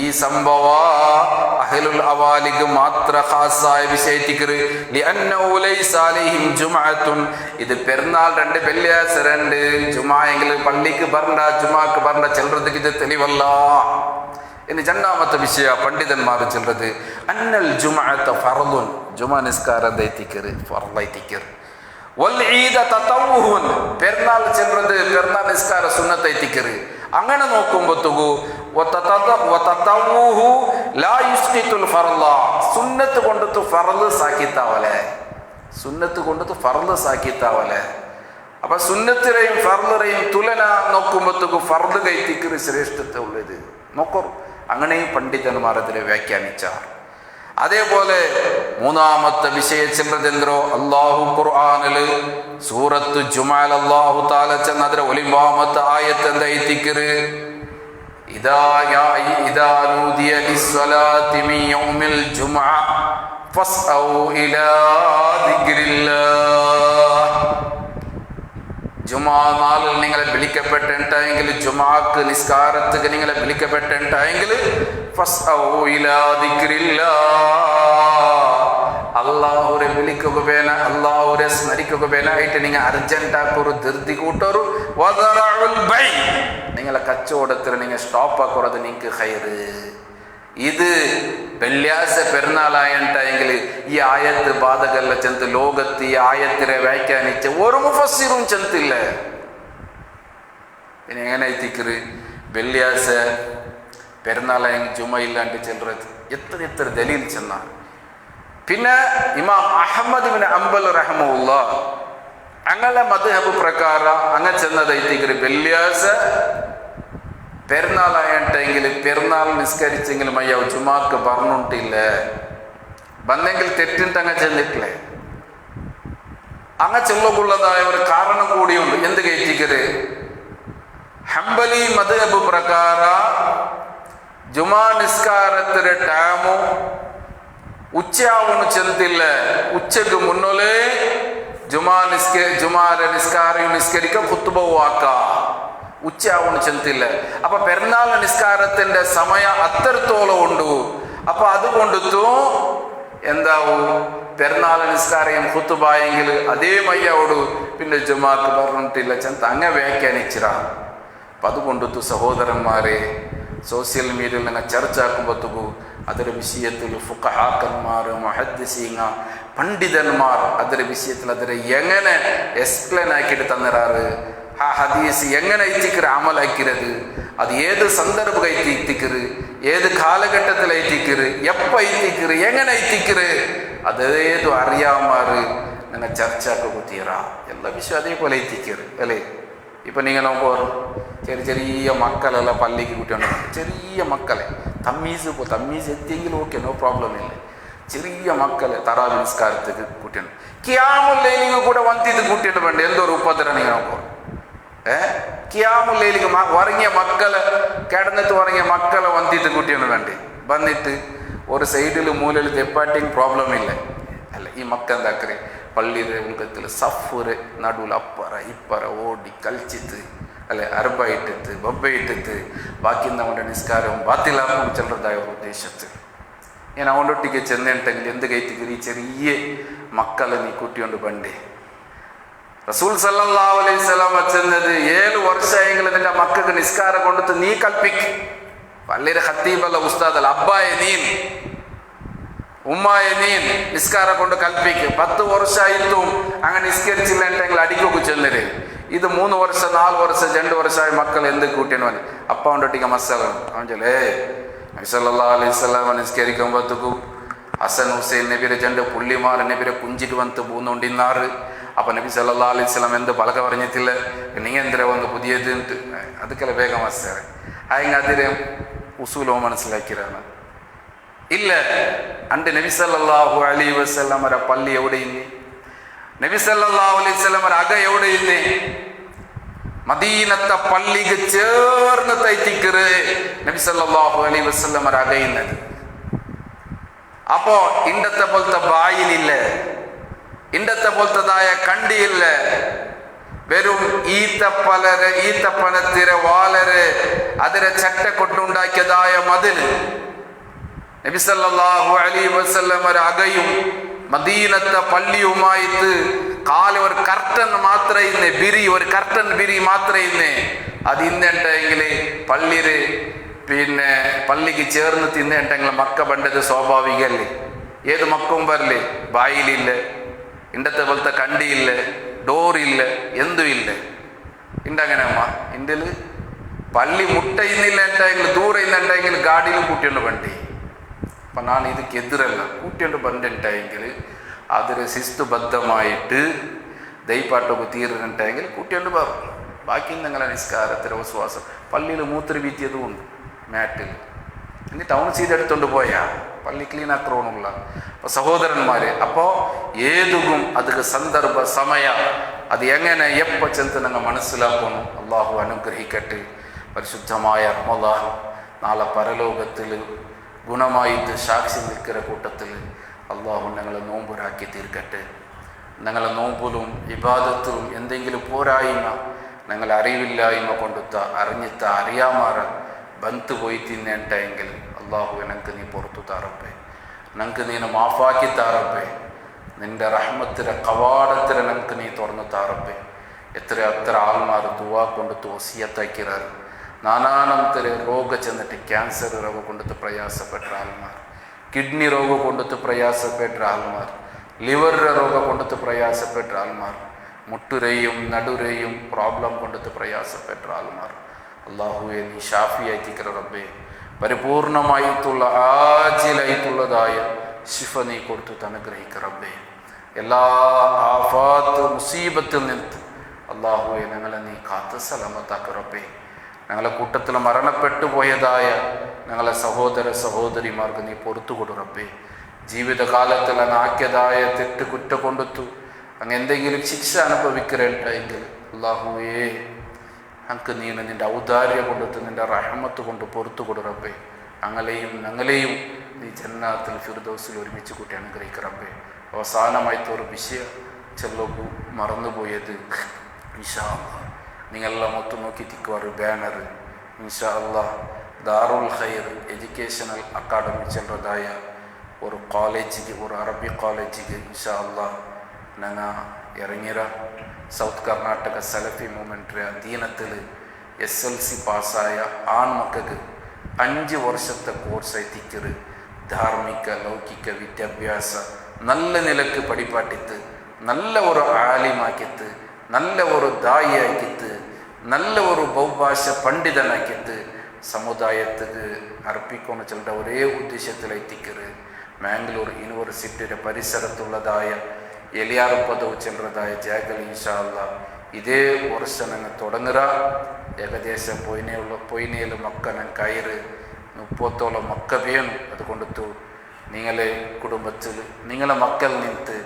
ഈ സംഭവ അഹ്ലുൽ അവാലിക്ക് മാത്ര ഖാസായ വിഷയത്തിക്കറ് ലിഅന്നഹു ലൈസ അലൈഹിം ജുമഅത്തുൻ, ഇത് പെരുന്നാൾ രണ്ട് വെള്ളിയാഴ്ച രണ്ട് ജുമായെങ്കിൽ പള്ളിക്ക് പറഞ്ഞ ജുമാക്ക് പറഞ്ഞ ചിലർക്ക് ഇത് തെളിവല്ല. ഇനി രണ്ടാമത്തെ വിഷയ പണ്ഡിതന്മാർ ചിലത് അന്നൽ ജുമഅത ഫർളുൻ, ജുമാ നിസ്കാരം ദൈത്തിക്കറ് ഫർളൈത്തിക്കറ് പെരുന്നാൾ ചെന്നത് പെരുന്നാൾ നിസ്കാര സുന്നത്തൈത്തിക്കറ്. അങ്ങനെ നോക്കുമ്പോ സുന്നത്ത് കൊണ്ടു ഫർള് സാക്കിത്താവലെ, സുന്നത്ത് കൊണ്ടു ഫർള് സാക്കിത്താവലെ. അപ്പൊ സുന്നത്തിനെയും ഫർളിനെയും തുലന നോക്കുമ്പോഴത്തേക്ക് ഫർള് കൈത്തിക്കറ് ശ്രേഷ്ഠത ഉള്ളത് നോക്കൂ. അങ്ങനെയും പണ്ഡിതന്മാർ അതിനെ വ്യാഖ്യാനിച്ചാർ. അതേപോലെ മൂന്നാമത്തെ വിഷയച്ചെന്തോ അല്ലാഹു ഖുർആനില് സൂറത്ത് ജുമഅൽ അല്ലാഹു തആല ചെന്ന അതിലെ ഒലിമ്പാമത്തെ ആയത്ത് എന്തായിത്തിക്കറ് ഇദാ നൂദിയ ലിസ്സലാത്തി മിൻ യൗമിൽ ജുമഅ ഫസ്ഔ ഇലാ ദിക്രില്ലാഹ്. ജുമാ നാളിൽ നിങ്ങളെ വിളിക്കപ്പെട്ടിട്ടെങ്കിൽ ജുമാക്ക് നിസ്കാരത്തിന് നിങ്ങളെ വിളിക്കപ്പെട്ടിട്ടെങ്കിൽ അള്ളാഹുരെ വിളിക്കുക വേന അള്ളാഹുരെ സ്മരിക്കുക വേനായിട്ട് നിങ്ങൾ അർജന്റാക്കൊരു ധൃതി കൂട്ടൊരു നിങ്ങളെ കച്ചവടത്തിൽ നിങ്ങൾ സ്റ്റോപ്പാക്കുന്നത് നിങ്ങൾക്ക് ഹൈറ്. ഇത് വെള്ളിയാഴ്ച പെരുന്നാളായിട്ടെങ്കിൽ ഈ ആയത്ത് ബാധകല്ല ചെന്ത് ലോകത്ത് ഈ ആയത്തിനെ വ്യാഖ്യാനിച്ച ഒരു മുഫസ്സിറും ചെന്തില്ല. പിന്നെ എങ്ങനെ എത്തിക്കറ് വെള്ളിയാഴ്ച പെരുന്നാളായെങ്കിൽ ജുമ ഇല്ലാണ്ട് ചെല്ലുന്നത് എത്ര ദലീൽ ചെന്ന. പിന്നെ ഇമാം അഹമ്മദ് ബിൻ ഹംബൽ റഹ്മഹുല്ലാ അങ്ങനെ മദ്ഹബ് പ്രകാരം അങ്ങനെ ചെന്നത് എത്തിക്കറ് വെള്ളിയാഴ്ച പെരുന്നാളായിട്ടെങ്കിൽ പെരുന്നാൾ നിസ്കരിച്ചെങ്കിലും അയ്യോ ജുമാക്ക് പറഞ്ഞിട്ടില്ല ബന്നെങ്കിൽ തെറ്റിട്ട് അങ്ങ് ചെന്നിട്ടില്ലേ. അങ്ങ് ചെല്ലക്കുള്ളതായ ഒരു കാരണം കൂടിയുണ്ട്. എന്ത് കയറ്റിക്കര് ഹംബലി മദ്ഹബ് പ്രകാര ജുമാ നിസ്കാരത്തിന്റെ ടൈമു ഉച്ചയാവുന്നു ചെന്നില്ല. ഉച്ചക്ക് മുന്നോലേ ജുമാരെ നിസ്കരിക്ക ഖുത്ബവാക്ക ഉച്ചയാവുന്നു ചെന്നില്ല. അപ്പൊ പെരുന്നാൾ നിസ്കാരത്തിന്റെ സമയം അത്രത്തോളം ഉണ്ട്. അപ്പൊ അതുകൊണ്ടു എന്താവും പെരുന്നാൾ നിസ്കാരം ഖുത്ബായെങ്കിൽ അതേ മയ്യോട് പിന്നെ ജുമാക്ക് പറഞ്ഞിട്ടില്ല ചെന്ന് അങ്ങ വ്യാഖ്യാനിച്ചിറ. അപ്പം അതുകൊണ്ടു സഹോദരന്മാരെ സോഷ്യൽ മീഡിയയിൽ നിങ്ങൾ ചർച്ചയാക്കുമ്പോഴത്തേക്കു അതിൻ്റെ വിഷയത്തിൽ ഫുഖഹാക്കന്മാർ മുഹദ്ദിസീങ്ങ പണ്ഡിതന്മാർ അതിൻ്റെ വിഷയത്തിൽ അതിനെ എങ്ങനെ എക്സ്പ്ലെയിൻ ആക്കിയിട്ട് തന്നിറാറ്. ആ ഹദീസ് എങ്ങനെ എത്തിക്കറ് അമലാക്കിയത്, അത് ഏത് സന്ദർഭം എത്തിക്കറ്, ഏത് കാലഘട്ടത്തിൽ എത്തിക്കറ്, എപ്പോൾ എത്തിക്കറ്, എങ്ങനെ എത്തിക്കറ്, അതേതു അറിയാമാറ് നിങ്ങൾ ചർച്ചയാക്കി കുത്തിയറ. എല്ലാ വിഷയം അതേപോലെ എത്തിക്കറ് അല്ലേ. ഇപ്പം നിങ്ങൾ നോക്കുമ്പോൾ ചെറിയ മക്കളെല്ലാം പള്ളിക്ക് കുട്ടിയുണ്ട്. ചെറിയ മക്കളെ തമ്മീസ് എത്തിയെങ്കിലും ഓക്കെ, നോ പ്രോബ്ലം ഇല്ല. ചെറിയ മക്കളെ തറാവി നിസ്കാരത്തേക്ക് കുട്ടിയുണ്ട്. കിയാമുല്ലയിലേക്ക് കൂടെ വന്നിട്ട് കുട്ടിയിട്ട് വേണ്ട എന്തോരു ഉപദ്രവം നിങ്ങൾ നോക്കുമ്പോൾ. കിയാമുല്ലയിലേക്ക് ഉറങ്ങിയ മക്കളെ കിടന്നിട്ട് ഉറങ്ങിയ മക്കളെ വന്നിട്ട് കുട്ടിയാണ് വേണ്ടി വന്നിട്ട് ഒരു സൈഡിൽ മൂലയിൽ തെപ്പാട്ടിങ് പ്രോബ്ലം ഇല്ല അല്ല. ഈ മക്ക എന്താക്കറി പള്ളിയുടെ ഉൾക്കത്തിൽ സഫുറ് നടുവിൽ അപ്പറ ഇപ്പറ ഓടി കളിച്ചിട്ട് അല്ലെ അരബായിട്ടിട്ട് ബൊബ്ബയിട്ടിട്ട് ബാക്കി നമ്മുടെ നിസ്കാരവും ബാത്തിലാക്കും ചെല്ലുന്നതായ ഒരു ഉദ്ദേശത്ത് ഞാൻ അവണ്ടൊട്ടിക്ക് ചെന്നിട്ടെങ്കിൽ എന്ത് കയറ്റിക്കറി ചെറിയ മക്കളെ നീ കുട്ടിയോണ്ട് പണ്ടേ റസൂൽ സല്ലല്ലാഹു അലൈഹി വസല്ലം ചെന്നത് 7 വർഷമെങ്കിൽ നിന്റെ മക്കൾക്ക് നിസ്കാരം കൊണ്ടിട്ട് നീ കൽപ്പിക്ക്. പള്ളിയുടെ ഖത്തീബല്ല ഉസ്താദല്ല അബ്ബായെ നീൻ ഉമ്മായെ നീൻ നിസ്കാരം കൊണ്ട് കൽപ്പിക്ക്. 10 വർഷമായിട്ടും അങ്ങനെ നിസ്കരിച്ചില്ല എന്നെങ്കിൽ അടിക്കൊക്കെ ചെന്നര്. ഇത് 3 വർഷം 4 വർഷം 2 വർഷമായ മക്കൾ എന്ത് കൂട്ടിയാണ് വന്ന് അപ്പ കൊണ്ടൊട്ടിക്ക മസാല അവൻ ചൊല്ലേ നബി സല്ലല്ലാഹു അലൈഹി വസല്ലം നിസ്കരിക്കുമ്പോഴത്തേക്കും ഹസൻ ഹുസൈൻ നബിയുടെ 2 പുള്ളിമാർ നബിയുടെ കുഞ്ചിട്ട് വന്ന് പൂന്നുകൊണ്ടിരുന്നാറ്. അപ്പം നബി സല്ലല്ലാഹു അലൈഹി വസല്ലം എന്ത് പലക പറഞ്ഞിട്ടില്ല, നീ എന്തിനാ വന്ന് പുതിയത് ಅದಕ್ಕೆಲ್ಲ ಬೇಗ ಮಾಸ್ತಾರೆ ಹಾಗೆ അതിരെ ഉസൂലോ മനസ്സിലാക്കിയതാണ് ഇല്ല. അണ്ട് നബി സല്ലല്ലാഹു അലൈഹി വസല്ലമര പള്ളി എവിടെ ഇന്ന്, നബി സല്ലല്ലാഹു അലൈഹി വസല്ലമര അക എവിടെ ഇന്ന്, മദീനത്തെ പള്ളിക്ക് ചേർന്ന് തൈത്തിക്കറ് നബി സല്ലല്ലാഹു അലൈഹി വസല്ലമര അക ഇന്നത്. അപ്പോ ഇണ്ടത്തെ പോലത്തെ ബായിലില്ല, ഇണ്ടത്തെ പോലത്തതായ കണ്ടിയില്ല, വെറും ഈത്തപ്പനത്തിരെ വാലര് അതിരെ ചട്ട കൊണ്ടുണ്ടാക്കിയതായ മതില് നബി സല്ലല്ലാഹു അലൈഹി വസല്ലം അകയും മദീനത്തെ പള്ളിയുമായിട്ട് കാല ഒരു കർട്ടൻ മാത്രമേ ഇന്ന് ബിരി ഒരു കർട്ടൻ ബിരി മാത്രമേ ഇന്ന് അത് ഇന്നുണ്ടെങ്കിൽ പള്ളിയില് പിന്നെ പള്ളിക്ക് ചേർന്ന് തിന്നുണ്ടെങ്കിൽ മക്ക പണ്ടത് സ്വാഭാവികല്ലേ. ഏത് മക്കവും വരല്ലേ, ബായിലില്ല, ഇണ്ടത്തെ പോലത്തെ കണ്ടിയില്ല, ഡോറില്ല, എന്തും ഇല്ല. ഇണ്ടങ്ങനെ അമ്മ ഇന്ത്യയിൽ പള്ളി മുട്ട ഇന്നില്ല ഉണ്ടെങ്കിൽ ദൂരെ ഇന്നുണ്ടെങ്കിൽ ഗാഡിയിലും കൂട്ടിയുണ്ട് വണ്ടി. അപ്പം ഞാൻ ಇದಕ್ಕೆ ಎದುರಲ್ಲ, ಕೂಟಿಕೊಂಡು ಬಂದುಂಟಾയെങ്കിൽ ಅದರ ಶಿಸ್ತುಬದ್ಧമായിട്ട് ദൈപ്പാട്ടൊക്കെ തീരുന്നുണ്ടെങ്കിൽ കൂട്ടിയോണ്ട് പോകും. ബാക്കി നിങ്ങളെ നിസ്കാരത്തിലെ വിശ്വാസം പള്ളിയിൽ മൂത്ര വീത്തിയതും ഉണ്ട് മാറ്റിൽ. ഇനി ടൗൺ ചെയ്തെടുത്തോണ്ട് പോയാ പള്ളി ക്ലീൻ ആക്കണമെന്നുള്ള. അപ്പോൾ സഹോദരന്മാരെ, അപ്പോൾ ഏതുകും ಅದಕ್ಕೆ സന്ദർഭ സമയ അത് എങ്ങനെ എപ്പോൾ ചെന്ന് നിങ്ങൾ മനസ്സിലാക്കണം. അള്ളാഹു അനുഗ്രഹിക്കട്ടെ. പരിശുദ്ധമായ റമദാൻ നാളെ പരലോകത്തിൽ ഗുണമായിട്ട് സാക്ഷി നിൽക്കുന്ന കൂട്ടത്തിൽ അള്ളാഹു ഞങ്ങളെ നോമ്പുരാക്കി തീർക്കട്ടെ. ഞങ്ങളെ നോമ്പിലും ഇബാദത്തിലും എന്തെങ്കിലും പോരായ്മ ഞങ്ങൾ അറിവില്ലായ്മ കൊണ്ടുത്ത അറിഞ്ഞിത്ത അറിയാമാറ ബന്ത് പോയി തിന്നേണ്ടെങ്കിൽ അള്ളാഹു എനിക്ക് നീ പുറത്തു താറപ്പേ, ഞങ്ങൾക്ക് നീ മാഫാക്കി താറപ്പേ. നിൻ്റെ റഹ്മത്തിലെ കവാടത്തിലെ നമുക്ക് നീ തുറന്നു താറപ്പേ. എത്ര ആൾമാർ ദുവാ കൊണ്ടുത്ത് വസിയത്താക്കിറാറ്. നാനാനന്തര രോഗ ചെന്നിട്ട് ക്യാൻസർ രോഗ കൊണ്ടുത്ത് പ്രയാസപ്പെട്ട ആൾമാർ, കിഡ്നി രോഗ കൊണ്ടുത്ത് പ്രയാസപ്പെട്ട ആൾമാർ, ലിവറിൻ്റെ രോഗ കൊണ്ടുത്ത് പ്രയാസപ്പെട്ട ആൾമാർ, മുട്ടുരയും നടുരയും പ്രോബ്ലം കൊണ്ടുത്ത് പ്രയാസപ്പെട്ട ആൾമാർ. അള്ളാഹുവെ നീ ഷാഫിയാക്കിക്കറ റബ്ബേ. പരിപൂർണമായിട്ടുള്ള ആജിലായിട്ടുള്ളതായ ശിഫ നീ കൊടുത്തു അനുഗ്രഹിക്ക റബ്ബേ. എല്ലാ ആഫാത്ത് മുസീബത്തിൽ നിന്ന് അള്ളാഹുവെ ഞങ്ങളെ നീ കാത്ത് സലാമത്താക്ക റബ്ബേ. ഞങ്ങളെ കൂട്ടത്തിൽ മരണപ്പെട്ടു പോയതായ ഞങ്ങളെ സഹോദര സഹോദരിമാർക്ക് നീ പുറത്തു കൊടു റബ്ബേ. ജീവിതകാലത്തിൽ അങ്ങാക്കിയതായ തെറ്റ് കുറ്റ കൊണ്ടെത്തു അങ്ങ് എന്തെങ്കിലും ശിക്ഷ അനുഭവിക്കലുണ്ടെങ്കിൽ അള്ളാഹുവേ ഞങ്ങൾക്ക് നീ നിൻ്റെ ഔദാര്യം കൊണ്ടെത്ത് നിൻ്റെ റഹ്മത്ത് കൊണ്ട് പുറത്തു കൊടു റബ്ബേ. ഞങ്ങളെയും നീ ജന്നാത്തുൽ ഫിർദൗസിൽ ഒരുമിച്ച് കൂട്ടി അനുഗ്രഹിക്ക റബ്ബേ. അവസാനമായിട്ട് ഒരു വിഷയം ചെല്ലു മറന്നുപോയത്, ഇൻഷാ അല്ലാഹ് നിങ്ങളെല്ലാം ഒത്തു നോക്കി തിക്കുവാറ് ബാനർ ഇൻഷാ അല്ലാഹ് ദാറുൽ ഖൈർ എഡ്യൂക്കേഷണൽ അക്കാഡമി ചെല്ലതായ ഒരു കോളേജിക്ക്, ഒരു അറബി കോളേജിക്ക് ഇൻഷാ അല്ലാഹ് ഞങ്ങൾ ഇറങ്ങിയ സൗത്ത് കർണാടക സലഫി മൂവ്മെൻറ്റ് അധീനത്തിൽ SLC പാസ്സായ ആൺമക്കൾക്ക് 5 വർഷത്തെ കോഴ്സ് എത്തിക്കറ് ധാർമ്മിക ലൗകിക വിദ്യാഭ്യാസ നല്ല നിലക്ക് പഠിപ്പാട്ടിത്ത് നല്ല ഒരു ആലിമാക്കിത്ത് നല്ല ഒരു ദായിയാക്കിത്ത് നല്ല ഒരു ബഹുഭാഷ പണ്ഡിതനാക്കിത്ത് സമുദായത്തിന് അർപ്പിക്കുന്ന ചിലരുടെ ഒരേ ഉദ്ദേശത്തിൽ എത്തിക്കറ് മാംഗ്ലൂർ യൂണിവേഴ്സിറ്റിയുടെ പരിസരത്തുള്ളതായ എലിയാർ പദവ് ചെല്ലുന്നതായ ജാഗൽ ഇൻഷാ അല്ലാഹ് ഇതേ വർഷം ഞങ്ങൾ തുടങ്ങുക. ഏകദേശം പൊയിനയിൽ മക്ക ഞാൻ കയറ് 30ഓളം മക്ക വേണം. അതുകൊണ്ടു നിങ്ങളെ കുടുംബത്തിൽ നിങ്ങളെ മക്കൾ നിന്നിട്ട്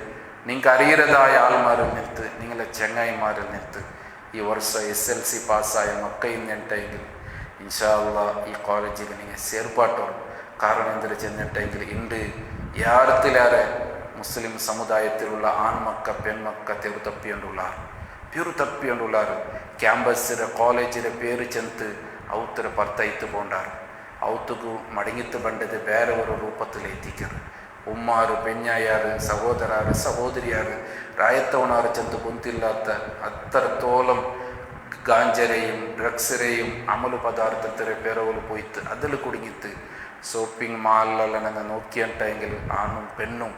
നിങ്ങൾക്ക് അറിയരുതായ ആൾമാരിൽ നിന്നിട്ട് നിങ്ങളെ ചങ്ങായിമാരിൽ നിന്നിട്ട് ഈ വർഷം SLC പാസ്സായ മക്കയിൽ നിന്നിട്ടെങ്കിൽ ഇൻഷാ അല്ലാഹ് ഈ കോളേജിൽ നിങ്ങൾ ചേർപ്പാട്ടോ. കാരണം എന്തൊരു ചെന്നിട്ടെങ്കിൽ ഇണ്ട് യാറത്തിലേറെ മുസ്ലിം സമുദായത്തിലുള്ള ആൺമക്ക പെൺമക്ക പ്യൂർ തപ്പിയുണ്ടുള്ളാർ ക്യാമ്പസിലെ കോളേജിലെ പേര് ചെന്ന് ഔത്തര പർത്തയത്ത് പോണ്ടാറ്. ഔത്തുക്ക് മടങ്ങിത്ത് ബണ്ടത് വേറെ ഒരു രൂപത്തിലെത്തിക്കറ്. ഉമ്മാറ് പെഞ്ഞായാറ് സഹോദരാറ് സഹോദരിയാറ് രായത്തവണാറ് ചെന്ന് കുന്തില്ലാത്ത അത്രത്തോളം ഗാഞ്ചരെയും ഡ്രഗ്സിനെയും അമല് പദാർത്ഥത്തിലെ പേരവല് പോയിട്ട് അതിൽ കുടുങ്ങിത്ത് ഷോപ്പിംഗ് മാളിലെല്ലാം ഞങ്ങൾ നോക്കിയിട്ടെങ്കിൽ ആണും പെണ്ണും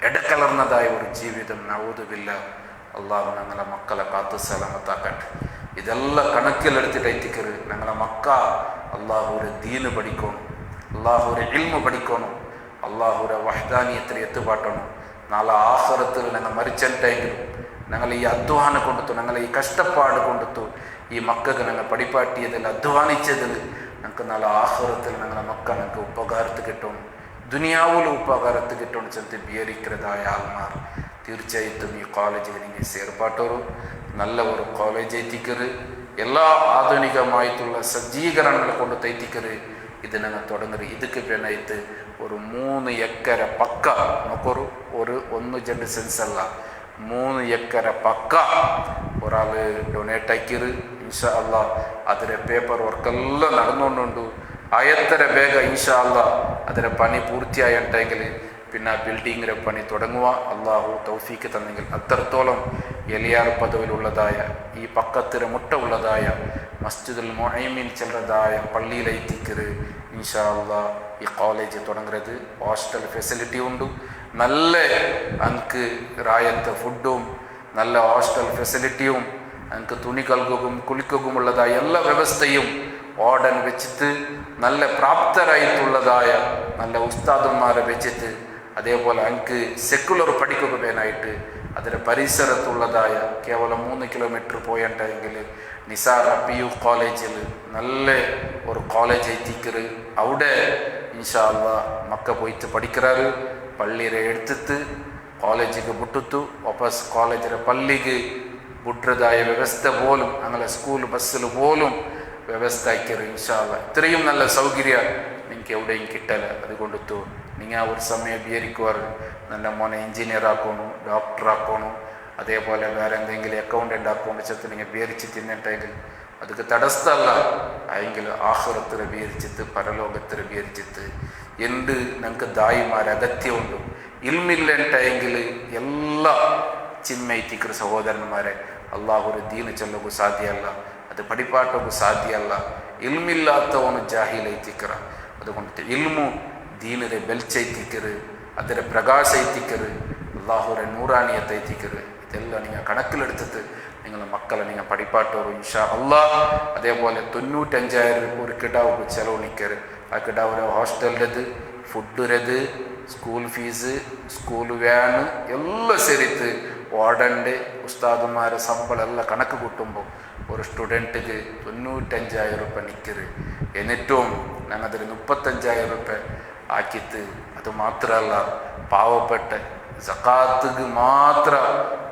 ഇടകലർന്നതായ ഒരു ജീവിതം നൗദുബില്ല. അള്ളാഹു ഞങ്ങളെ മക്കളെ കാത്തു സലാമത്താക്കട്ടെ. ഇതെല്ലാം കണക്കിലെടുത്തിട്ട് എത്തിക്കരുത്. ഞങ്ങളെ മക്ക അള്ളാഹുരെ ദീന് പഠിക്കണം, അള്ളാഹുരെ ഇൽമ പഠിക്കണം, അള്ളാഹുരെ വഹ്ദാനിയത്തിൽ എത്തുപാട്ടണം. നാളെ ആഖിറത്തിൽ ഞങ്ങൾ മരിച്ചെങ്കിലും ഞങ്ങൾ ഈ അധ്വാനം കൊണ്ടെത്തു, ഞങ്ങൾ ഈ കഷ്ടപ്പാട് കൊണ്ടെത്തു ഈ മക്കൾക്ക് ഞങ്ങൾ പഠിപ്പാട്ടിയതിൽ അധ്വാനിച്ചതിൽ ഞങ്ങൾക്ക് നാളെ ആഖിറത്തിൽ ഞങ്ങളെ മക്ക ഞങ്ങൾക്ക് ഉപകാരത്ത് കിട്ടണം, ദുനിയാവിൽ ഉപകാരത്ത് കിട്ടണം ചെന്ന് വിചാരിക്കുന്നതായ ആൾമാർ തീർച്ചയായിട്ടും ഈ കോളേജിൽ നിങ്ങൾ ചേർപ്പാട്ടോറും നല്ല ഒരു കോളേജ് എത്തിക്കറ്. എല്ലാ ആധുനികമായിട്ടുള്ള സജ്ജീകരണങ്ങളെ കൊണ്ട് തെറ്റിക്കറ്. ഇത് ഞങ്ങൾ തുടങ്ങരുത്. ഇതൊക്കെ പിന്നായിട്ട് ഒരു 3 ഏക്കർ പക്ക നമുക്കൊരു 1 സെൻസ് അല്ല 3 ഏക്കർ പക്ക ഒരാൾ ഡൊണേറ്റ് ആക്കിയത്. ഇൻഷാ അല്ലാഹ് അതിലെ പേപ്പർ വർക്കെല്ലാം നടന്നുകൊണ്ടുണ്ട്. ആയത്തര വേഗ ഇൻഷാ അല്ലാഹ് അതിലെ പണി പൂർത്തിയായിട്ടെങ്കിൽ പിന്നെ ബിൽഡിങ്ങിൻ്റെ പണി തുടങ്ങുക. അള്ളാഹു തൗഫീക്ക് തന്നെങ്കിൽ അത്രത്തോളം എലിയാർ പദവിലുള്ളതായ ഈ പക്കത്തിന് മുട്ട ഉള്ളതായ മസ്ജിദുൽ മുഅ്മിൻ ചെല്ലതായ പള്ളിയിലെത്തിക്കറ്. ഇൻഷാ അല്ലാഹ് ഈ കോളേജ് തുടങ്ങുന്നത് ഹോസ്റ്റൽ ഫെസിലിറ്റി ഉണ്ട്. നല്ല എനിക്ക് റായത്തെ ഫുഡും നല്ല ഹോസ്റ്റൽ ഫെസിലിറ്റിയും എനിക്ക് തുണി കൽകും കുളിക്കുമുള്ളതായ എല്ലാ വ്യവസ്ഥയും ഓർഡൻ വെച്ചിട്ട് നല്ല പ്രാപ്തരായിട്ടുള്ളതായ നല്ല ഉസ്താദന്മാരെ വെച്ചിട്ട് അതേപോലെ എനിക്ക് സെക്കുലർ പഠിക്കുക വേനായിട്ട് അതിൻ്റെ പരിസരത്തുള്ളതായ കേവലം 3 കിലോമീറ്റർ പോയിട്ടെങ്കിൽ നിസാർ PU കോളേജിൽ നല്ല ഒരു കോളേജ് എത്തിക്കറ്. അവിടെ ഇൻഷാ അല്ലാഹ് മക്ക പോയിട്ട് പഠിക്കാറ്. പള്ളിയെ എടുത്തിട്ട് കോളേജിക്ക് വിട്ടിത്തു വാപ്പസ് കോളേജിലെ പള്ളിക്ക് വിട്ടതായ വ്യവസ്ഥ പോലും ഞങ്ങളെ സ്കൂൾ ബസ്സിൽ പോലും വ്യവസ്ഥ ആക്കിയത്. ഇൻഷാ അല്ലാഹ് ഇത്രയും നല്ല സൗകര്യം നിങ്ങൾക്ക് എവിടെയും കിട്ടല. അതുകൊണ്ടു നിങ്ങൾ ഒരു സമയം വിചാരിക്കുവാറ് നല്ല മോനെ എഞ്ചിനീയർ ആക്കണം, ഡോക്ടർ ആക്കണം, അതേപോലെ വേറെ എന്തെങ്കിലും അക്കൗണ്ടൻ്റ് ആക്കണം വെച്ചിട്ട് നിങ്ങൾ വിചാരിച്ച് തിന്നിട്ടെങ്കിൽ അതൊക്കെ തടസ്സമല്ല. എങ്കിൽ ആഖിറത്തിൽ വിചാരിച്ചിട്ട് പരലോകത്തിൽ വിചാരിച്ചിട്ട് എന്ത് ഞങ്ങൾക്ക് ദായിമാർ അഗത്യമുണ്ട്. ಇಲ್ಮಿಲ್ಲಂಟೆಂಗಿಲ್ ಎಲ್ಲ ಚಿನ್ಮೈತಿಕರು ಸಹೋದರನ್ಮಾರೆ ಅಲ್ಲಾಹುರ ದೀನು ಚೆಲ್ಲೋಗೂ ಸಾಧ್ಯ ಅಲ್ಲ, ಅದು ಪಡಿಪಾಟೋಗೂ ಸಾಧ್ಯ ಅಲ್ಲ. ಇಲ್ಮಿಲ್ಲಾത്തവನು ജാഹിലൈത്തിക്കറ. അതുകൊണ്ട് ഇൽമു ദീനിലെ വെളിച്ചെത്തിക്കറ്, അതിലെ പ്രകാശത്തിക്കറ്, അള്ളാഹുരെ നൂറാനിയത്തെത്തിക്കറ്. ഇതെല്ലാം നിങ്ങൾ കണക്കിലെടുത്തിട്ട് നിങ്ങളുടെ മക്കളെ നിങ്ങൾ പഠിപ്പാട്ടോറ് ഇൻഷാ അല്ലാഹ്. അതേപോലെ 95,000 രൂപ ഒരു കിടാവ് ചെലവ് നിൽക്കറ്. ആ കിടാവ് ഹോസ്റ്റലിൻ്റെത്, ഫുഡിൻ്റെത്, സ്കൂൾ ഫീസ്, സ്കൂൾ വ്യാന് എല്ലാം ಸೇರಿತ್ತು ವಾರ್ಡನ್ಗೆ ಉಸ್ತಾದುಮಾರ ಸಂಬಳ ಎಲ್ಲ ಕಣക്ക് കൂട്ടുമ്പോൾ ഒരു സ്റ്റുഡൻറ്റിക്ക് 95,000 രൂപ നിൽക്കറ്. എന്നിട്ടും ഞങ്ങതിൽ 35,000 രൂപ ആക്കിത്ത്. അത് മാത്രമല്ല, പാവപ്പെട്ട സക്കാത്തുക്ക് മാത്ര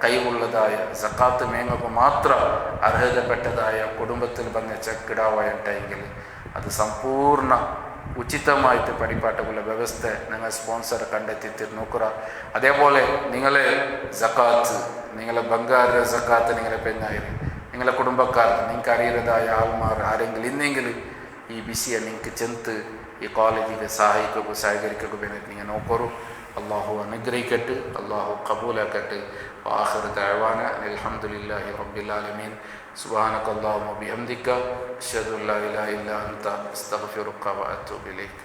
കൈവുള്ളതായ, സക്കാത്ത് മേങ്ങക്ക് മാത്ര അർഹതപ്പെട്ടതായ കുടുംബത്തിൽ വന്ന ചെക്കിടാവായിട്ടെങ്കിൽ അത് സമ്പൂർണ്ണ ഉചിതമായിട്ട് പഠിപ്പാട്ടുള്ള വ്യവസ്ഥ നിങ്ങൾ സ്പോൺസർ കണ്ടെത്തി നോക്കുക. അതേപോലെ നിങ്ങളെ സക്കാത്ത്, നിങ്ങളെ ബംഗാറിലെ സക്കാത്ത്, നിങ്ങളെ പെണ്ണായി, നിങ്ങളെ കുടുംബക്കാർ, നിങ്ങൾക്ക് അറിയുന്നതായ ആൾമാർ ആരെങ്കിലും ഇന്നെങ്കിലും ഈ വിഷയ നിങ്ങൾക്ക് ചെന്ന് ഈ കോളേജിಗೆ സഹായിക്കുകയോ സഹകരിക്കുകയോ വേണ്ടി നിങ്ങൾ നോക്കൂ. അള്ളാഹു അനുഗ്രഹിക്കട്ടെ, അള്ളാഹു കബൂലാക്കട്ടെ. ആഖിറു ദഅവാന അൽഹംദുലില്ലാഹി റബ്ബിൽ ആലമീൻ. സുബ്ഹാനക അല്ലാഹുമ്മ ബിഹംദിക അശ്ഹദു അല്ലാ ഇലാഹ ഇല്ലാ അൻത അസ്തഗ്ഫിറുക വ അത്തൂബു ഇലൈക്.